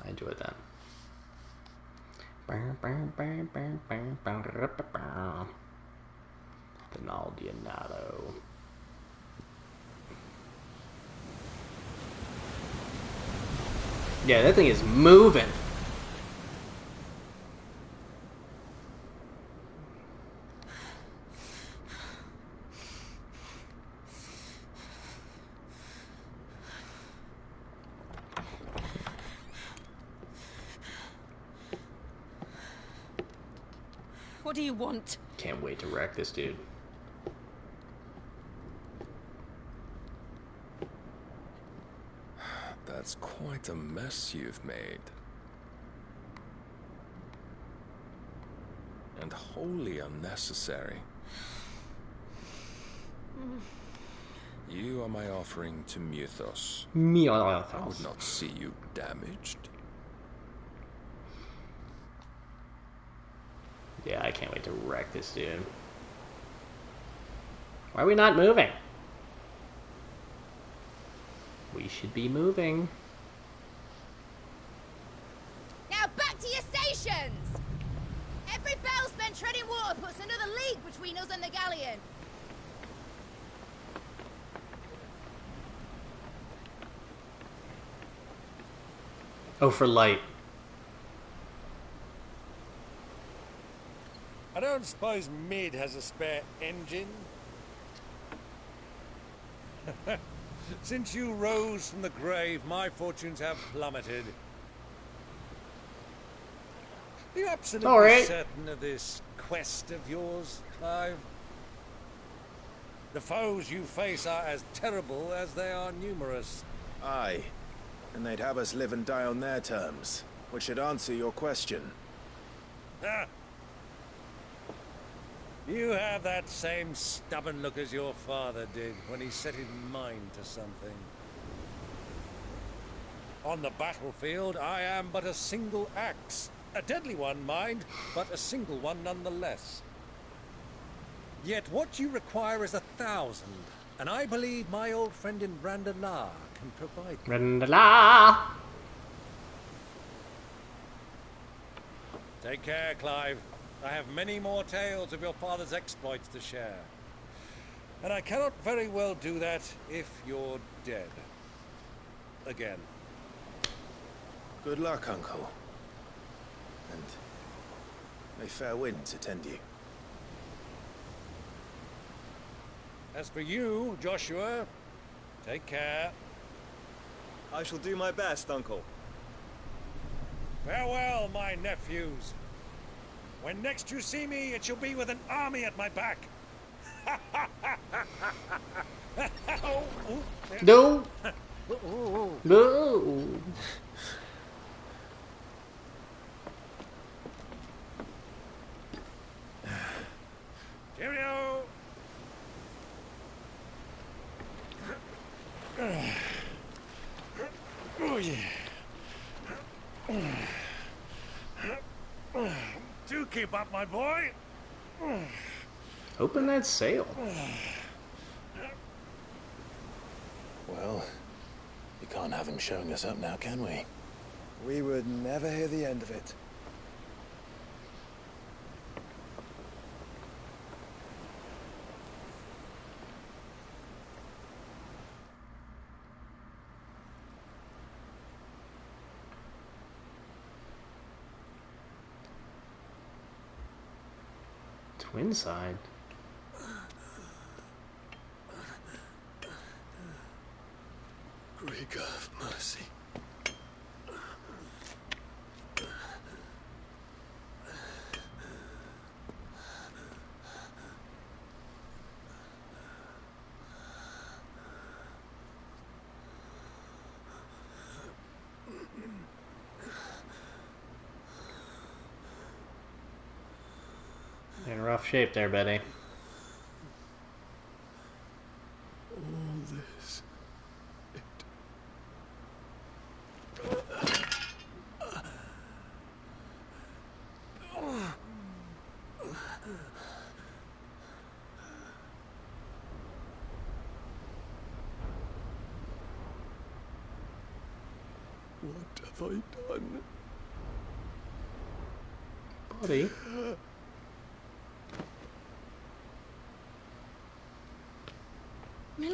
S1: I enjoyed that. Penaldianado. Yeah, that thing is moving.
S17: What do you want?
S1: Can't wait to wreck this dude.
S10: That's quite a mess you've made. And wholly unnecessary. You are my offering to Mythos.
S1: Mythos.
S10: I would not see you damaged.
S1: Yeah, I can't wait to wreck this dude. Why are we not moving? We should be moving.
S5: Now back to your stations! Every bell spent treading water puts another league between us and the galleon.
S1: Oh, for light.
S9: I don't suppose Mid has a spare engine? Since you rose from the grave, my fortunes have plummeted. Are you absolutely certain of this quest of yours, Clive? The foes you face are as terrible as they are numerous.
S2: Aye. And they'd have us live and die on their terms, which should answer your question.
S9: Ah. You have that same stubborn look as your father did when he set his mind to something. On the battlefield, I am but a single axe. A deadly one, mind, but a single one nonetheless. Yet what you require is 1,000, and I believe my old friend in Brandala can provide.
S1: Brandala!
S9: Take care, Clive. I have many more tales of your father's exploits to share. And I cannot very well do that if you're dead. Again.
S2: Good luck, Uncle. And may fair winds attend you.
S9: As for you, Joshua, take care.
S12: I shall do my best, Uncle.
S9: Farewell, my nephews. When next you see me, it shall be with an army at my back.
S1: No. No.
S9: Cheerio. Oh yeah. Do keep up, my boy.
S1: Open that sail.
S2: Well, you can't have him showing us up now, can we?
S12: We would never hear the end of it.
S1: Twin side.
S18: Great God of mercy.
S1: In rough shape there, Betty.
S18: All this. What have I done?
S1: Buddy.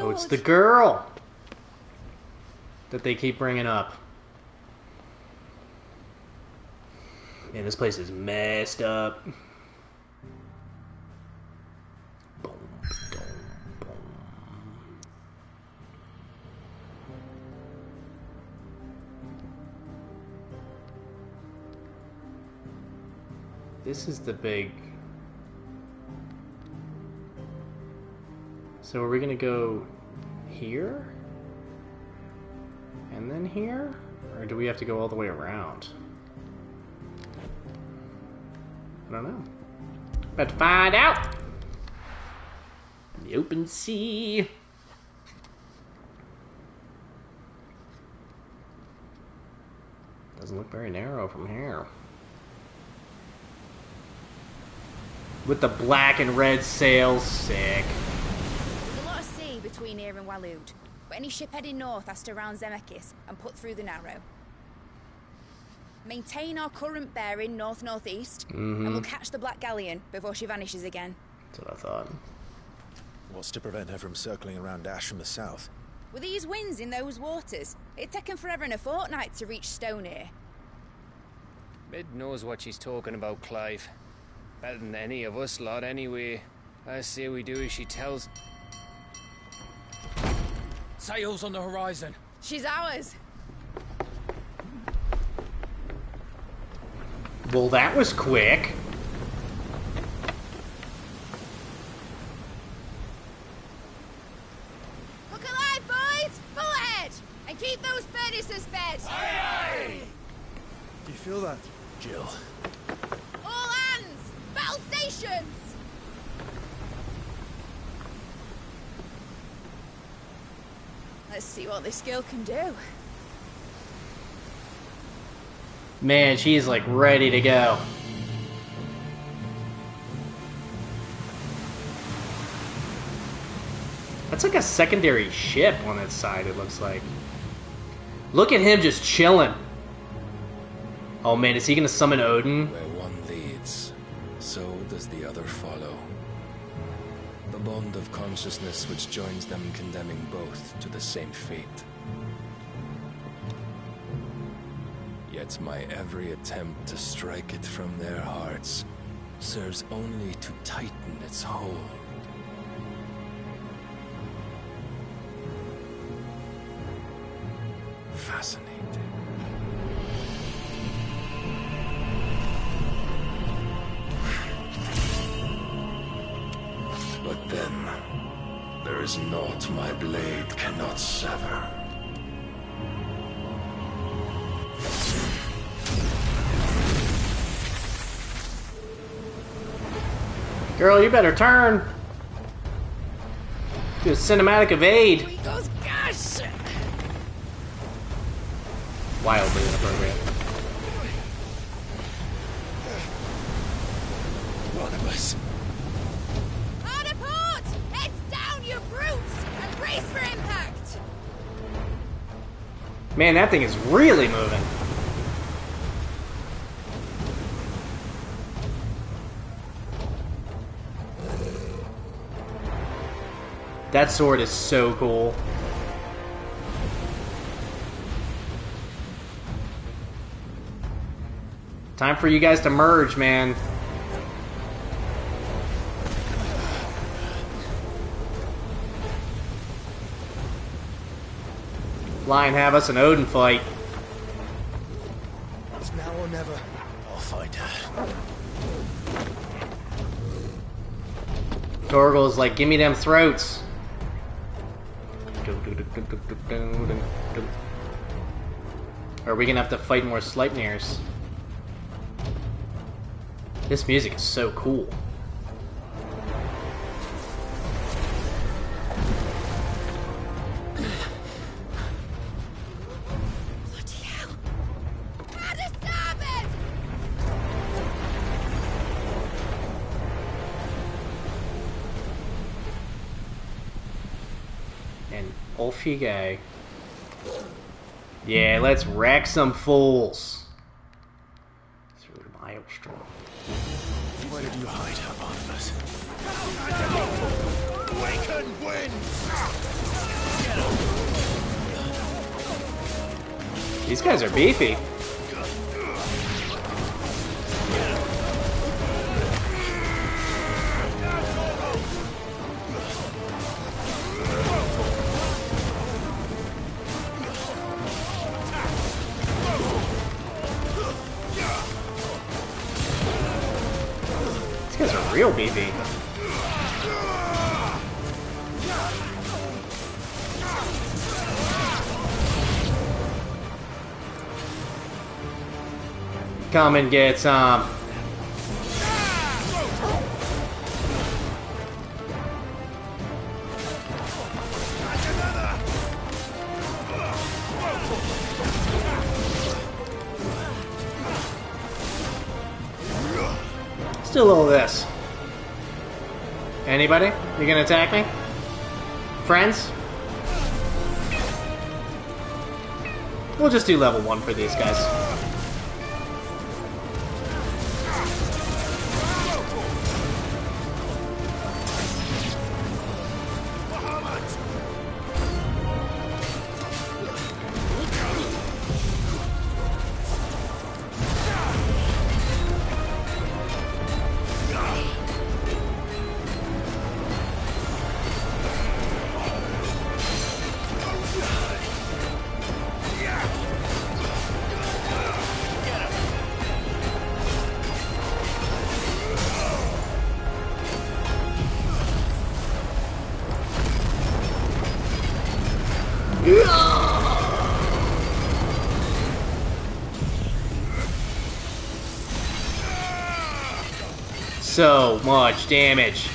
S1: Oh, it's the girl that they keep bringing up. Man, this place is messed up. Boom, boom, boom. This is the big... So are we gonna go here? And then here? Or do we have to go all the way around? I don't know. About to find out! In the open sea. Doesn't look very narrow from here. With the black and red sails, sick.
S5: There's a lot of sea between here and Waloed, but any ship heading north has to round Zemeckis and put through the Narrow. Maintain our current bearing north-northeast, and we'll catch the Black Galleon before she vanishes again.
S1: That's what I thought.
S2: What's to prevent her from circling around Ash from the south?
S5: With these winds in those waters, it'd take 'em forever and a fortnight to reach Stonehenge.
S3: Mid knows what she's talking about, Clive. Better than any of us lot, anyway. I say we do as she tells.
S21: Sails on the horizon.
S5: She's ours.
S1: Well, that was quick.
S5: Look alive, boys! Full ahead! And keep those furnaces fed!
S12: Aye, aye! Do you feel that?
S2: Jill.
S5: All hands! Battle stations! Let's see what this girl can do.
S1: Man, she's like ready to go. That's like a secondary ship on its side, it looks like. Look at him just chilling. Oh man, is he gonna summon Odin?
S10: Where one leads, so does the other follow. The bond of consciousness which joins them condemning both to the same fate. Yet my every attempt to strike it from their hearts serves only to tighten its hold. Fascinating. But then, there is naught my blade cannot sever.
S1: Girl, you better turn. Do a cinematic evade.
S5: Goes gas!
S1: Wildly inappropriate.
S2: One of us.
S5: Hard a port! Heads down, you brutes! And brace for impact!
S1: Man, that thing is really moving. That sword is so cool. Time for you guys to merge, man. Fly and have us an Odin fight.
S2: It's now or never. I'll fight her.
S1: Torgal's like, give me them throats. Or are we gonna have to fight more Sleipnirs? This music is so cool.
S5: Bloody hell! How to stop it!
S1: And off you go. Yeah, let's wreck some fools. Through the maelstrom.
S2: Where did you hide her, Barnabas? Awaken wind!
S1: These guys are beefy. These guys are real beefy. Come and get some. Let's do a little of this. Anybody? You gonna attack me? Friends? We'll just do level 1 for these guys. So much damage.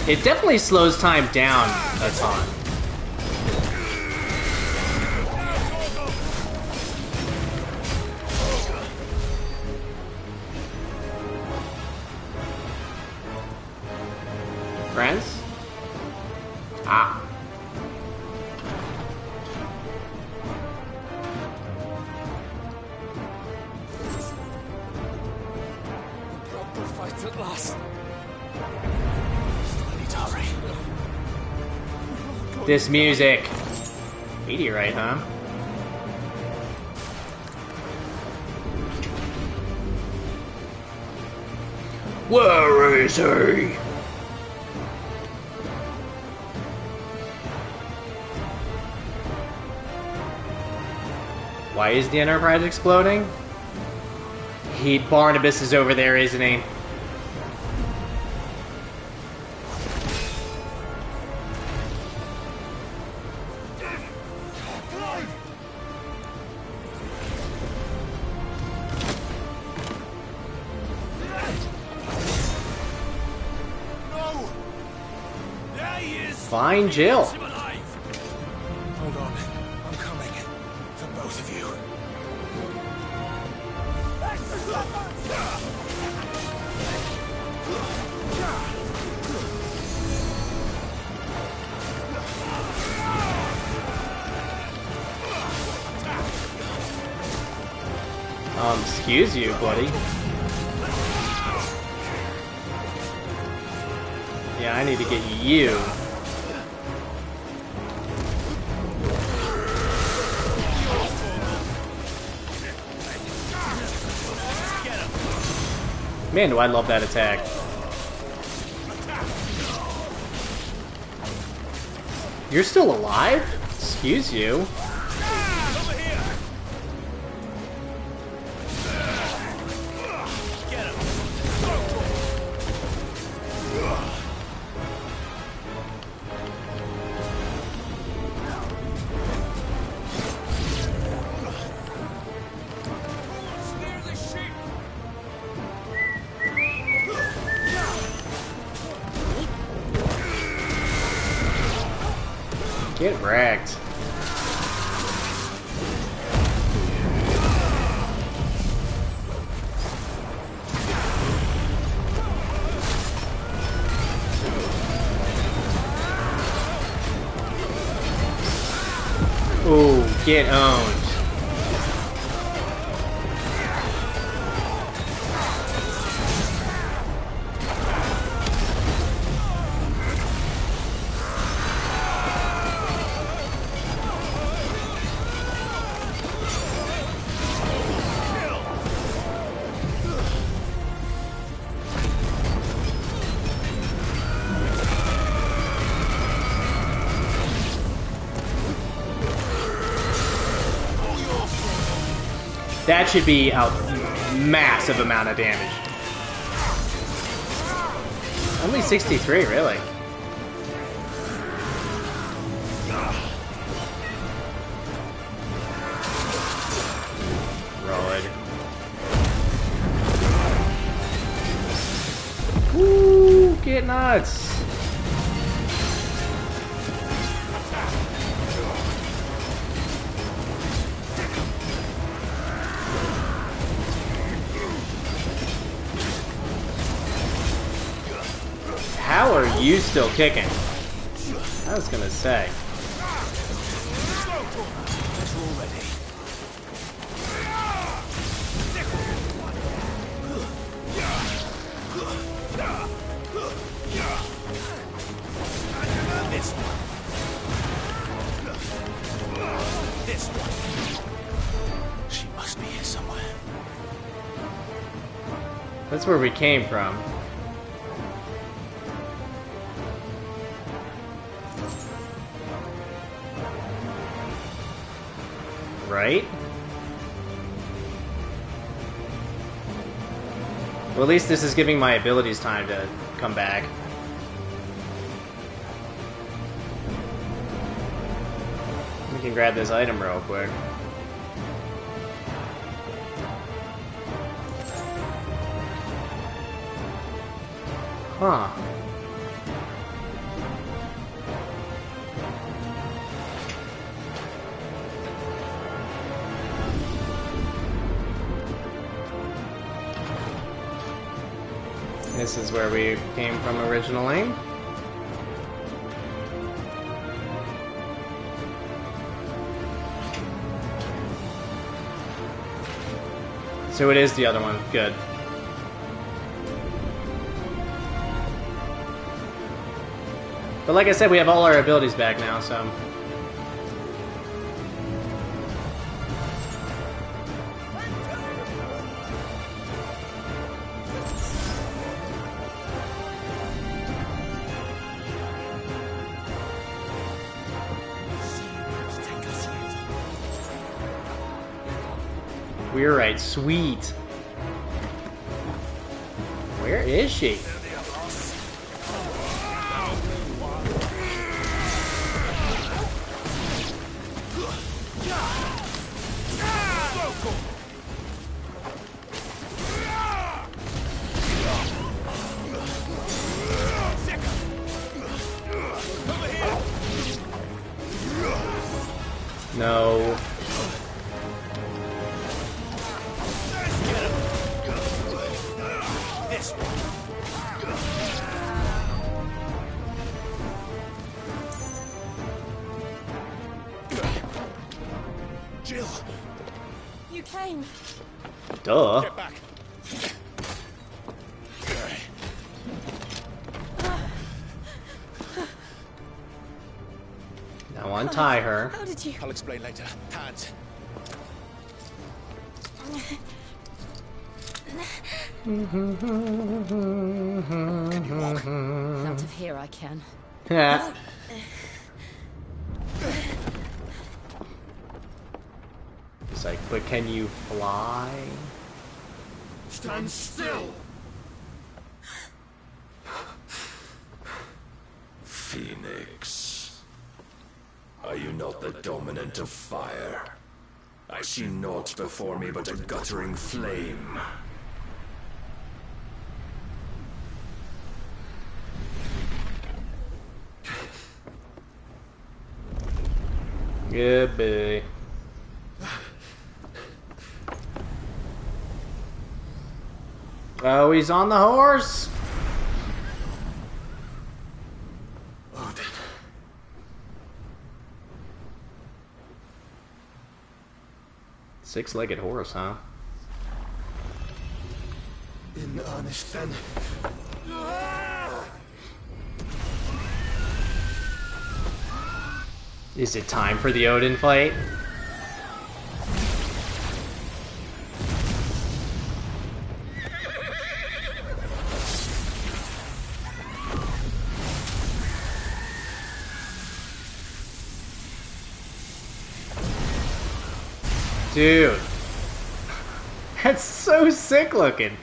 S1: It definitely slows time down a ton. Friends? Ah.
S7: At last.
S1: This music. Meteorite, huh? Where is he? Why is the Enterprise exploding? Barnabas is over there, isn't he? Find Jill.
S2: Hold on. I'm coming. For both of you.
S1: Excuse you, buddy. Yeah, I need to get you. Man, do I love that attack. You're still alive? Excuse you. Get wrecked. Ooh, get owned. That should be out massive amount of damage. Only 63, really. Roll it. Woo! Get nuts! How are you still kicking? I was gonna say.
S2: This one. She must be here somewhere.
S1: That's where we came from. Right? Well, at least this is giving my abilities time to come back. We can grab this item real quick. Huh. This is where we came from originally. So it is the other one. Good. But like I said, we have all our abilities back now, so... We're right, sweet. Where is she? No.
S2: Jill.
S17: You came.
S1: Duh.
S2: Get back.
S1: Now untie her.
S17: How did you?
S2: I'll explain later. Hands.
S6: Out of here I can.
S1: Yeah. It's like, but can you fly?
S22: Stand still!
S10: Phoenix, are you not the dominant of fire? I see naught before me but a guttering flame.
S1: Yeah, boy. Oh, he's on the horse.
S11: Odin.
S1: Six-legged horse, huh?
S11: In earnest then.
S1: Is it time for the Odin fight? Dude. That's so sick looking.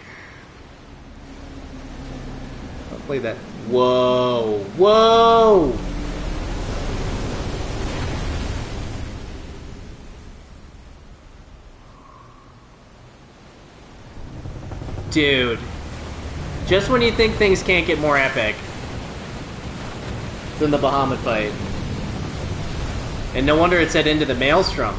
S1: I'll play that. Whoa. Whoa! Dude. Just when you think things can't get more epic than the Bahamut fight. And no wonder it said into the Maelstrom.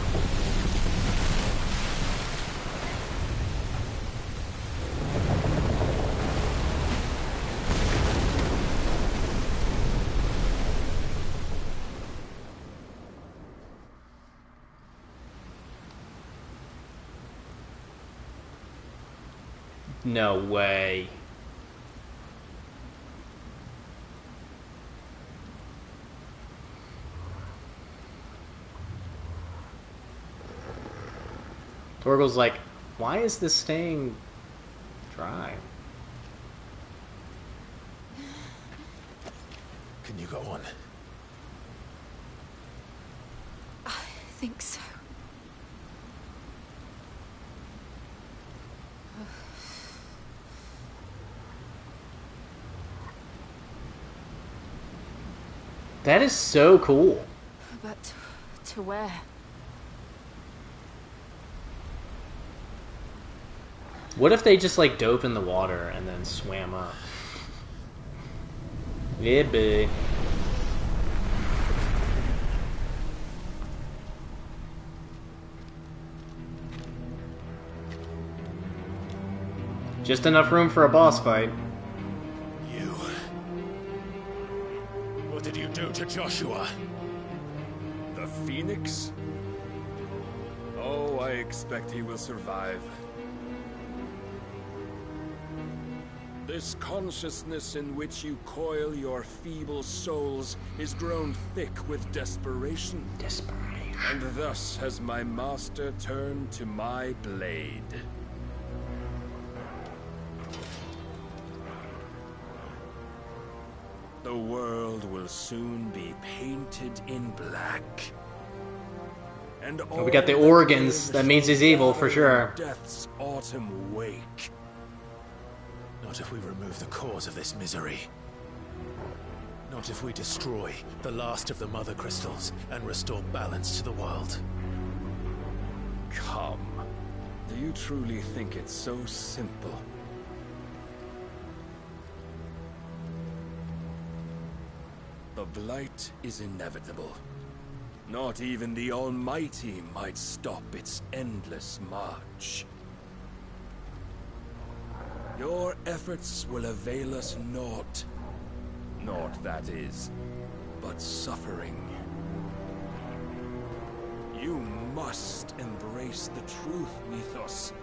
S1: No way. Torgal's like, why is this staying dry?
S2: Can you go on?
S6: I think so.
S1: That is so cool.
S6: But to where?
S1: What if they just like dove in the water and then swam up? Yeah, boy. Just enough room for a boss fight.
S22: What did you do to Joshua?
S10: The Phoenix? Oh, I expect he will survive. This consciousness in which you coil your feeble souls is grown thick with desperation. And thus has my master turned to my blade. The world will soon be painted in black. And
S1: Oh, we got the organs. That means he's evil for sure.
S10: Death's autumn wake.
S2: Not if we remove the cause of this misery. Not if we destroy the last of the Mother Crystals and restore balance to the world.
S10: Come. Do you truly think it's so simple? The blight is inevitable. Not even the Almighty might stop its endless march. Your efforts will avail us naught. Naught, that is, but suffering. You must embrace the truth, Mythos.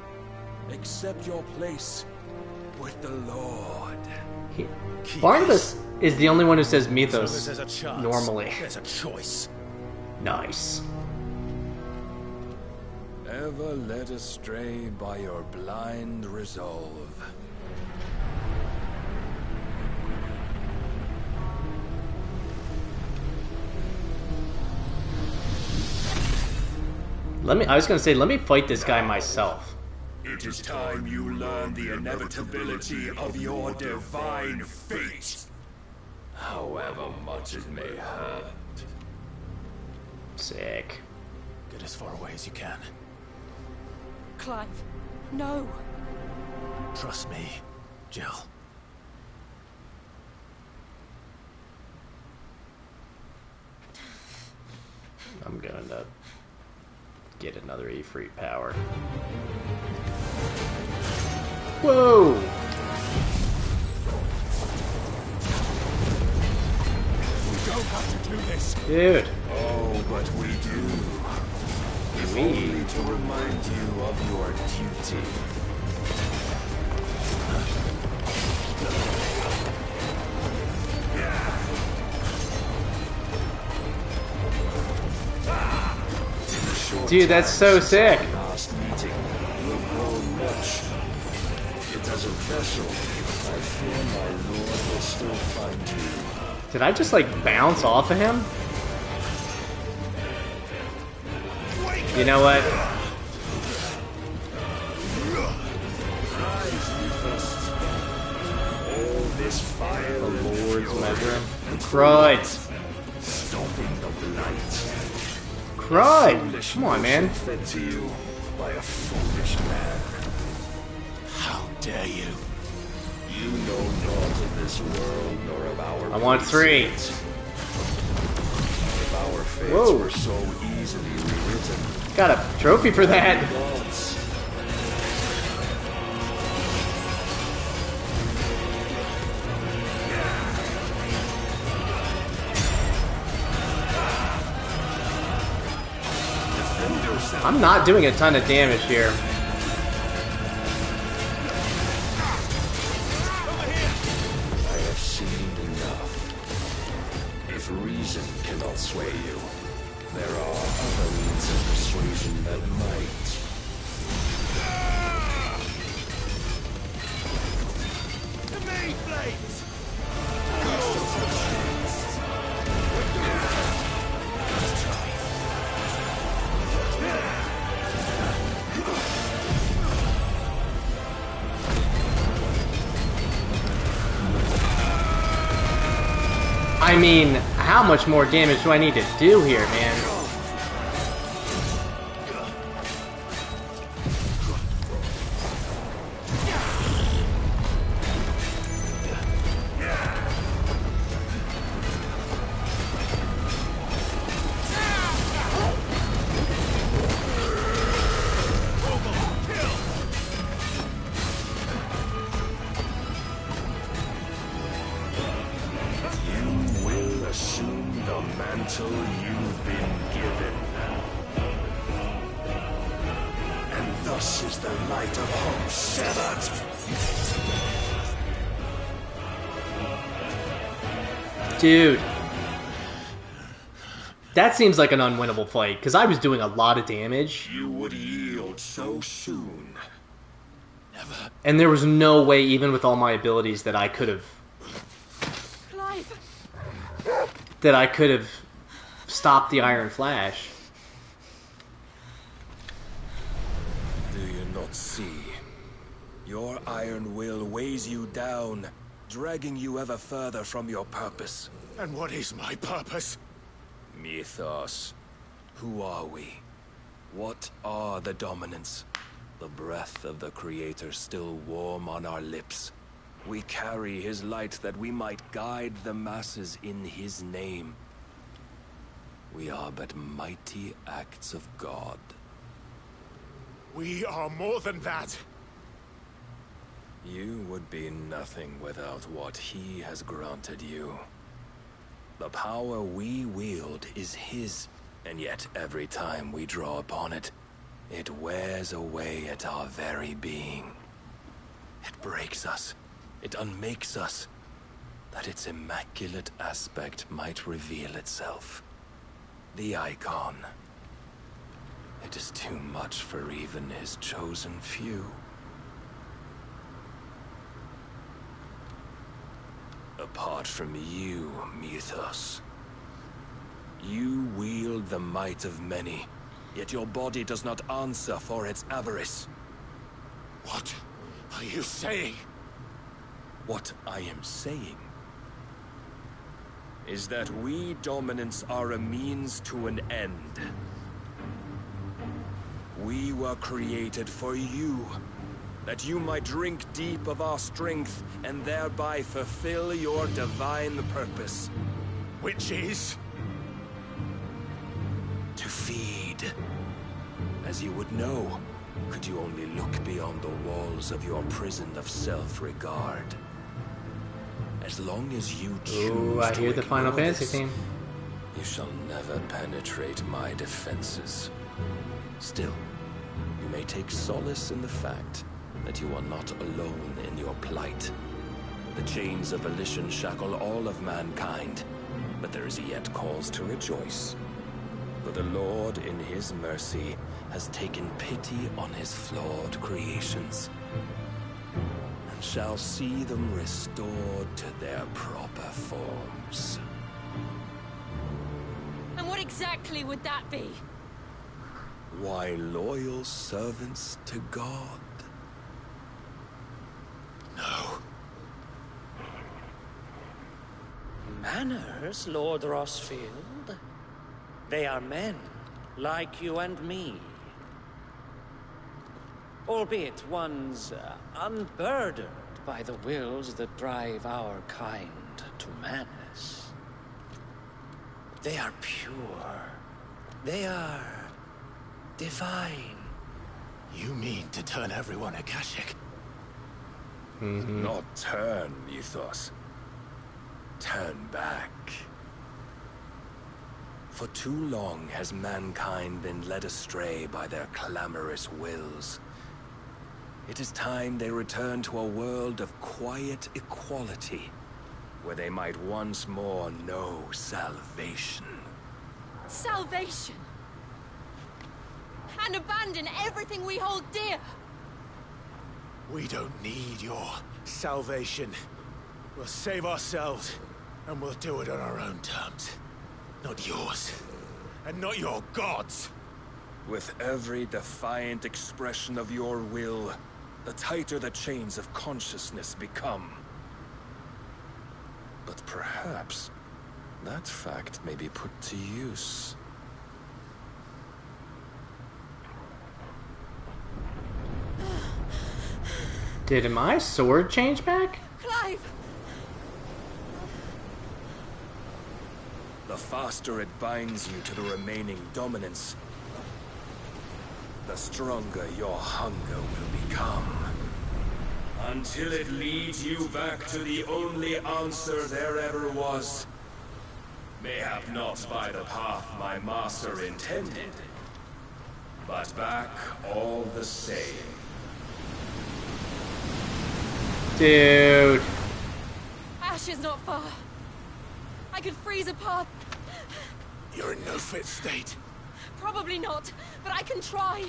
S10: Accept your place with the Lord.
S1: Barnabas is the only one who says Mythos
S2: As long as there's a chance,
S1: normally.
S2: There's a choice.
S1: Nice.
S10: Ever led astray by your blind resolve.
S1: I was gonna say, let me fight this guy myself.
S10: It is time you learn the inevitability of your divine fate. However much it may hurt.
S1: Sick.
S2: Get as far away as you can.
S6: Clive, no.
S2: Trust me, Jill.
S1: I'm gonna get another Ifrit power. Whoa!
S22: We don't have to do this.
S1: Dude.
S10: Oh, but we do. If only to remind you of your duty.
S1: Dude, that's so sick.
S10: Last meeting, you've grown much. Yet as a vessel, I fear my lord will still find you.
S1: Did I just like bounce off of him? You know what?
S16: this fire.
S1: The Lord's measure. Crud.
S16: Stomping the blight.
S1: Crud. Come on, man.
S16: Fed to you by a foolish man. How dare you? You know naught of this world nor of our.
S1: I want 3.
S16: If our fates
S1: Whoa.
S16: were so easily rewritten.
S1: Got a trophy for that.
S16: Gods.
S1: I'm not doing a ton of damage here.
S16: I have seen enough. If reason cannot sway you, there are other means of persuasion that might. The main blades!
S1: I mean, how much more damage do I need to do here, man? Dude. That seems like an unwinnable fight, because I was doing a lot of damage.
S16: You would yield so soon. Never.
S1: And there was no way, even with all my abilities, that I could have...
S17: Clive.
S1: that I could have stopped the Iron Flash.
S16: Do you not see? Your iron will weighs you down, dragging you ever further from your purpose.
S11: And what is my purpose?
S16: Mythos. Who are we? What are the dominants? The breath of the Creator still warm on our lips. We carry his light that we might guide the masses in his name. We are but mighty acts of God.
S11: We are more than that.
S16: You would be nothing without what he has granted you. The power we wield is his, and yet every time we draw upon it, it wears away at our very being. It breaks us, it unmakes us, that its immaculate aspect might reveal itself. The Eikon. It is too much for even his chosen few. Apart from you, Mythos. You wield the might of many, yet your body does not answer for its avarice.
S11: What are you saying?
S16: What I am saying is that we dominants are a means to an end. We were created for you, that you might drink deep of our strength and thereby fulfill your divine purpose.
S11: Which is?
S16: To feed. As you would know, could you only look beyond the walls of your prison of self-regard. As long as you choose
S1: Ooh, I hear the Final Fantasy
S16: this,
S1: theme.
S16: You shall never penetrate my defenses. Still, you may take solace in the fact that you are not alone in your plight. The chains of volition shackle all of mankind, but there is yet cause to rejoice. For the Lord, in his mercy, has taken pity on his flawed creations, and shall see them restored to their proper forms.
S17: And what exactly would that be?
S16: Why, loyal servants to God.
S11: No.
S4: manners, Lord Rossfield. They are men, like you and me. Albeit one's unburdened by the wills that drive our kind to madness. They are pure. They are divine.
S2: You mean to turn everyone Akashic?
S16: Not turn, Ethos. Turn back. For too long has mankind been led astray by their clamorous wills. It is time they return to a world of quiet equality, where they might once more know salvation.
S17: Salvation? And abandon everything we hold dear?
S2: We don't need your salvation. We'll save ourselves, and we'll do it on our own terms. Not yours, and not your gods.
S16: With every defiant expression of your will, the tighter the chains of consciousness become. But perhaps that fact may be put to use.
S1: Did my sword change back?
S17: Clive!
S16: The faster it binds you to the remaining dominance, the stronger your hunger will become. Until it leads you back to the only answer there ever was. Mayhap not by the path my master intended, but back all the same.
S1: Dude.
S17: Ash is not far. I could freeze a path.
S2: You're in no fit state.
S17: Probably not, but I can try.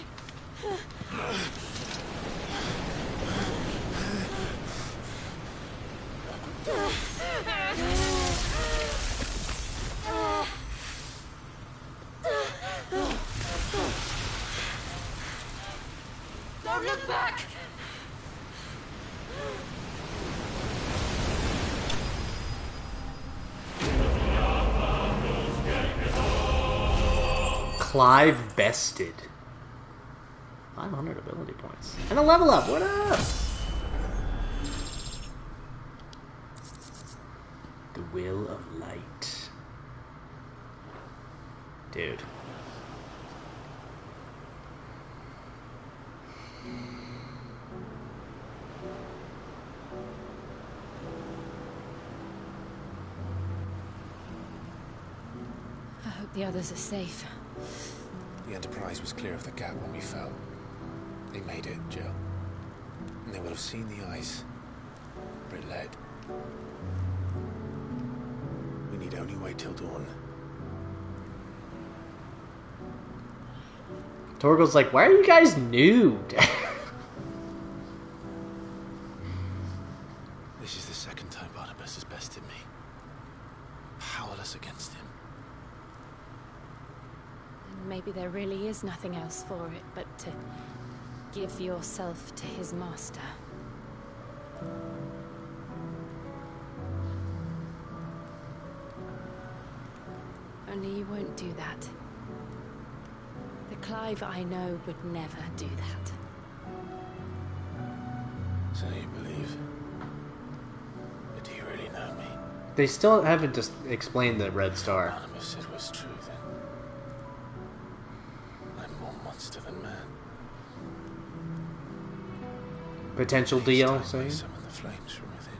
S17: Don't look back!
S1: Clive bested. 500 ability points. And a level up, what up? The Will of Light. Dude.
S17: I hope the others are safe.
S2: The Enterprise was clear of the gap when we fell. They made it, Jill. And they would have seen the ice where it led. We need only wait till dawn.
S1: Torgo's like, why are you guys nude?
S2: This is the second time Barnabas has bested me. Powerless against him.
S17: Maybe there really is nothing else for it but to give yourself to his master. Only you won't do that. The Clive I know would never do that.
S2: So you believe? But do you really know me?
S1: They still haven't just explained the Red Star.
S2: Barnabas said was true then. I'm more monster than man.
S1: Potential DLC.
S2: Summon the flames from within.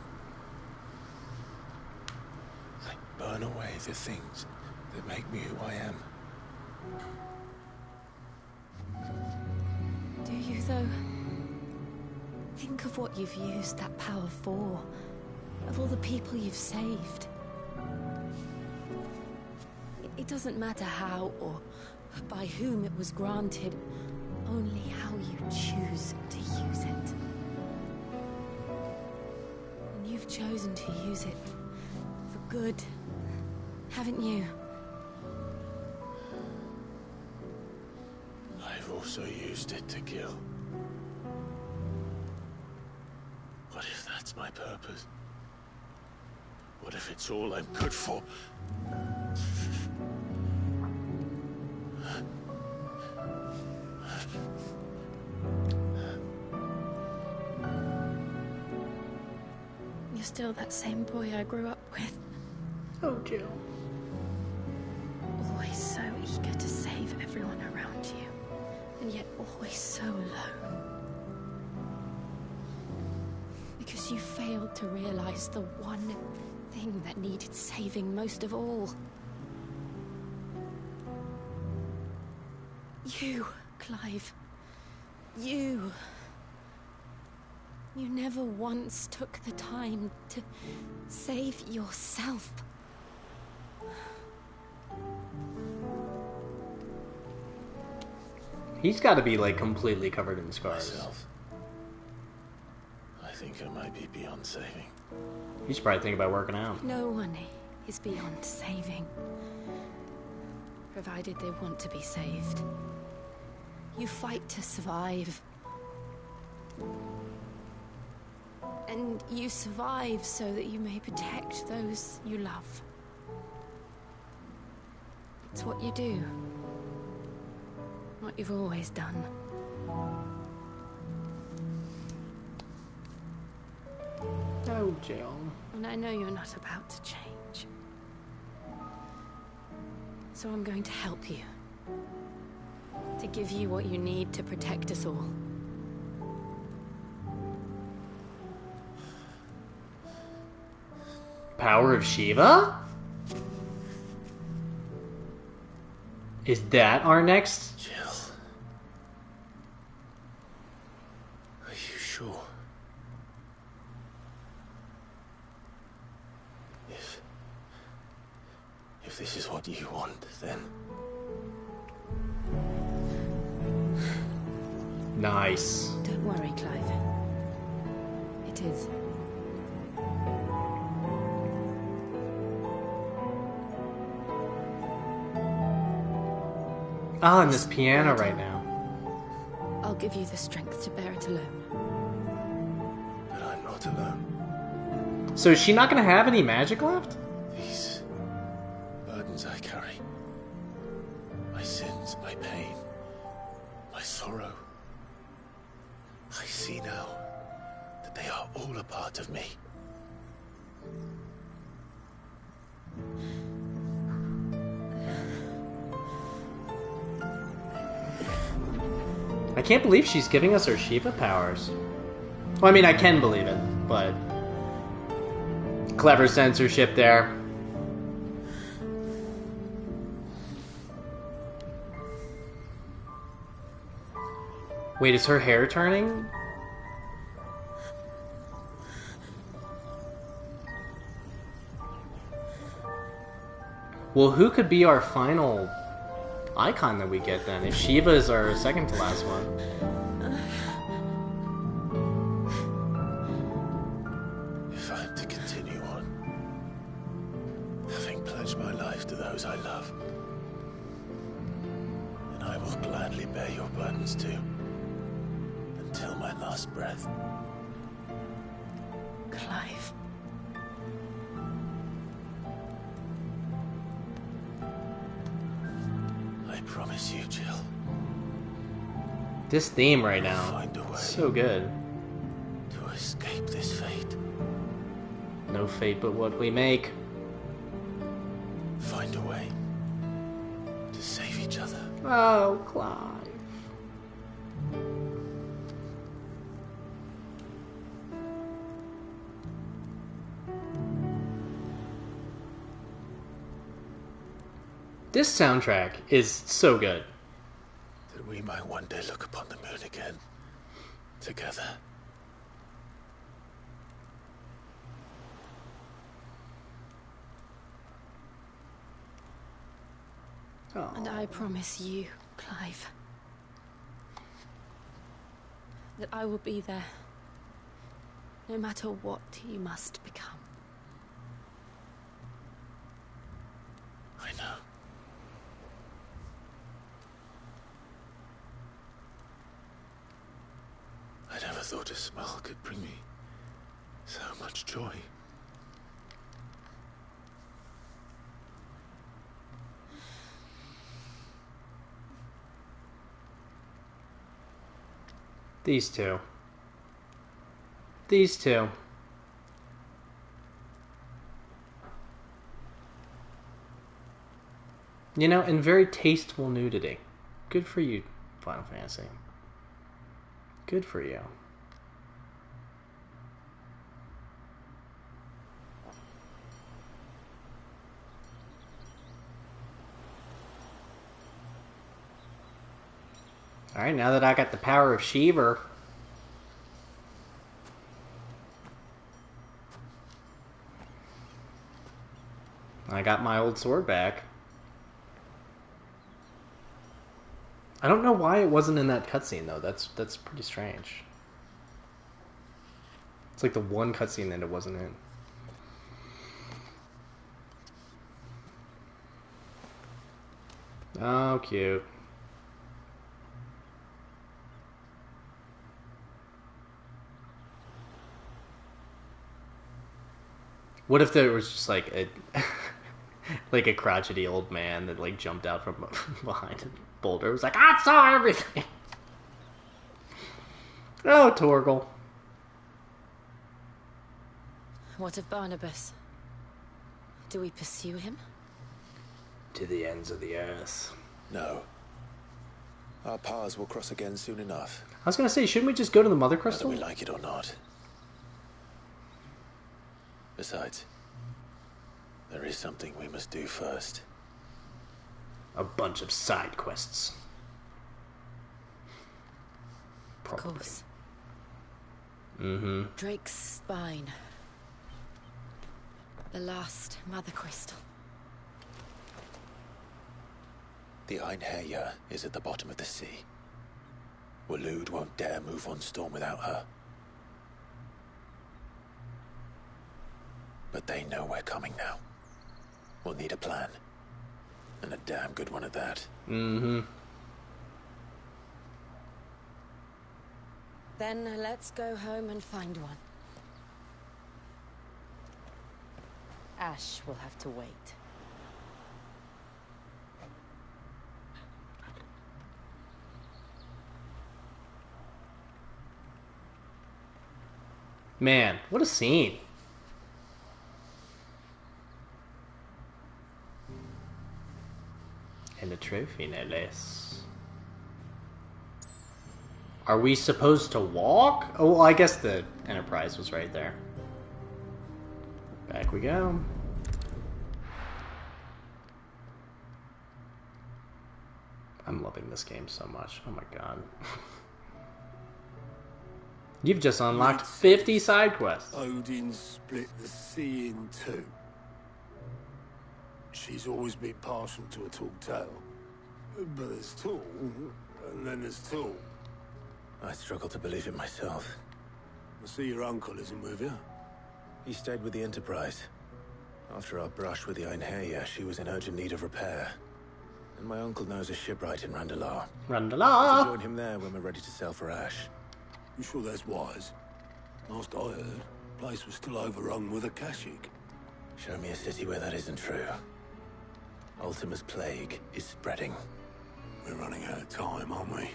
S2: I burn away the things that make me who I am.
S17: Do you, though? Think of what you've used that power for. Of all the people you've saved. It doesn't matter how or by whom it was granted, only how you choose to use it. And you've chosen to use it for good, haven't you?
S2: I've also used it to kill. What if that's my purpose? What if it's all I'm good for?
S17: You're still that same boy I grew up with.
S1: Oh, Jill.
S17: Always so eager to save everyone around you, and yet always so low. Because you failed to realize the one thing that needed saving most of all. You, Clive. You. You never once took the time to save yourself.
S1: He's got to be, like, completely covered in scars.
S2: Myself. I think I might be beyond saving.
S1: He should probably think about working out.
S17: No one is beyond saving. Provided they want to be saved. You fight to survive. And you survive so that you may protect those you love. It's what you do. What you've always done.
S1: Oh, Jill.
S17: And I know you're not about to change. So I'm going to help you. To give you what you need to protect us all.
S1: Power of Shiva? Is that our next?
S2: Jill. Are you sure? If this is what you want, then...
S1: Nice.
S17: Don't worry, Clive. It is.
S1: Oh, and this piano right now.
S17: I'll give you the strength to bear it alone.
S2: But I'm not alone.
S1: So is she not going to have any magic left?
S2: These burdens I carry. My sins, my pain, my sorrow. I see now that they are all a part of me.
S1: I can't believe she's giving us her Shiva powers. Well, I mean, I can believe it, but... Clever censorship there. Wait, is her hair turning? Well, who could be our final icon that we get then? If Shiva is our second to last one.
S2: If I'm to continue on, having pledged my life to those I love, then I will gladly bear your burdens too, until my last breath.
S17: Clive.
S2: I promise you, Jill.
S1: This theme right now, so good.
S2: To escape this fate.
S1: No fate but what we make.
S2: Find a way to save each other.
S1: Oh, Clive. This soundtrack is so good.
S2: That we might one day look upon the moon again, together.
S1: Oh.
S17: And I promise you, Clive, that I will be there, no matter what you must become.
S2: I know. I never thought a smile could bring me so much joy.
S1: These two. These two. You know, and very tasteful nudity. Good for you, Final Fantasy. Good for you. Alright, now that I got the power of Shiver. I got my old sword back. I don't know why it wasn't in that cutscene though. That's pretty strange. It's like the one cutscene that it wasn't in. Oh, cute. What if there was just like a like a crotchety old man that like jumped out from behind a boulder? It was like, I saw everything. Oh, Torgal.
S17: What of Barnabas? Do we pursue him?
S1: To the ends of the earth.
S2: No. Our paths will cross again soon enough.
S1: I was gonna say, shouldn't we just go to the Mother Crystal?
S2: Whether we like it or not. Besides, there is something we must do first.
S1: A bunch of side quests.
S17: Of course.
S1: Mm-hmm.
S17: Drake's spine. The last Mother Crystal.
S2: The Einherja is at the bottom of the sea. Waloed won't dare move on Storm without her. But they know we're coming now. We'll need a plan. And a damn good one at that.
S1: Mm-hmm.
S17: Then let's go home and find one. Ash will have to wait.
S1: Man, what a scene. And a trophy, no less. Are we supposed to walk? Oh, well, I guess the Enterprise was right there. Back we go. I'm loving this game so much. Oh my god. You've just unlocked 50 side quests.
S11: Odin split the sea in two. She's always been partial to a tall tale. But there's tall, and then there's tall.
S2: I struggle to believe it myself.
S11: I see your uncle isn't with you.
S2: He stayed with the Enterprise. After our brush with the Einherja, she was in urgent need of repair. And my uncle knows a shipwright in Randalar.
S1: Randalar!
S2: We'll join him there when we're ready to sail for Ash.
S11: You sure that's wise? Last I heard, the place was still overrun with Akashic.
S2: Show me a city where that isn't true. Ultima's plague is spreading.
S11: We're running out of time, aren't we?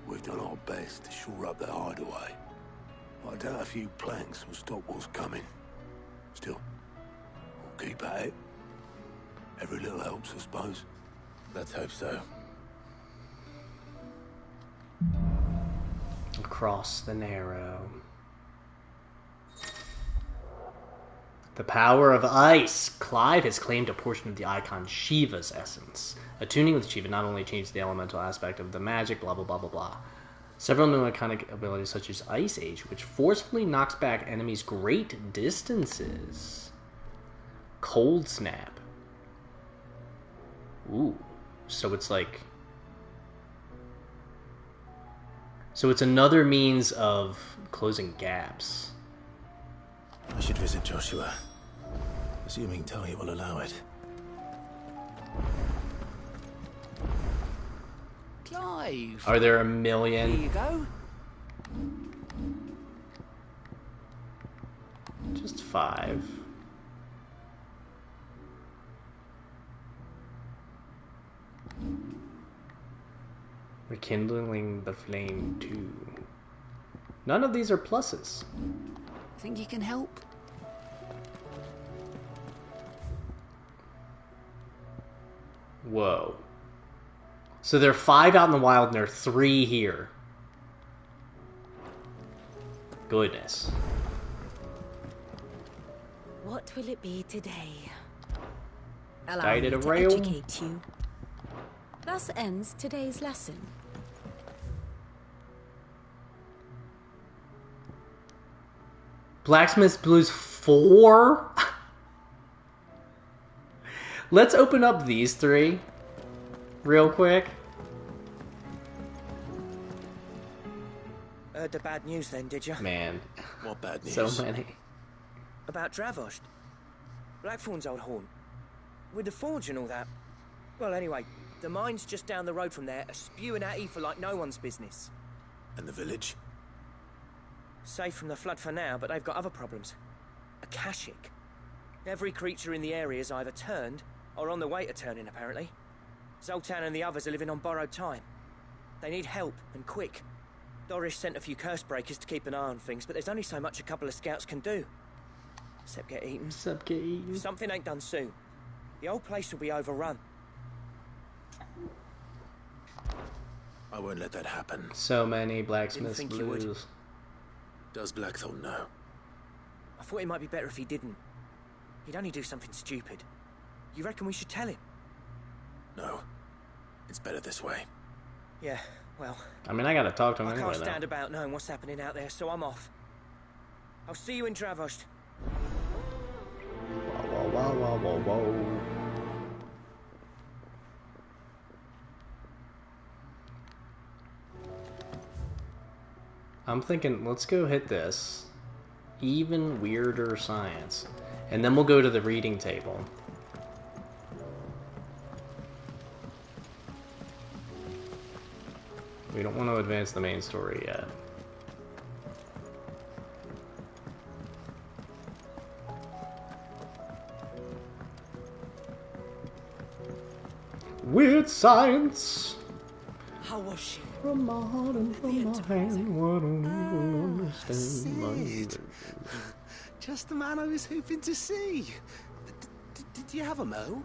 S11: We've done our best to shore up their hideaway. But I doubt a few planks will stop what's coming. Still, we'll keep at it. Every little helps, I suppose.
S2: Let's hope so.
S1: Across the Narrow. The power of ice. Clive has claimed a portion of the icon Shiva's essence. Attuning with Shiva not only changes the elemental aspect of the magic, blah blah blah blah blah. Several new iconic abilities such as Ice Age, which forcefully knocks back enemies great distances. Cold Snap. Ooh. So it's like... So it's another means of closing gaps.
S2: I should visit Joshua. Assuming Talia will allow it.
S14: Clive!
S1: Are there a million?
S14: Here you go.
S1: Just 5. Rekindling the flame 2. None of these are pluses.
S6: Think you can help?
S1: Whoa. So there are 5 out in the wild and there are 3 here. Goodness.
S17: What will it be today? Allow
S1: Guided
S17: me to
S1: rail.
S17: educate you. Thus ends today's lesson.
S1: Blacksmith's Blues 4? Let's open up these 3 real quick.
S7: Heard the bad news then, did you?
S1: Man.
S2: What bad news?
S1: So many.
S7: About Dravost. Blackthorn's old haunt. With the forge and all that. Well, anyway, the mine's just down the road from there, are spewing at Aoife like no one's business.
S2: And the village?
S7: Safe from the flood for now, but they've got other problems. Akashic. Every creature in the area is either turned, or on the way to turning, apparently. Zoltan and the others are living on borrowed time. They need help, and quick. Doris sent a few curse breakers to keep an eye on things, but there's only so much a couple of scouts can do. Except get eaten.
S1: Except get eaten.
S7: If something ain't done soon, the whole place will be overrun.
S2: I won't let that happen.
S1: So many Blacksmith's
S7: Didn't think you would.
S1: Blues.
S2: Does Blackthorn know?
S7: I thought it might be better if he didn't. He'd only do something stupid. You reckon we should tell him?
S2: No. It's better this way.
S7: Yeah, well...
S1: I mean, I gotta talk to him
S7: I
S1: anyway,
S7: can't
S1: though.
S7: stand about knowing what's happening out there, so I'm off. I'll see you in Dravost.
S1: Whoa, whoa, whoa, whoa, whoa. I'm thinking, let's go hit this. Even weirder science. And then we'll go to the reading table. We don't want to advance the main story yet. Weird science.
S7: How was she?
S1: From my heart and from my hand, what don't even understand my
S14: Just the man I was hoping to see. Did you have a mo?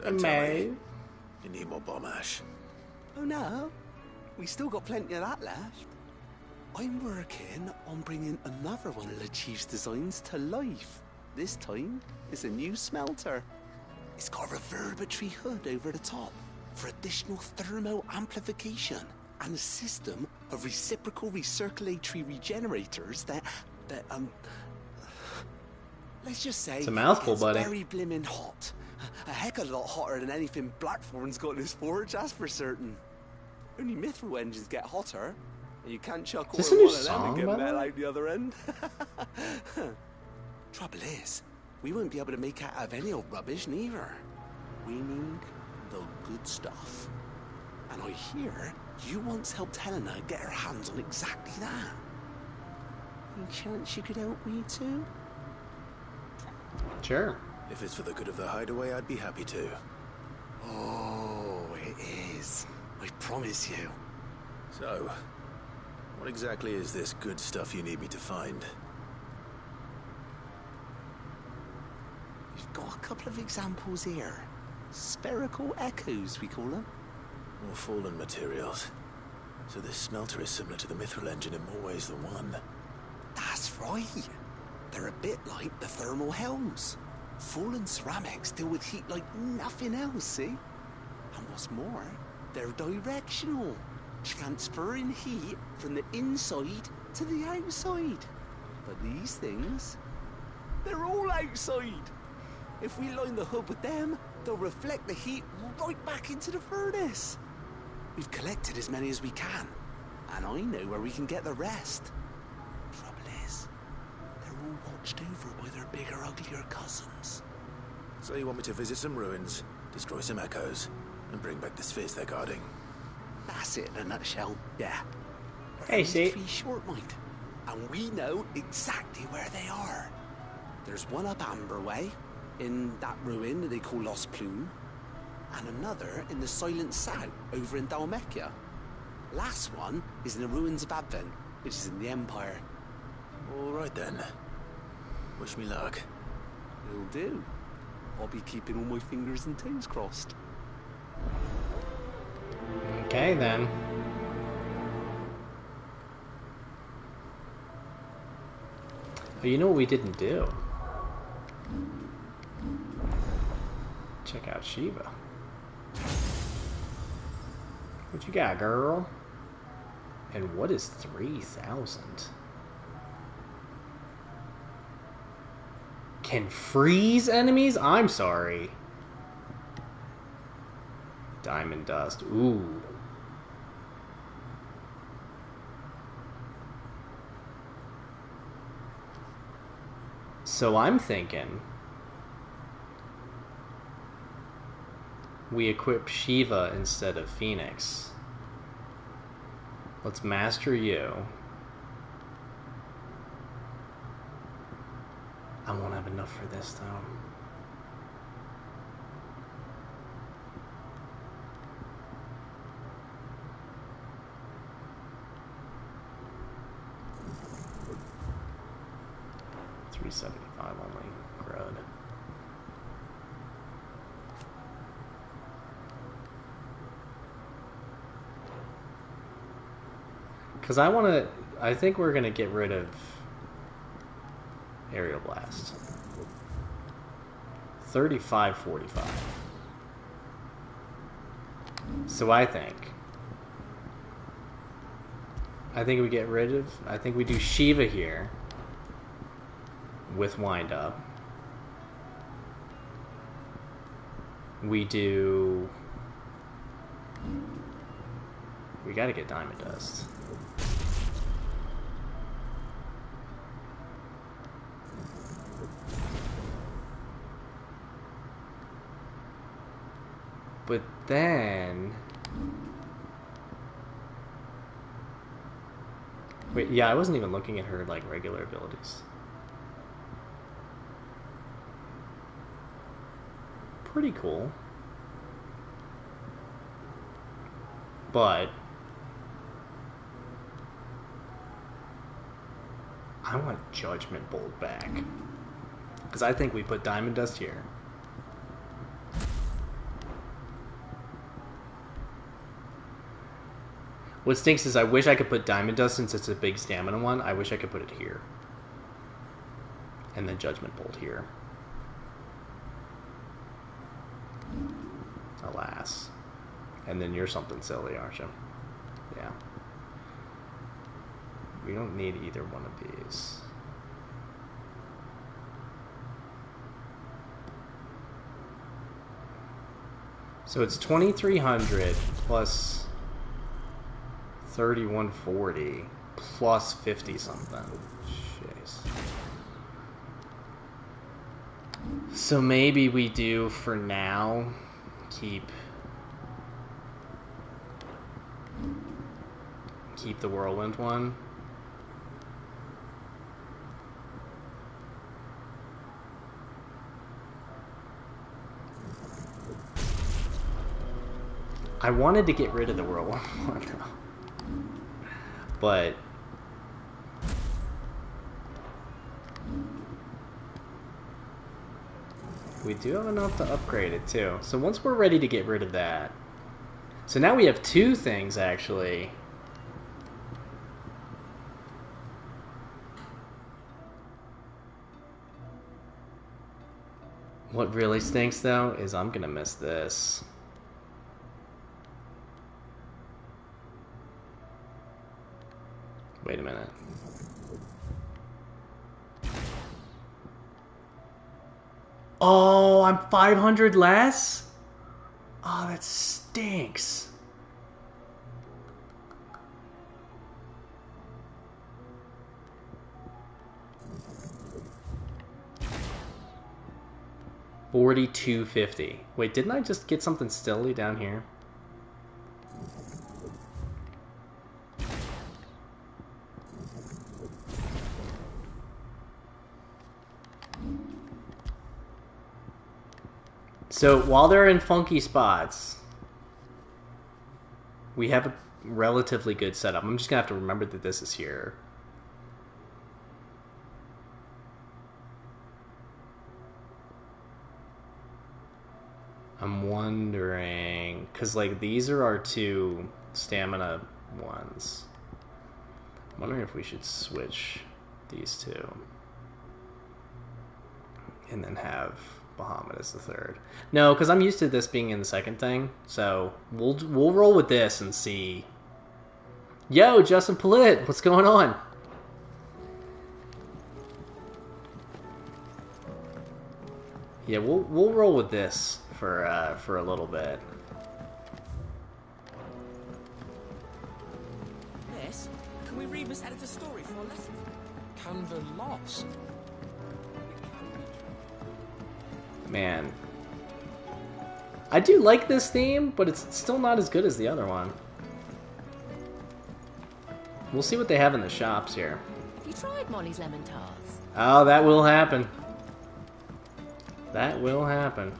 S2: Don't tell me. You need more bomb ash.
S14: Oh no, we still got plenty of that left. I'm working on bringing another one of the Chief's designs to life. This time, it's a new smelter. It's got a reverberatory hood over the top for additional thermal amplification and a system of reciprocal recirculatory regenerators that let's just say
S1: it's a mouthful,
S14: it's
S1: buddy.
S14: very blimmin' hot. A heck of a lot hotter than anything Blackthorn's got in his forge, that's for certain. Only mithril engines get hotter, and you can't chuck
S1: Is this
S14: all
S1: a new
S14: one of them
S1: song,
S14: and get
S1: by the
S14: metal
S1: way?
S14: out the other end. Trouble is, we won't be able to make out of any old rubbish neither. We need the good stuff. And I hear you once helped Helena get her hands on exactly that. Any chance you could help me too?
S1: Sure.
S2: If it's for the good of the hideaway, I'd be happy to.
S14: Oh, it is. I promise you.
S2: So, what exactly is this good stuff you need me to find?
S14: We've got a couple of examples here. Spherical echoes, we call them.
S2: More fallen materials. So this smelter is similar to the mithril engine in more ways than one.
S14: That's right. They're a bit like the thermal helms. Fallen ceramics deal with heat like nothing else, see? And what's more, they're directional, transferring heat from the inside to the outside. But these things, they're all outside. If we line the hood with them, they'll reflect the heat right back into the furnace. We've collected as many as we can, and I know where we can get the rest. Trouble is, they're all watched over by their bigger, uglier cousins.
S2: So you want me to visit some ruins, destroy some echoes, and bring back the spheres they're guarding?
S14: That's it in a nutshell, yeah.
S1: Hey, see.
S14: 3 short, mind. And we know exactly where they are. There's one up Amber Way, in that ruin that they call Lost Plume, and another in the Silent South, over in Dalmekia. Last one is in the ruins of Advent, which is in the Empire.
S2: All right then. Wish me luck.
S14: Will do. I'll be keeping all my fingers and toes crossed.
S1: Okay, then. Oh, you know what we didn't do? Check out Shiva. What you got, girl? And what is 3,000? Can freeze enemies? I'm sorry. Diamond dust. Ooh. So I'm thinking we equip Shiva instead of Phoenix. Let's master you. I won't have enough for this though. $375 only. Crud. Because I think we're going to get rid of Aerial Blast. 35.45. So I think we get rid of, I think we do Shiva here with Wind Up. We gotta get Diamond Dust. But then... Wait, yeah, I wasn't even looking at her, like, regular abilities. Pretty cool. But... I want Judgment Bolt back. Because I think we put Diamond Dust here. What stinks is I wish I could put Diamond Dust, since it's a big stamina one. I wish I could put it here. And then Judgment Bolt here. Alas. And then you're something silly, aren't you? Yeah. We don't need either one of these. So it's 2,300 plus 3,140 plus 50 something. Jeez. So maybe we do for now keep the Whirlwind one. I wanted to get rid of the Whirlwind one, but we do have enough to upgrade it too. So once we're ready to get rid of that, so now we have two things actually. What really stinks though is I'm gonna miss this. Wait a minute. Oh, I'm 500 less? Oh, that stinks. $42.50. Wait, didn't I just get something silly down here? So while they're in funky spots, we have relatively good setup. I'm just gonna have to remember that this is here. I'm wondering, because like these are our 2 stamina ones. I'm wondering if we should switch these 2 and then have Bahamut as the 3rd. No, because I'm used to this being in the 2nd thing, so we'll roll with this and see. Yo, Justin Pollitt, what's going on? Yeah, we'll roll with this for a little bit.
S7: Miss, can we read Miss Editor's story for a lesson?
S21: Canva lost.
S1: Man, I do like this theme, but it's still not as good as the other one. We'll see what they have in the shops here.
S17: Have you tried Molly's lemon tarts?
S1: Oh, that will happen. That will happen.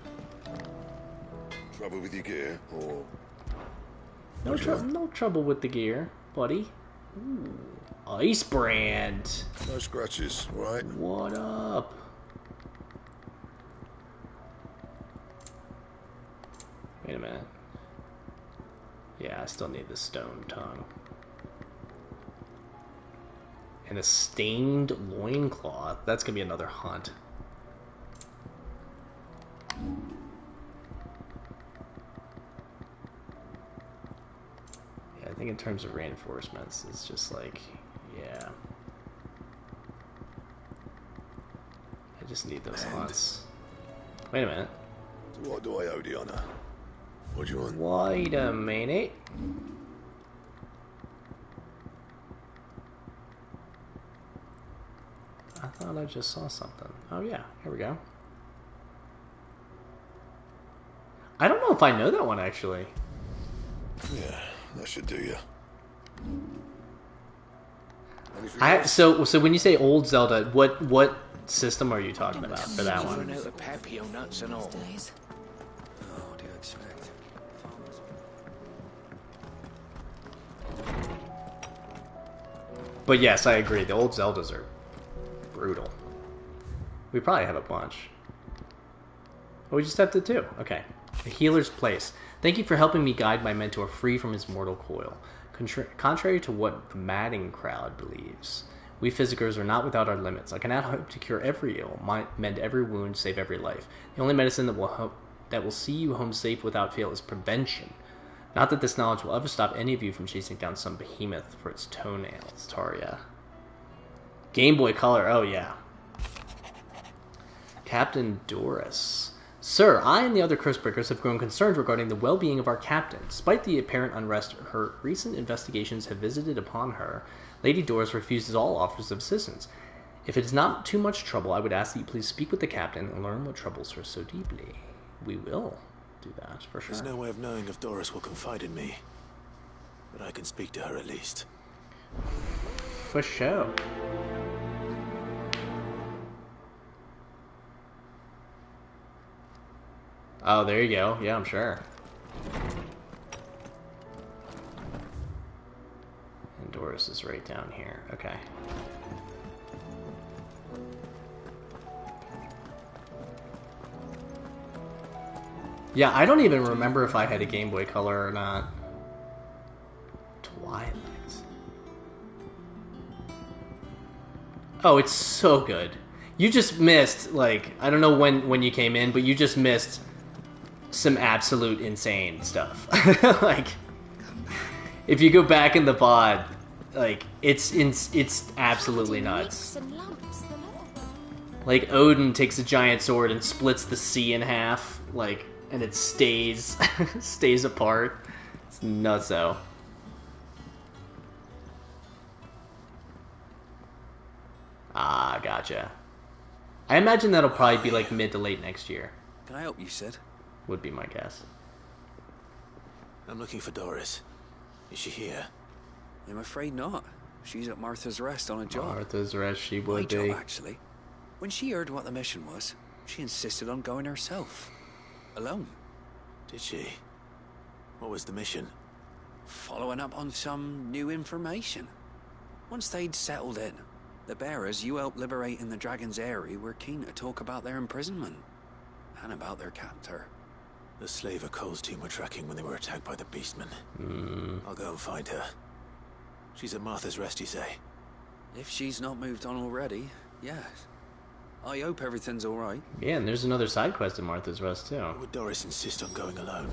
S18: Trouble with your gear, or...
S1: No trouble with the gear, buddy. Ooh, Ice Brand.
S18: No scratches, right?
S1: What up? Wait a minute. Yeah, I still need the stone tongue. And a stained loincloth. That's gonna be another hunt. Yeah, I think in terms of reinforcements, it's just like, yeah. I just need those hunts. Wait a minute.
S18: What do I owe the honor? What do you want?
S1: Wait a minute. I thought I just saw something. Oh yeah, here we go. I don't know if I know that one actually.
S18: Yeah, that should do you.
S1: So when you say old Zelda, what system are you talking about for that one?
S7: Run out of Pepio nuts and all.
S14: Oh, what do you expect?
S1: But yes, I agree. The old Zeldas are brutal. We probably have a bunch. Oh, we just have the 2. Okay. The Healer's Place. Thank you for helping me guide my mentor free from his mortal coil. Contrary to what the madding crowd believes, we physicers are not without our limits. I cannot hope to cure every ill, mend every wound, save every life. The only medicine that will see you home safe without fail is prevention. Not that this knowledge will ever stop any of you from chasing down some behemoth for its toenails, Taria. Game Boy Color, oh yeah. Captain Doris. Sir, I and the other Cursebreakers have grown concerned regarding the well-being of our captain. Despite the apparent unrest her recent investigations have visited upon her, Lady Doris refuses all offers of assistance. If it is not too much trouble, I would ask that you please speak with the captain and learn what troubles her so deeply. We will do that, for sure.
S2: There's no way of knowing if Doris will confide in me, but I can speak to her at least.
S1: For sure. Oh, there you go. Yeah, I'm sure. And Doris is right down here. Okay. Yeah, I don't even remember if I had a Game Boy Color or not. Twilight. Oh, it's so good. You just missed, like, I don't know when you came in, but you just missed some absolute insane stuff. Like, if you go back in the VOD, like, it's absolutely nuts. Like, Odin takes a giant sword and splits the sea in half, like, and it stays apart. It's nutso. Ah, gotcha. I imagine that'll probably be like mid to late next year.
S14: Can I help you, Sid?
S1: Would be my guess.
S2: I'm looking for Doris. Is she here?
S14: I'm afraid not. She's at Martha's Rest on a job.
S1: Martha's Rest, she would
S14: My
S1: be.
S14: job, actually. When she heard what the mission was, she insisted on going herself. Alone.
S2: Did she? What was the mission?
S19: following up on some new information. Once they'd settled in, the bearers you helped liberate in the Dragon's Eyrie were keen to talk about their imprisonment and about their captor.
S2: The slaver Cole's team were tracking when they were attacked by the Beastmen. I'll go and find her. She's at Martha's Rest, you say?
S19: If she's not moved on already, yes. I hope everything's alright.
S1: Yeah, and there's another side quest in Martha's Rest, too.
S2: Why would Doris insist on going alone?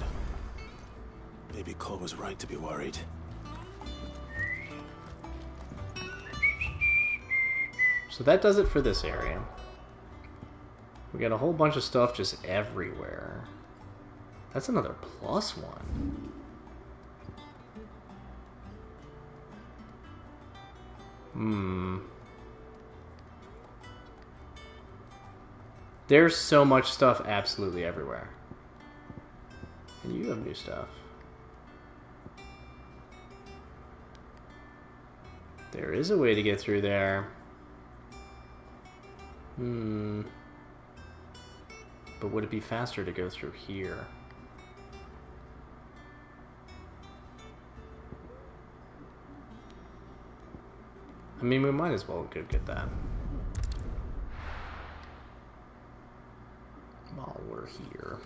S2: Maybe Cole was right to be worried.
S1: So that does it for this area. We got a whole bunch of stuff just everywhere. That's another +1. There's so much stuff absolutely everywhere. And you have new stuff. There is a way to get through there. But would it be faster to go through here? I mean, we might as well go get that. While we're here.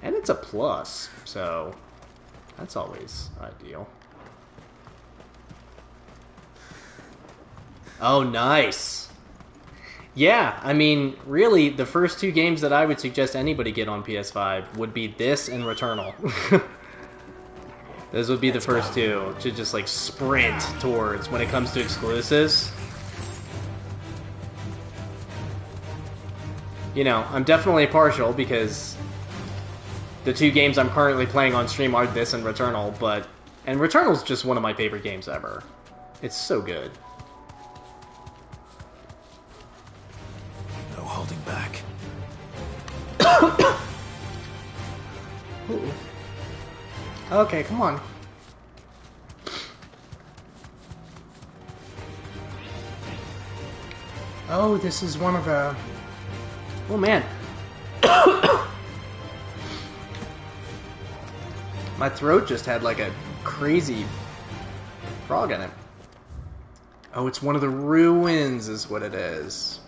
S1: And it's a plus, so that's always ideal. Oh, nice. Yeah, I mean, really, the first two games that I would suggest anybody get on PS5 would be this and Returnal. Those would be the first two to just, like, sprint towards when it comes to exclusives. You know, I'm definitely partial because the two games I'm currently playing on stream are this and Returnal, but... And Returnal's just one of my favorite games ever. It's so good.
S2: No holding back.
S1: Ooh. Okay, come on. Oh, this is one of the... Oh, man. My throat just had like a crazy frog in it. Oh, it's one of the ruins is what it is.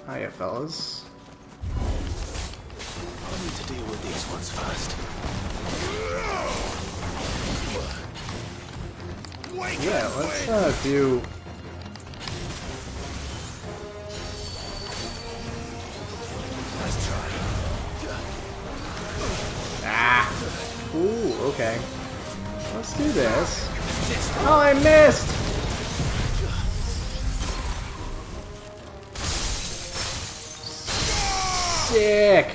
S1: Hiya, fellas.
S2: I need to deal with these ones first.
S1: Yeah, let's do...
S2: Nice try.
S1: Ah! Ooh, okay. Let's do this. Oh, I missed! Sick!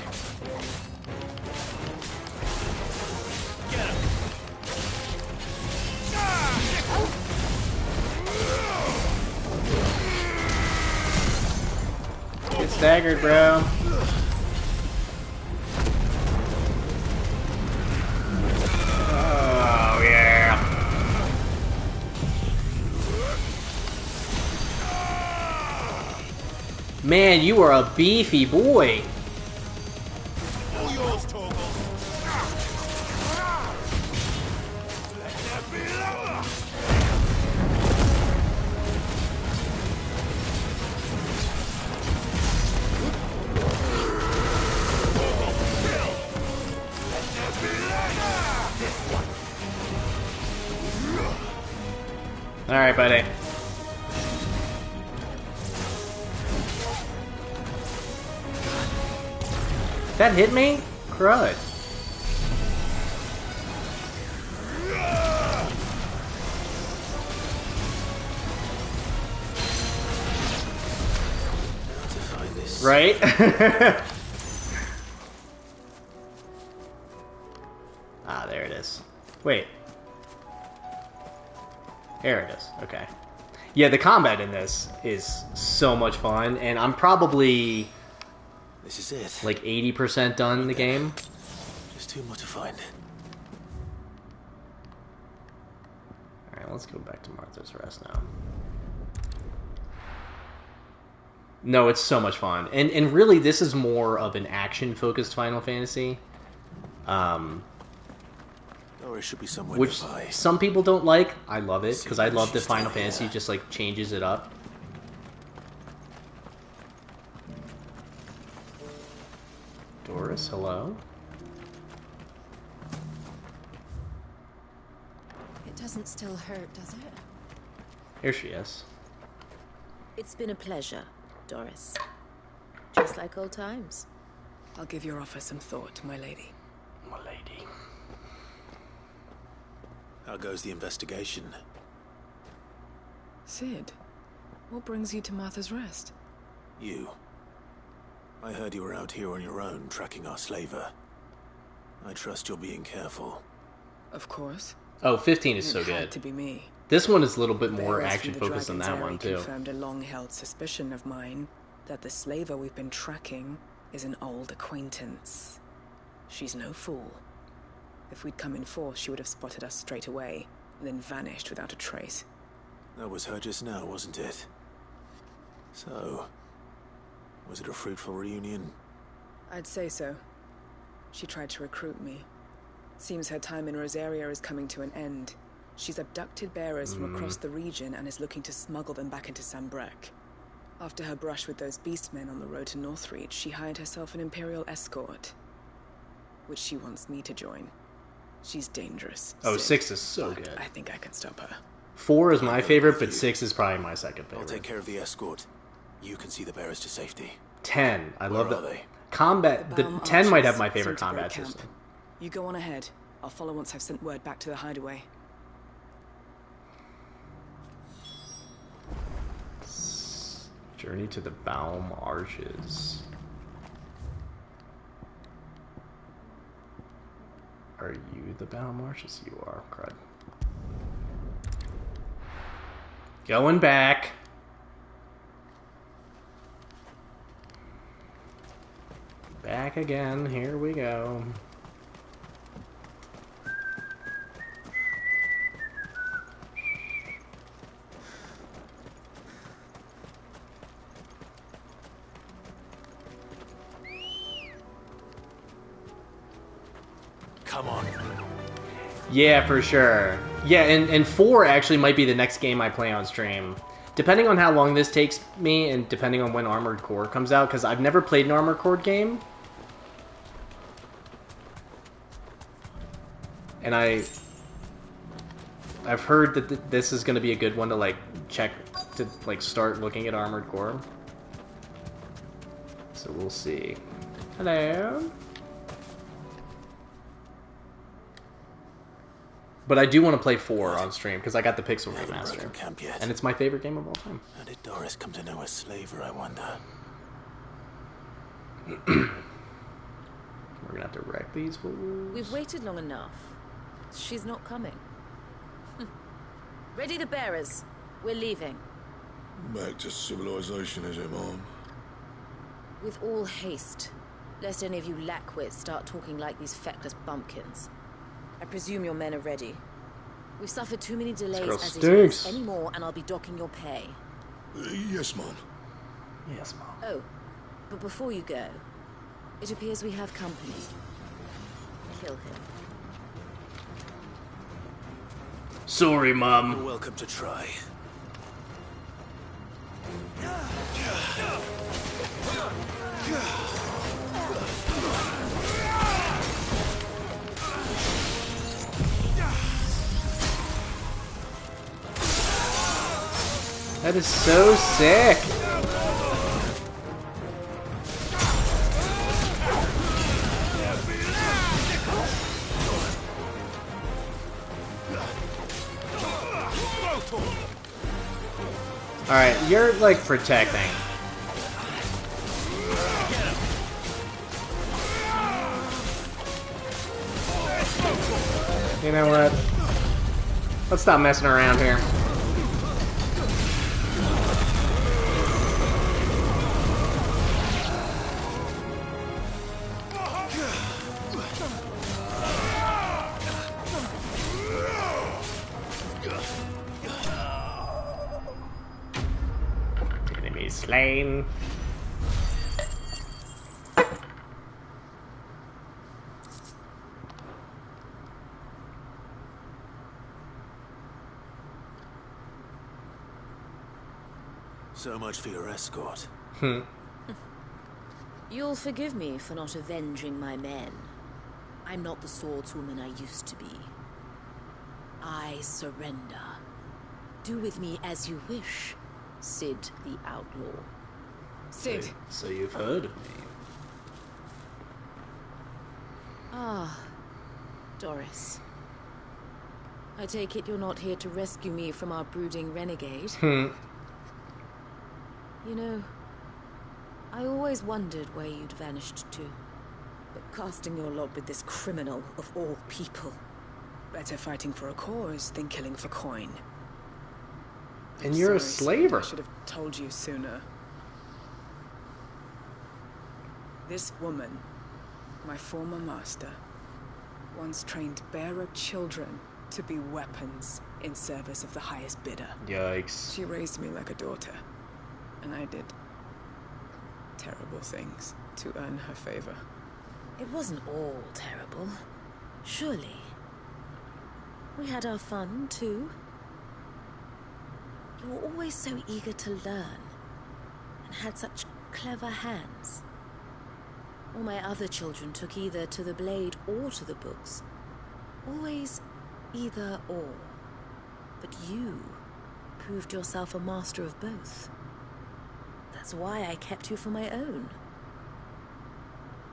S1: Get staggered, bro. Oh, yeah. Man, you are a beefy boy.
S22: All yours, Torgal.
S1: Alright, buddy. That hit me? Crud. Right? Ah, there it is. Wait. There it is. Okay. Yeah, the combat in this is so much fun, and I'm probably...
S2: This is it.
S1: Like 80% done in the game.
S2: Just two more to find.
S1: Alright, let's go back to Martha's Rest now. No, it's so much fun. And really, this is more of an action-focused Final Fantasy.
S2: Or it should be somewhere
S1: Which
S2: nearby.
S1: some people don't like. I love it, because I love that Final Fantasy just, like, changes it up. Doris, hello?
S17: It doesn't still hurt, does it?
S1: Here she is.
S8: It's been a pleasure, Doris. Just like old times.
S6: I'll give your offer some thought, my lady.
S1: My lady.
S2: How goes the investigation?
S6: Sid, what brings you to Martha's Rest?
S2: You. I heard you were out here on your own, tracking our slaver. I trust you're being careful.
S6: Of course.
S1: Oh, 15 is so
S6: It had
S1: good.
S6: to be me.
S1: This one is a little bit more
S6: Bearers from
S1: action
S6: the
S1: focused than that
S6: Dragon's
S1: one,
S6: Eyrie
S1: too.
S6: confirmed a long-held suspicion of mine that the slaver we've been tracking is an old acquaintance. She's no fool. If we'd come in force, she would have spotted us straight away, and then vanished without a trace.
S2: That was her just now, wasn't it? So, was it a fruitful reunion?
S6: I'd say so. She tried to recruit me. Seems her time in Rosaria is coming to an end. She's abducted bearers from across the region and is looking to smuggle them back into Sambrek. After her brush with those beastmen on the road to Northreach, she hired herself an Imperial escort, which she wants me to join. She's dangerous.
S1: Oh,
S6: Sid,
S1: 6 is so
S6: but
S1: good.
S6: I think I can stop her.
S1: 4 is my favorite, but 6 is probably my second
S2: I'll
S1: favorite.
S2: take care of the escort. You can see the bearers to safety.
S1: 10. I love
S2: Where are
S1: that.
S2: they?
S1: Combat. The
S6: Baum
S1: 10 might have
S6: archers
S1: my favorite
S6: seem to break
S1: combat
S6: camp.
S1: system.
S6: You go on ahead. I'll follow once I've sent word back to the hideaway.
S1: Journey to the Baum Arches. Are you the Baum Arches? You are, crud. Going back. Back again. Here we go.
S2: Come on.
S1: Yeah, for sure. Yeah, and 4 actually might be the next game I play on stream. Depending on how long this takes me, and depending on when Armored Core comes out, because I've never played an Armored Core game. And I've heard that this is going to be a good one to, like, check, to, like, start looking at Armored Core. So we'll see. Hello? But I do want to play 4 on stream, because I got the Pixel Remaster.
S2: Camp yet.
S1: And it's my favorite game of all time.
S2: How did Doris come to know a slaver, I wonder?
S1: We're gonna have to wreck these fools.
S8: We've waited long enough. She's not coming. Ready the bearers. We're leaving.
S18: Back to civilization, is it, Mom?
S8: With all haste. Lest any of you lackwits start talking like these feckless bumpkins. I presume your men are ready. We've suffered too many delays as it is. Any more and I'll be docking your pay.
S18: Yes, Mom.
S1: Yes, Mom.
S8: Oh, but before you go, it appears we have company. Kill him.
S1: Sorry, Mom.
S2: You're welcome to try.
S1: That is so sick. Alright, you're like protecting. You know what? Let's stop messing around here. Enemy slain.
S2: So much for your escort.
S8: You'll forgive me for not avenging my men. I'm not the swordswoman I used to be. I surrender. Do with me as you wish, Sid the Outlaw.
S6: Sid.
S1: So you've heard of me.
S8: Ah, Doris. I take it you're not here to rescue me from our brooding renegade. You know, I always wondered where you'd vanished to. But casting your lot with this criminal of all people.
S6: Better fighting for a cause than killing for coin.
S1: And you're a slaver.
S6: I should have told you sooner. This woman, my former master, once trained bearer children to be weapons in service of the highest bidder.
S1: Yikes.
S6: She raised me like a daughter, and I did terrible things to earn her favor.
S8: It wasn't all terrible, surely. We had our fun, too. You were always so eager to learn, and had such clever hands. All my other children took either to the blade or to the books. Always either or. But you proved yourself a master of both. That's why I kept you for my own.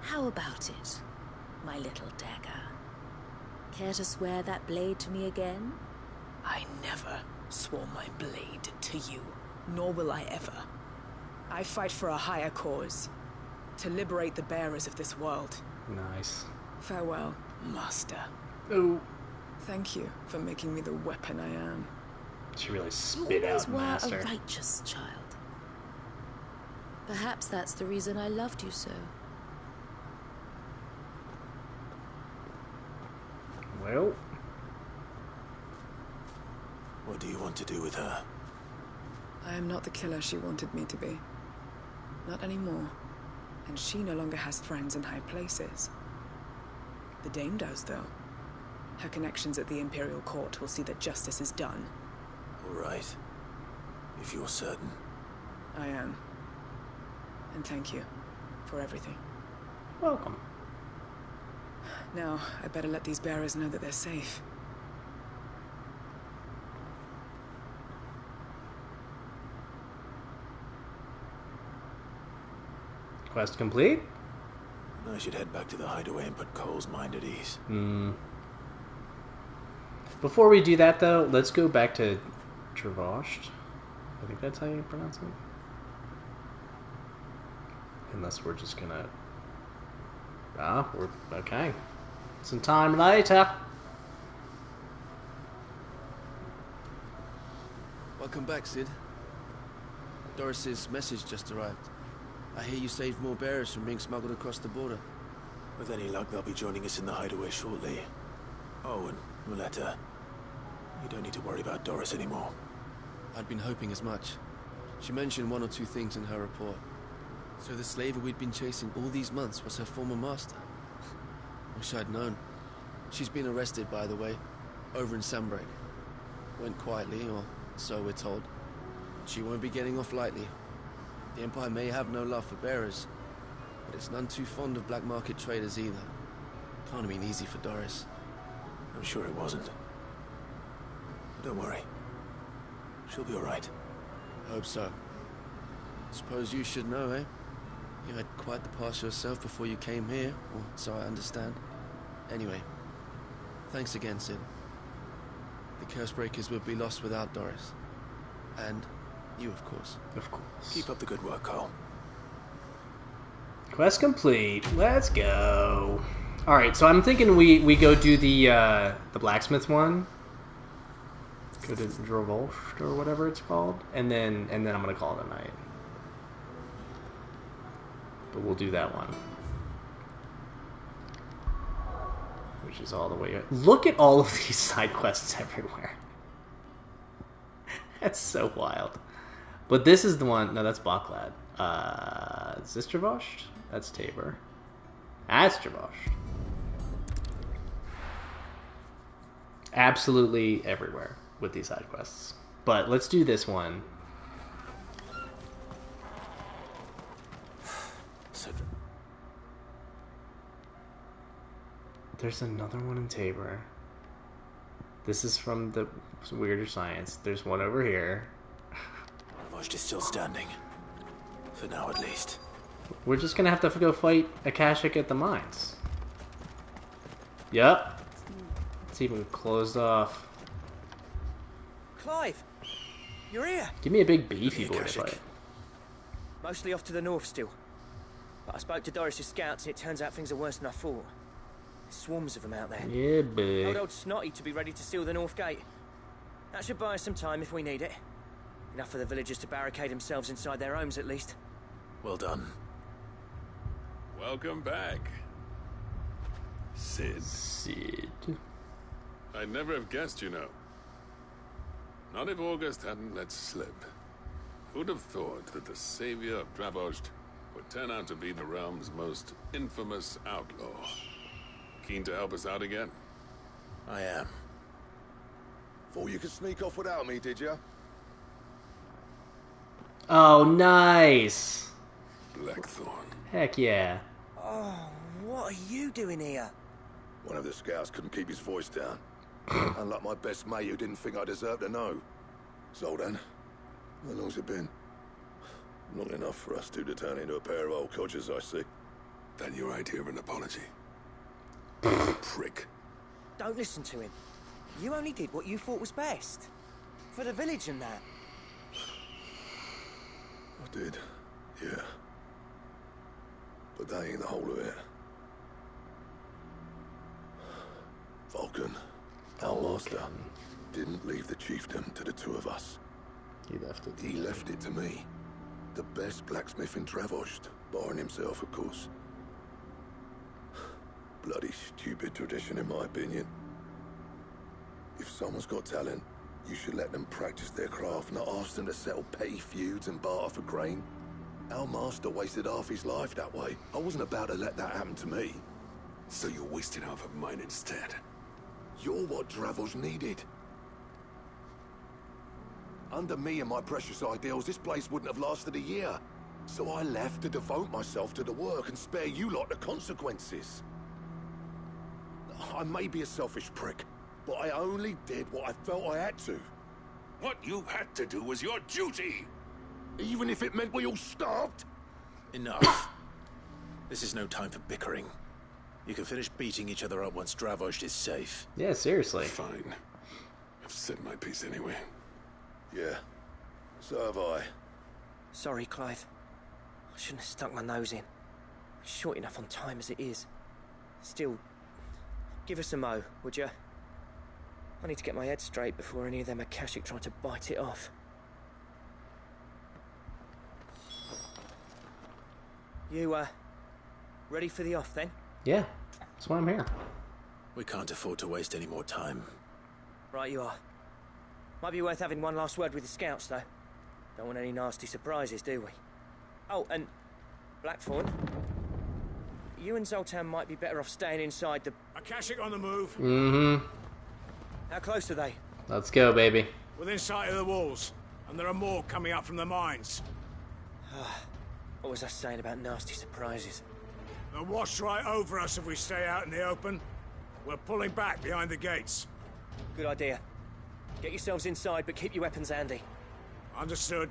S8: How about it, my little dagger? Care to swear that blade to me again?
S6: I never swore my blade to you, nor will I ever. I fight for a higher cause, to liberate the bearers of this world.
S1: Nice.
S6: Farewell, Master.
S1: Oh.
S6: Thank you for making me the weapon I am.
S1: She really spit out Master.
S8: You always were a righteous child. Perhaps that's the reason I loved you so.
S1: Well.
S2: What do you want to do with her?
S6: I am not the killer she wanted me to be. Not anymore. And she no longer has friends in high places. The Dame does, though. Her connections at the Imperial Court will see that justice is done.
S2: All right. If you're certain.
S6: I am. And thank you for everything.
S1: Welcome.
S6: Now, I better let these bearers know that they're safe.
S1: Quest complete?
S2: I should head back to the hideaway and put Cole's mind at ease.
S1: Before we do that, though, let's go back to Travashed. I think that's how you pronounce it. Unless we're just gonna... we're... okay. Some time later.
S15: Welcome back, Sid. Doris's message just arrived. I hear you saved more bearers from being smuggled across the border.
S2: With any luck, they'll be joining us in the hideaway shortly. Oh, and Roletta, you don't need to worry about Doris anymore.
S15: I'd been hoping as much. She mentioned one or two things in her report. So the slaver we'd been chasing all these months was her former master. Wish I'd known. She's been arrested, by the way, over in Sunbreak. Went quietly, or so we're told. She won't be getting off lightly. The Empire may have no love for bearers, but it's none too fond of black market traders either. Can't have been easy for Doris.
S2: I'm sure it wasn't. But don't worry. She'll be all right.
S15: Hope so. Suppose you should know, eh? You had quite the past yourself before you came here, or so I understand. Anyway, thanks again, Sid. The Cursebreakers would be lost without Doris. And you, of course.
S1: Of course.
S2: Keep up the good work, Cole.
S1: Quest complete. Let's go. Alright, so I'm thinking we go do the blacksmith one. Go to Drovolst or whatever it's called. And then I'm gonna call it a night. But we'll do that one. Which is all the way... Look at all of these side quests everywhere. That's so wild. But this is the one... No, that's Baklad. Is this Travashed? That's Tabor. That's Travashed. Absolutely everywhere with these side quests. But let's do this one. There's another one in Tabor. This is from the Weirder Science. There's one over here.
S2: Ravaged is still standing. For now, at least.
S1: We're just gonna have to go fight Akashic at the mines. Yep. It's even closed off.
S7: Clive! You're here!
S1: Give me a big beefy boy fight.
S7: Mostly off to the north still. But I spoke to Doris's scouts and it turns out things are worse than I thought. There's swarms of them out there.
S1: Yeah, big.
S7: Old Snotty to be ready to seal the north gate. That should buy us some time if we need it. Enough for the villagers to barricade themselves inside their homes at least.
S2: Well done.
S10: Welcome back, Sid. I'd never have guessed, you know. Not if August hadn't let slip. Who'd have thought that the savior of Dravozd would turn out to be the realm's most infamous outlaw? Keen to help us out again?
S2: I am.
S18: Thought you could sneak off without me, did you?
S1: Oh, nice.
S10: Blackthorn.
S1: Heck yeah.
S7: Oh, what are you doing here?
S18: One of the scouts couldn't keep his voice down. Unlike my best mate who didn't think I deserved to know. So then, how long's it been? Not enough for us two to turn into a pair of old codgers, I see.
S10: Then your idea of an apology. Prick.
S7: Don't listen to him. You only did what you thought was best. For the village and that.
S18: I did, yeah. But that ain't the whole of it. Vulcan, our master, didn't leave the chiefdom to the two of us.
S1: He left it.
S18: He left it to me. The best blacksmith in Dravozd, barring himself, of course. Bloody stupid tradition, in my opinion. If someone's got talent, you should let them practice their craft, not ask them to settle petty feuds and barter for grain. Our master wasted half his life that way. I wasn't about to let that happen to me.
S10: So you wasted half of mine instead.
S18: You're what Dravozd needed. Under me and my precious ideals, this place wouldn't have lasted a year. So I left to devote myself to the work and spare you lot the consequences. I may be a selfish prick, but I only did what I felt I had to.
S10: What you had to do was your duty!
S18: Even if it meant we all starved?
S2: Enough. This is no time for bickering. You can finish beating each other up once Dravozd is safe.
S1: Yeah, seriously.
S10: Fine. I've said my piece anyway.
S18: Yeah. So have I.
S7: Sorry, Clive. I shouldn't have stuck my nose in. Short enough on time as it is. Still, give us a mo, would you? I need to get my head straight before any of them Akashic try to bite it off. You, ready for the off then?
S1: Yeah, that's why I'm here.
S2: We can't afford to waste any more time.
S7: Right you are. Might be worth having one last word with the scouts, though. Don't want any nasty surprises, do we? Oh, and Blackthorn, you and Zoltan might be better off staying inside the...
S22: Akashic on the move.
S1: Mm-hmm.
S7: How close are they?
S1: Let's go, baby.
S22: Within sight of the walls. And there are more coming up from the mines.
S7: What was I saying about nasty surprises?
S22: They'll wash right over us if we stay out in the open. We're pulling back behind the gates.
S7: Good idea. Get yourselves inside, but keep your weapons handy.
S22: Understood.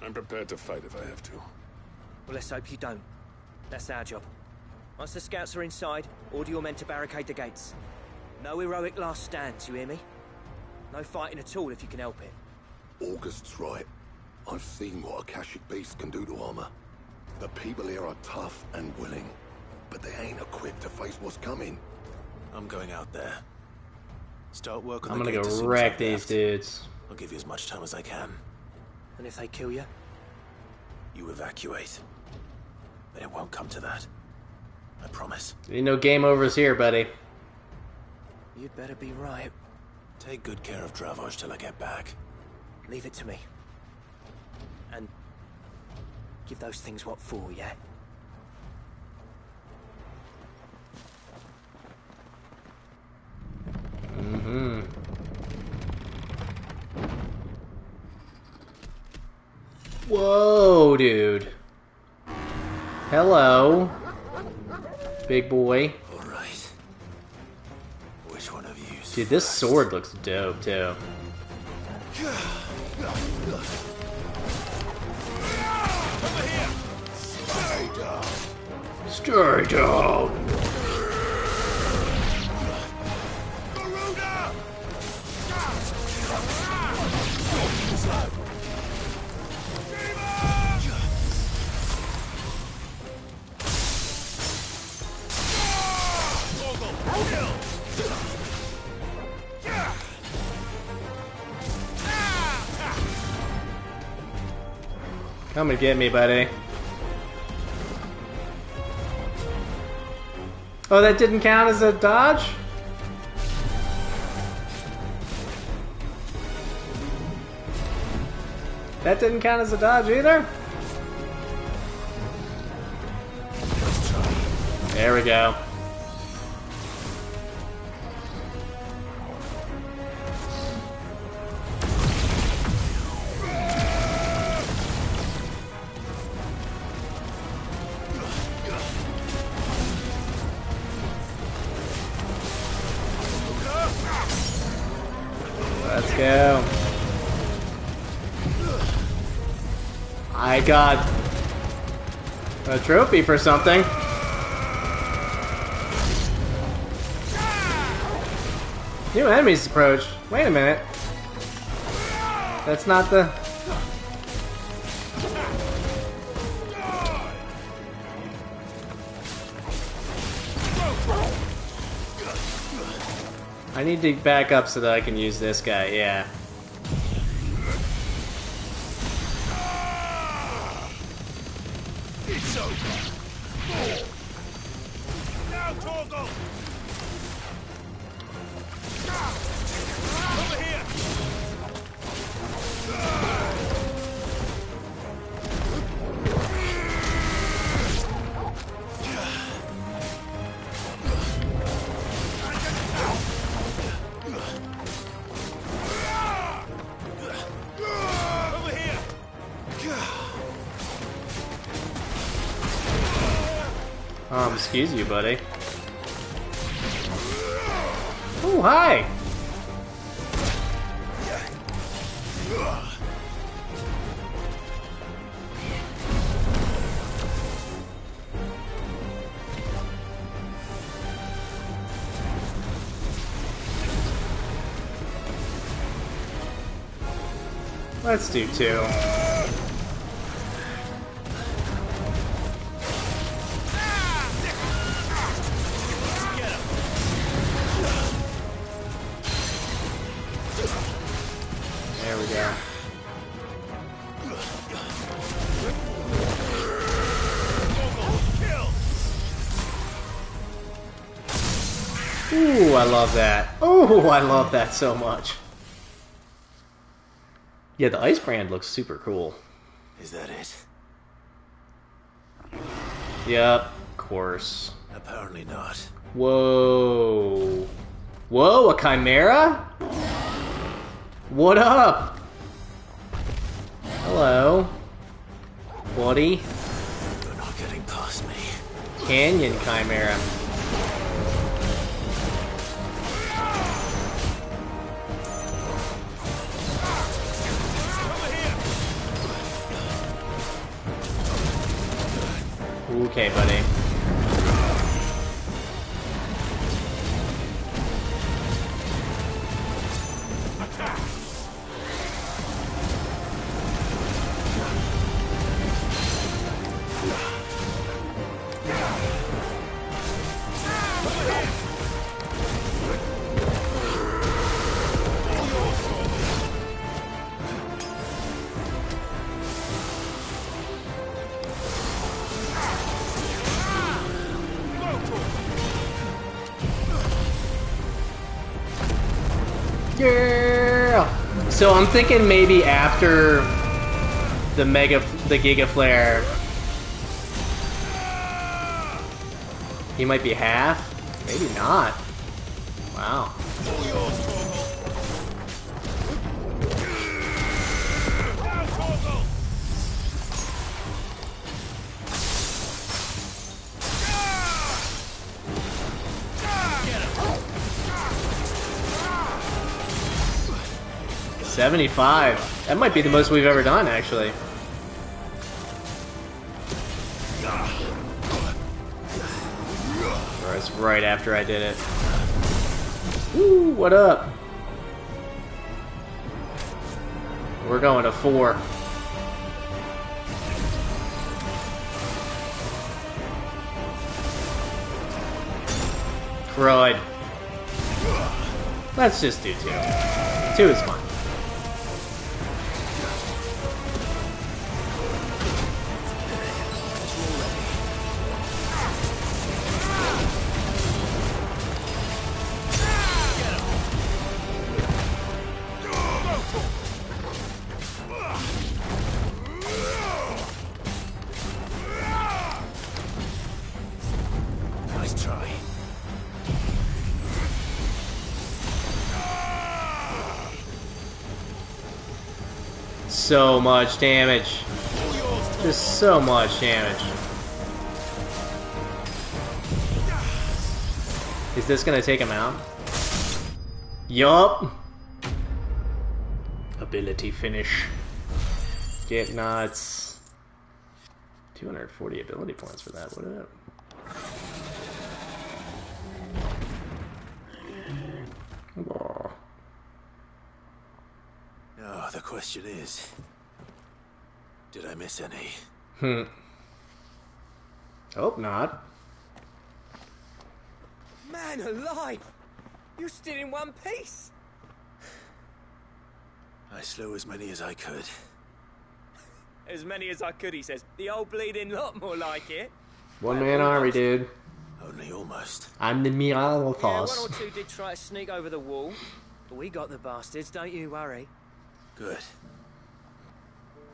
S10: I'm prepared to fight if I have to.
S7: Well, let's hope you don't. That's our job. Once the scouts are inside, order your men to barricade the gates. No heroic last stands, you hear me? No fighting at all if you can help it.
S18: August's right. I've seen what Akashic beasts can do to armor. The people here are tough and willing, but they ain't equipped to face what's coming.
S2: I'm going out there. Start work on
S1: I'm
S2: the
S1: gonna
S2: gate as
S1: go
S2: soon
S1: wreck
S2: as I've
S1: these
S2: left.
S1: dudes.
S2: I'll give you as much time as I can.
S7: And if they kill you?
S2: You evacuate. But it won't come to that. I promise.
S1: Ain't no game overs here, buddy.
S7: You'd better be right.
S2: Take good care of Dravozd till I get back.
S7: Leave it to me. And give those things what for, yeah?
S1: Mm-hmm. Whoa, dude. Hello, big boy.
S2: All right. Which one of you?
S1: Dude, this sword looks dope too.
S22: Over here.
S18: Stay down.
S1: Stay down. Come and get me, buddy. Oh, that didn't count as a dodge? That didn't count as a dodge either? There we go. Let's go. I got a trophy for something. New enemies approach. Wait a minute. That's not the... I need to back up so that I can use this guy, yeah.
S22: It's over. Now, Torgal. Over here.
S1: Excuse you, buddy. Oh, hi! Let's do two. There we go. Ooh, I love that. Ooh, I love that so much. Yeah, the ice brand looks super cool.
S2: Is that it?
S1: Yep, of course.
S2: Apparently not.
S1: Whoa. Whoa, a chimera? What up? Hello. Buddy.
S2: You're not getting past me.
S1: Canyon chimera. Okay, buddy. Yeah. So I'm thinking maybe after the Giga Flare, he might be half. Maybe not. Wow. 75. That might be the most we've ever done, actually. Or it's right after I did it. Woo, what up? We're going to 4. Crud. Let's just do 2. 2 is fine.
S2: Nice try.
S1: So much damage. Just so much damage. Is this gonna take him out? Yup. Ability finish. Get nuts. 240 ability points for that. What up? Oh.
S2: Oh, the question is, did I miss any?
S1: Hope not.
S7: Man alive! You're still in one piece!
S2: I slew as many as I could.
S7: As many as I could, he says. The old bleeding lot, more like it.
S1: One-man army, dude.
S2: Only almost.
S1: I'm the
S7: Yeah,
S1: Miralos.
S7: 1 or 2 did try to sneak over the wall, but we got the bastards, don't you worry.
S2: Good.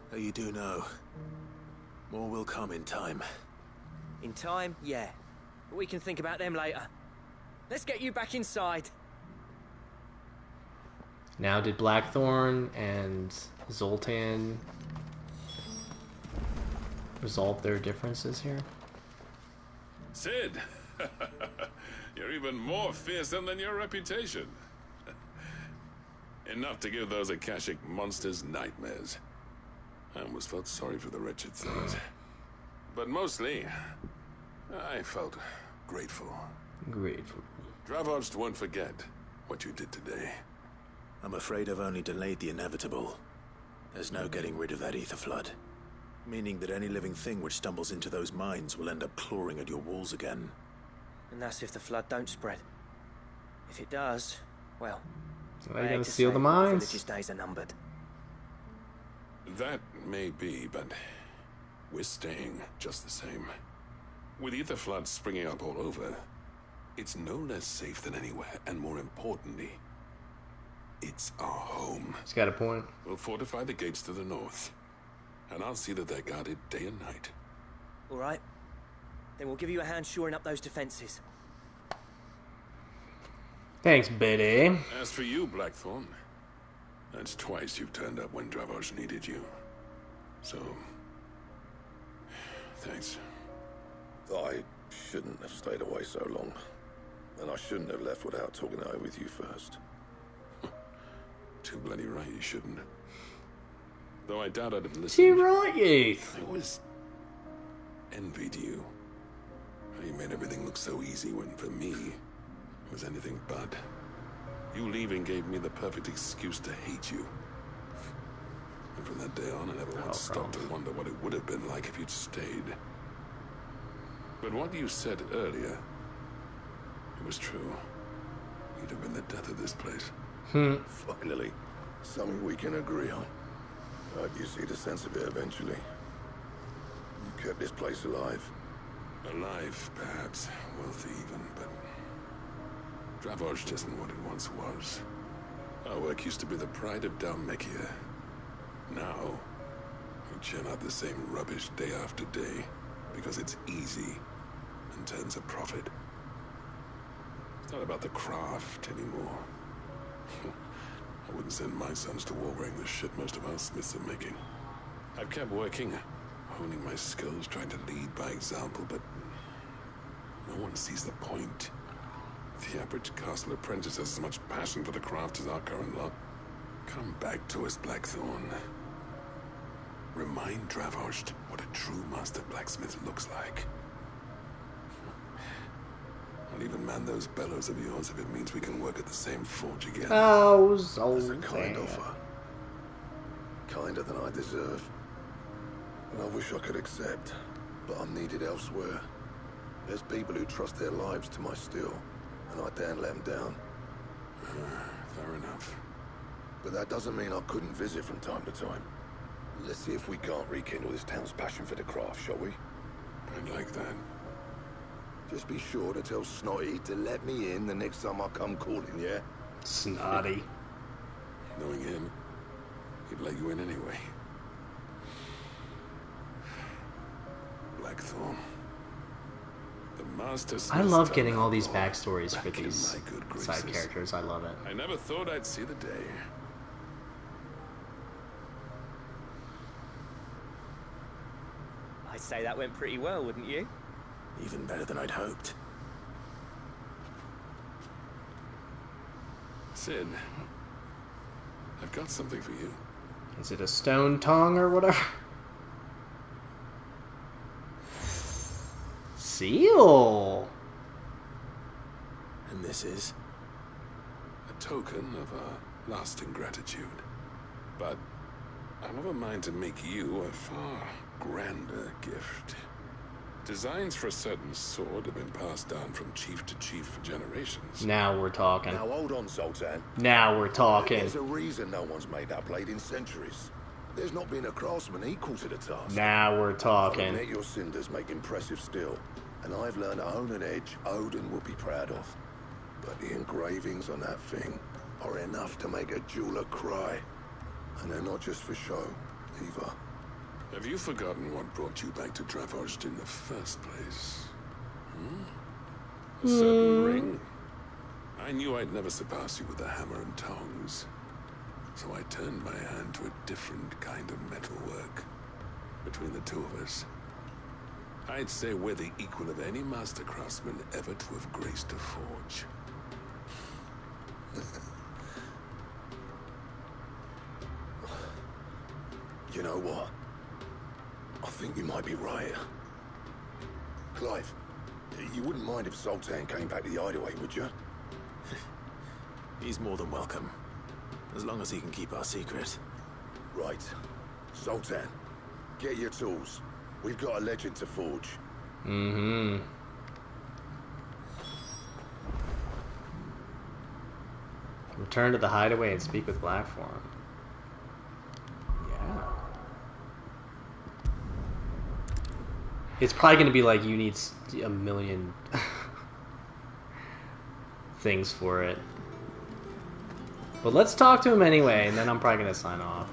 S2: Though you do know, more will come in time.
S7: In time, yeah. But we can think about them later. Let's get you back inside.
S1: Now, did Blackthorn and Zoltan resolve their differences here?
S10: Sid, you're even more fearsome than your reputation. Enough to give those Akashic monsters nightmares. I almost felt sorry for the wretched things. But mostly, I felt grateful.
S1: Grateful.
S10: Dravos won't forget what you did today.
S2: I'm afraid I've only delayed the inevitable. There's no getting rid of that ether flood. Meaning that any living thing which stumbles into those mines will end up clawing at your walls again.
S7: And that's if the flood don't spread. If it does, well...
S1: So they're gonna seal the mines?
S7: The village's days are numbered.
S10: That may be, but we're staying just the same. With ether floods springing up all over, it's no less safe than anywhere, and more importantly, it's our home.
S1: He's got a point.
S10: We'll fortify the gates to the north, and I'll see that they're guarded day and night.
S7: All right. Then we'll give you a hand shoring up those defenses.
S1: Thanks, Betty.
S10: As for you, Blackthorn, that's twice you've turned up when Dravos needed you. So, thanks.
S18: I shouldn't have stayed away so long. And I shouldn't have left without talking it over with you first.
S10: Too bloody right you shouldn't. Though I doubt I'd have listened.
S1: Too right, you.
S10: I always envied you. How you made everything look so easy when, for me, it was anything but. You leaving gave me the perfect excuse to hate you. And from that day on, I never once stopped to wonder what it would have been like if you'd stayed. But what you said earlier, it was true. You'd have been the death of this place.
S18: Finally, something we can agree on. I hope you see the sense of it eventually. You kept this place alive.
S10: Alive, perhaps. Wealthy even, but... Dravos isn't what it once was. Our work used to be the pride of Dalmekia. Now, we churn out the same rubbish day after day, because it's easy and turns a profit. It's not about the craft anymore. I wouldn't send my sons to war wearing the shit most of our smiths are making. I've kept working, honing my skills, trying to lead by example, but no one sees the point. The average castle apprentice has as much passion for the craft as our current lot.
S18: Come back to us, Blackthorn. Remind Dravosht what a true master blacksmith looks like. I'll even man those bellows of yours if it means we can work at the same forge again.
S1: Oh, so
S18: that's a kind offer. Kinder than I deserve. And I wish I could accept, but I'm needed elsewhere. There's people who trust their lives to my steel, and I daren't let them down. Fair enough. But that doesn't mean I couldn't visit from time to time. Let's see if we can't rekindle this town's passion for the craft, shall we? I'd like that. Just be sure to tell Snotty to let me in the next time I come calling, yeah?
S1: Snotty.
S18: Knowing him, he'd let you in anyway. Blackthorn. The master.
S1: I love getting all these backstories for these side characters. I love it.
S18: I never thought I'd see the day.
S7: I'd say that went pretty well, wouldn't you?
S2: Even better than I'd hoped.
S18: Sid, I've got something for you.
S1: Is it a stone tongue or whatever? Seal.
S2: And this is?
S18: A token of our lasting gratitude. But I'm of a mind to make you a far grander gift. Designs for a certain sword have been passed down from chief to chief for generations.
S1: Now we're talking.
S18: Now hold on, Sultan.
S1: Now we're talking.
S18: There's a reason no one's made that blade in centuries. There's not been a craftsman equal to the task.
S1: Now we're talking.
S18: I admit your cinders make impressive steel, and I've learned to own an edge Odin will be proud of. But the engravings on that thing are enough to make a jeweler cry. And they're not just for show, either. Have you forgotten what brought you back to Dravosht in the first place? A certain ring? I knew I'd never surpass you with the hammer and tongs. So I turned my hand to a different kind of metalwork. Between the two of us, I'd say we're the equal of any master craftsman ever to have graced a forge. You know what? I think you might be right. Clive, you wouldn't mind if Sultan came back to the Hideaway, would you?
S2: He's more than welcome. As long as he can keep our secret.
S18: Right. Sultan, get your tools. We've got a legend to forge.
S1: Mm-hmm. Return to the Hideaway and speak with Blackthorn. Yeah. It's probably going to be like you need a million things for it. But let's talk to him anyway, and then I'm probably going to sign off.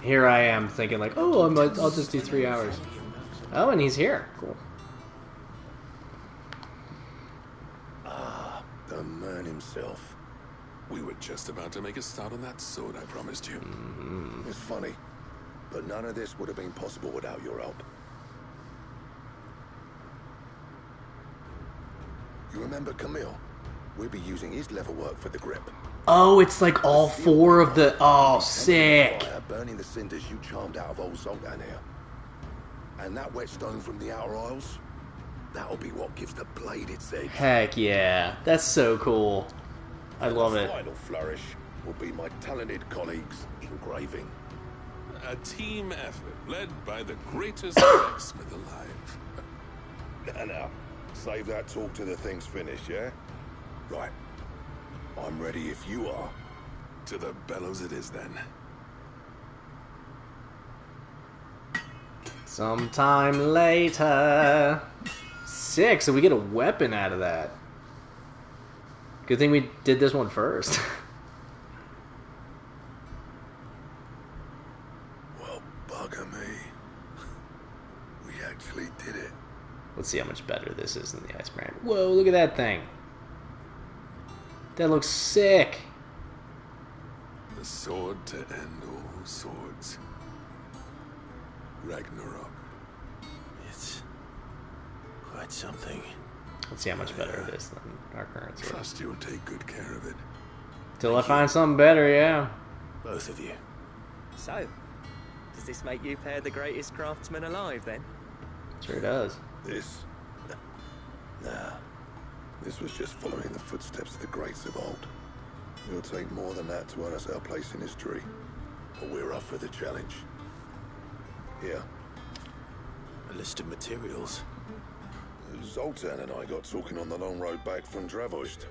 S1: Here I am thinking like, oh, I'll just do 3 hours. Oh, and he's here. Cool.
S18: Ah, the man himself. We were just about to make a start on that sword I promised you. It's funny, but none of this would have been possible without your help. You remember Camille? We'll be using his leatherwork for the grip.
S1: Oh, it's like all 4 of the... Oh, sick.
S18: Burning the cinders you charmed out of old Sultan here. And that whetstone from the Outer Isles, that'll be what gives the blade its edge.
S1: Heck yeah. That's so cool. I love it.
S18: The final flourish will be my talented colleagues engraving. A team effort led by the greatest blacksmith alive. Now, save that talk till the thing's finished, yeah? Right. I'm ready if you are. To the bellows it is then.
S1: Sometime later. Sick, so we get a weapon out of that. Good thing we did this one first.
S18: Well, bugger me. We actually did it.
S1: Let's see how much better this is than the Ice Brand. Whoa, look at that thing. That looks sick.
S18: The sword to end all swords. Ragnarok.
S2: It's quite something.
S1: Let's see how much better it is than our current sword.
S18: Trust you'll take good care of it.
S1: Till I find something better, yeah.
S2: Both of you.
S7: So, does this make you pair the greatest craftsman alive, then?
S1: Sure does.
S18: This? Nah. This was just following the footsteps of the greats of old. We'll take more than that to earn us our place in history. But we're up for the challenge. Here.
S2: A list of materials.
S18: Zoltan and I got talking on the long road back from Dravost.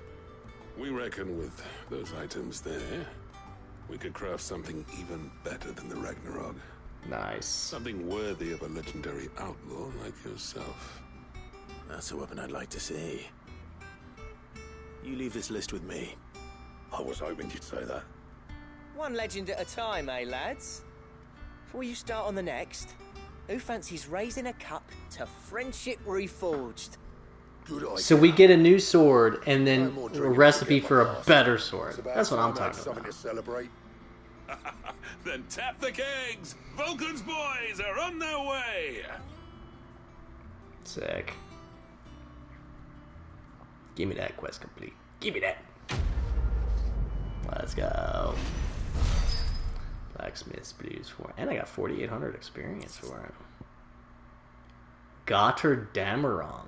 S10: We reckon with those items there, we could craft something even better than the Ragnarok.
S1: Nice.
S10: Something worthy of a legendary outlaw like yourself.
S2: That's a weapon I'd like to see. You leave this list with me.
S18: I was hoping you'd say that.
S7: One legend at a time, eh, lads? Before you start on the next, who fancies raising a cup to friendship reforged?
S1: So we get a new sword and then a recipe for a better sword. That's what I'm talking about.
S18: To celebrate.
S10: Then tap the kegs! Vulcan's boys are on their way!
S1: Sick. Give me that quest complete. Give me that. Let's go. Blacksmith's Blues 4. And I got 4,800 experience for it. Gotterdamerong.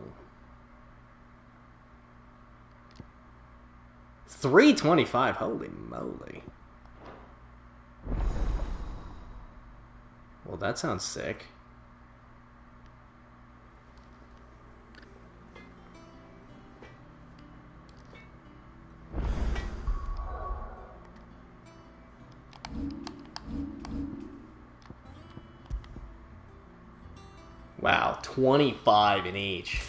S1: 325. Holy moly. Well, that sounds sick. Wow, 25 in each.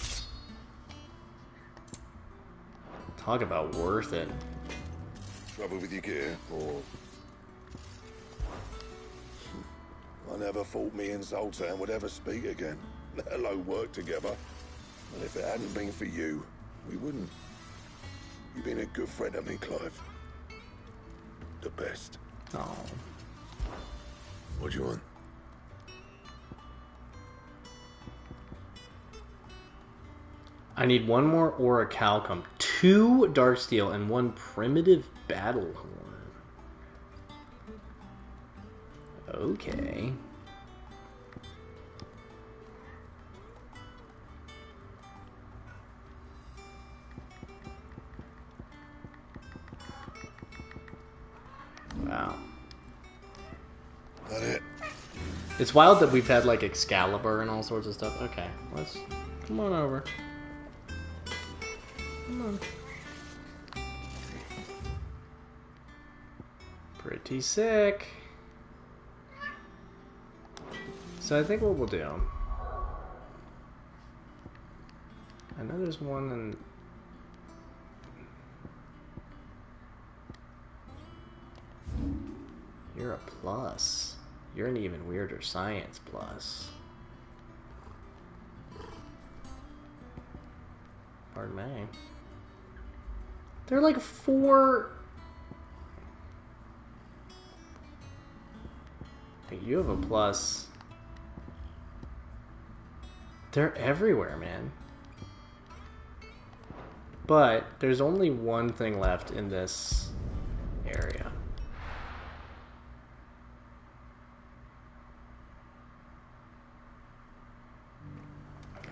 S1: Talk about worth it.
S18: Trouble with your gear, or... I never thought me and Zoltan would ever speak again, let alone work together. And if it hadn't been for you, we wouldn't. You've been a good friend to me, Clive. The best.
S1: Oh.
S18: What do you want?
S1: I need one more orichalcum, 2 dark steel, and 1 primitive battle horn. Okay. Wow.
S18: That it?
S1: It's wild that we've had like Excalibur and all sorts of stuff. Okay, let's come on over. Come on. Pretty sick. So I think what we'll do, I know there's one in... You're a plus. You're an even weirder science plus. Pardon me. They're like 4... You have a plus. They're everywhere, man. But there's only one thing left in this area.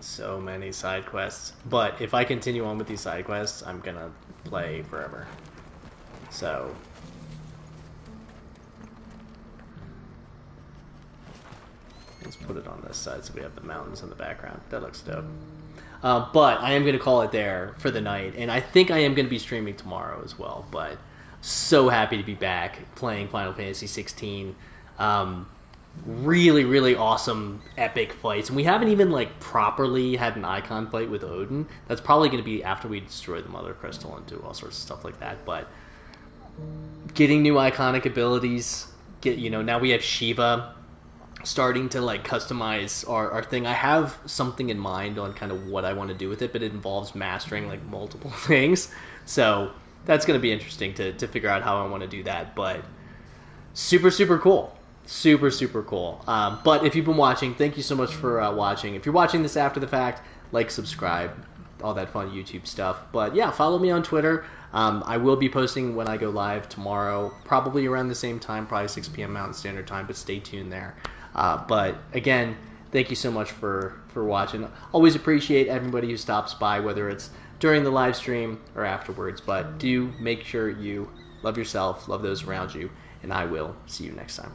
S1: So many side quests. But if I continue on with these side quests, I'm gonna play forever. So... let's put it on this side so we have the mountains in the background. That looks dope. But I am going to call it there for the night. And I think I am going to be streaming tomorrow as well. But so happy to be back playing Final Fantasy XVI. Really, really awesome, epic fights. And we haven't even like properly had an Eikon fight with Odin. That's probably going to be after we destroy the Mother Crystal and do all sorts of stuff like that. But getting new iconic abilities. Now we have Shiva starting to like customize our thing. I have something in mind on kind of what I want to do with it, but it involves mastering like multiple things. So that's going to be interesting to figure out how I want to do that. But super, super cool. Super, super cool. But if you've been watching, thank you so much for watching. If you're watching this after the fact, like, subscribe, all that fun YouTube stuff. But yeah, follow me on Twitter. I will be posting when I go live tomorrow, probably around the same time, probably 6 p.m. Mountain Standard Time, but stay tuned there. But again, thank you so much for watching. Always appreciate everybody who stops by, whether it's during the live stream or afterwards. But do make sure you love yourself, love those around you, and I will see you next time.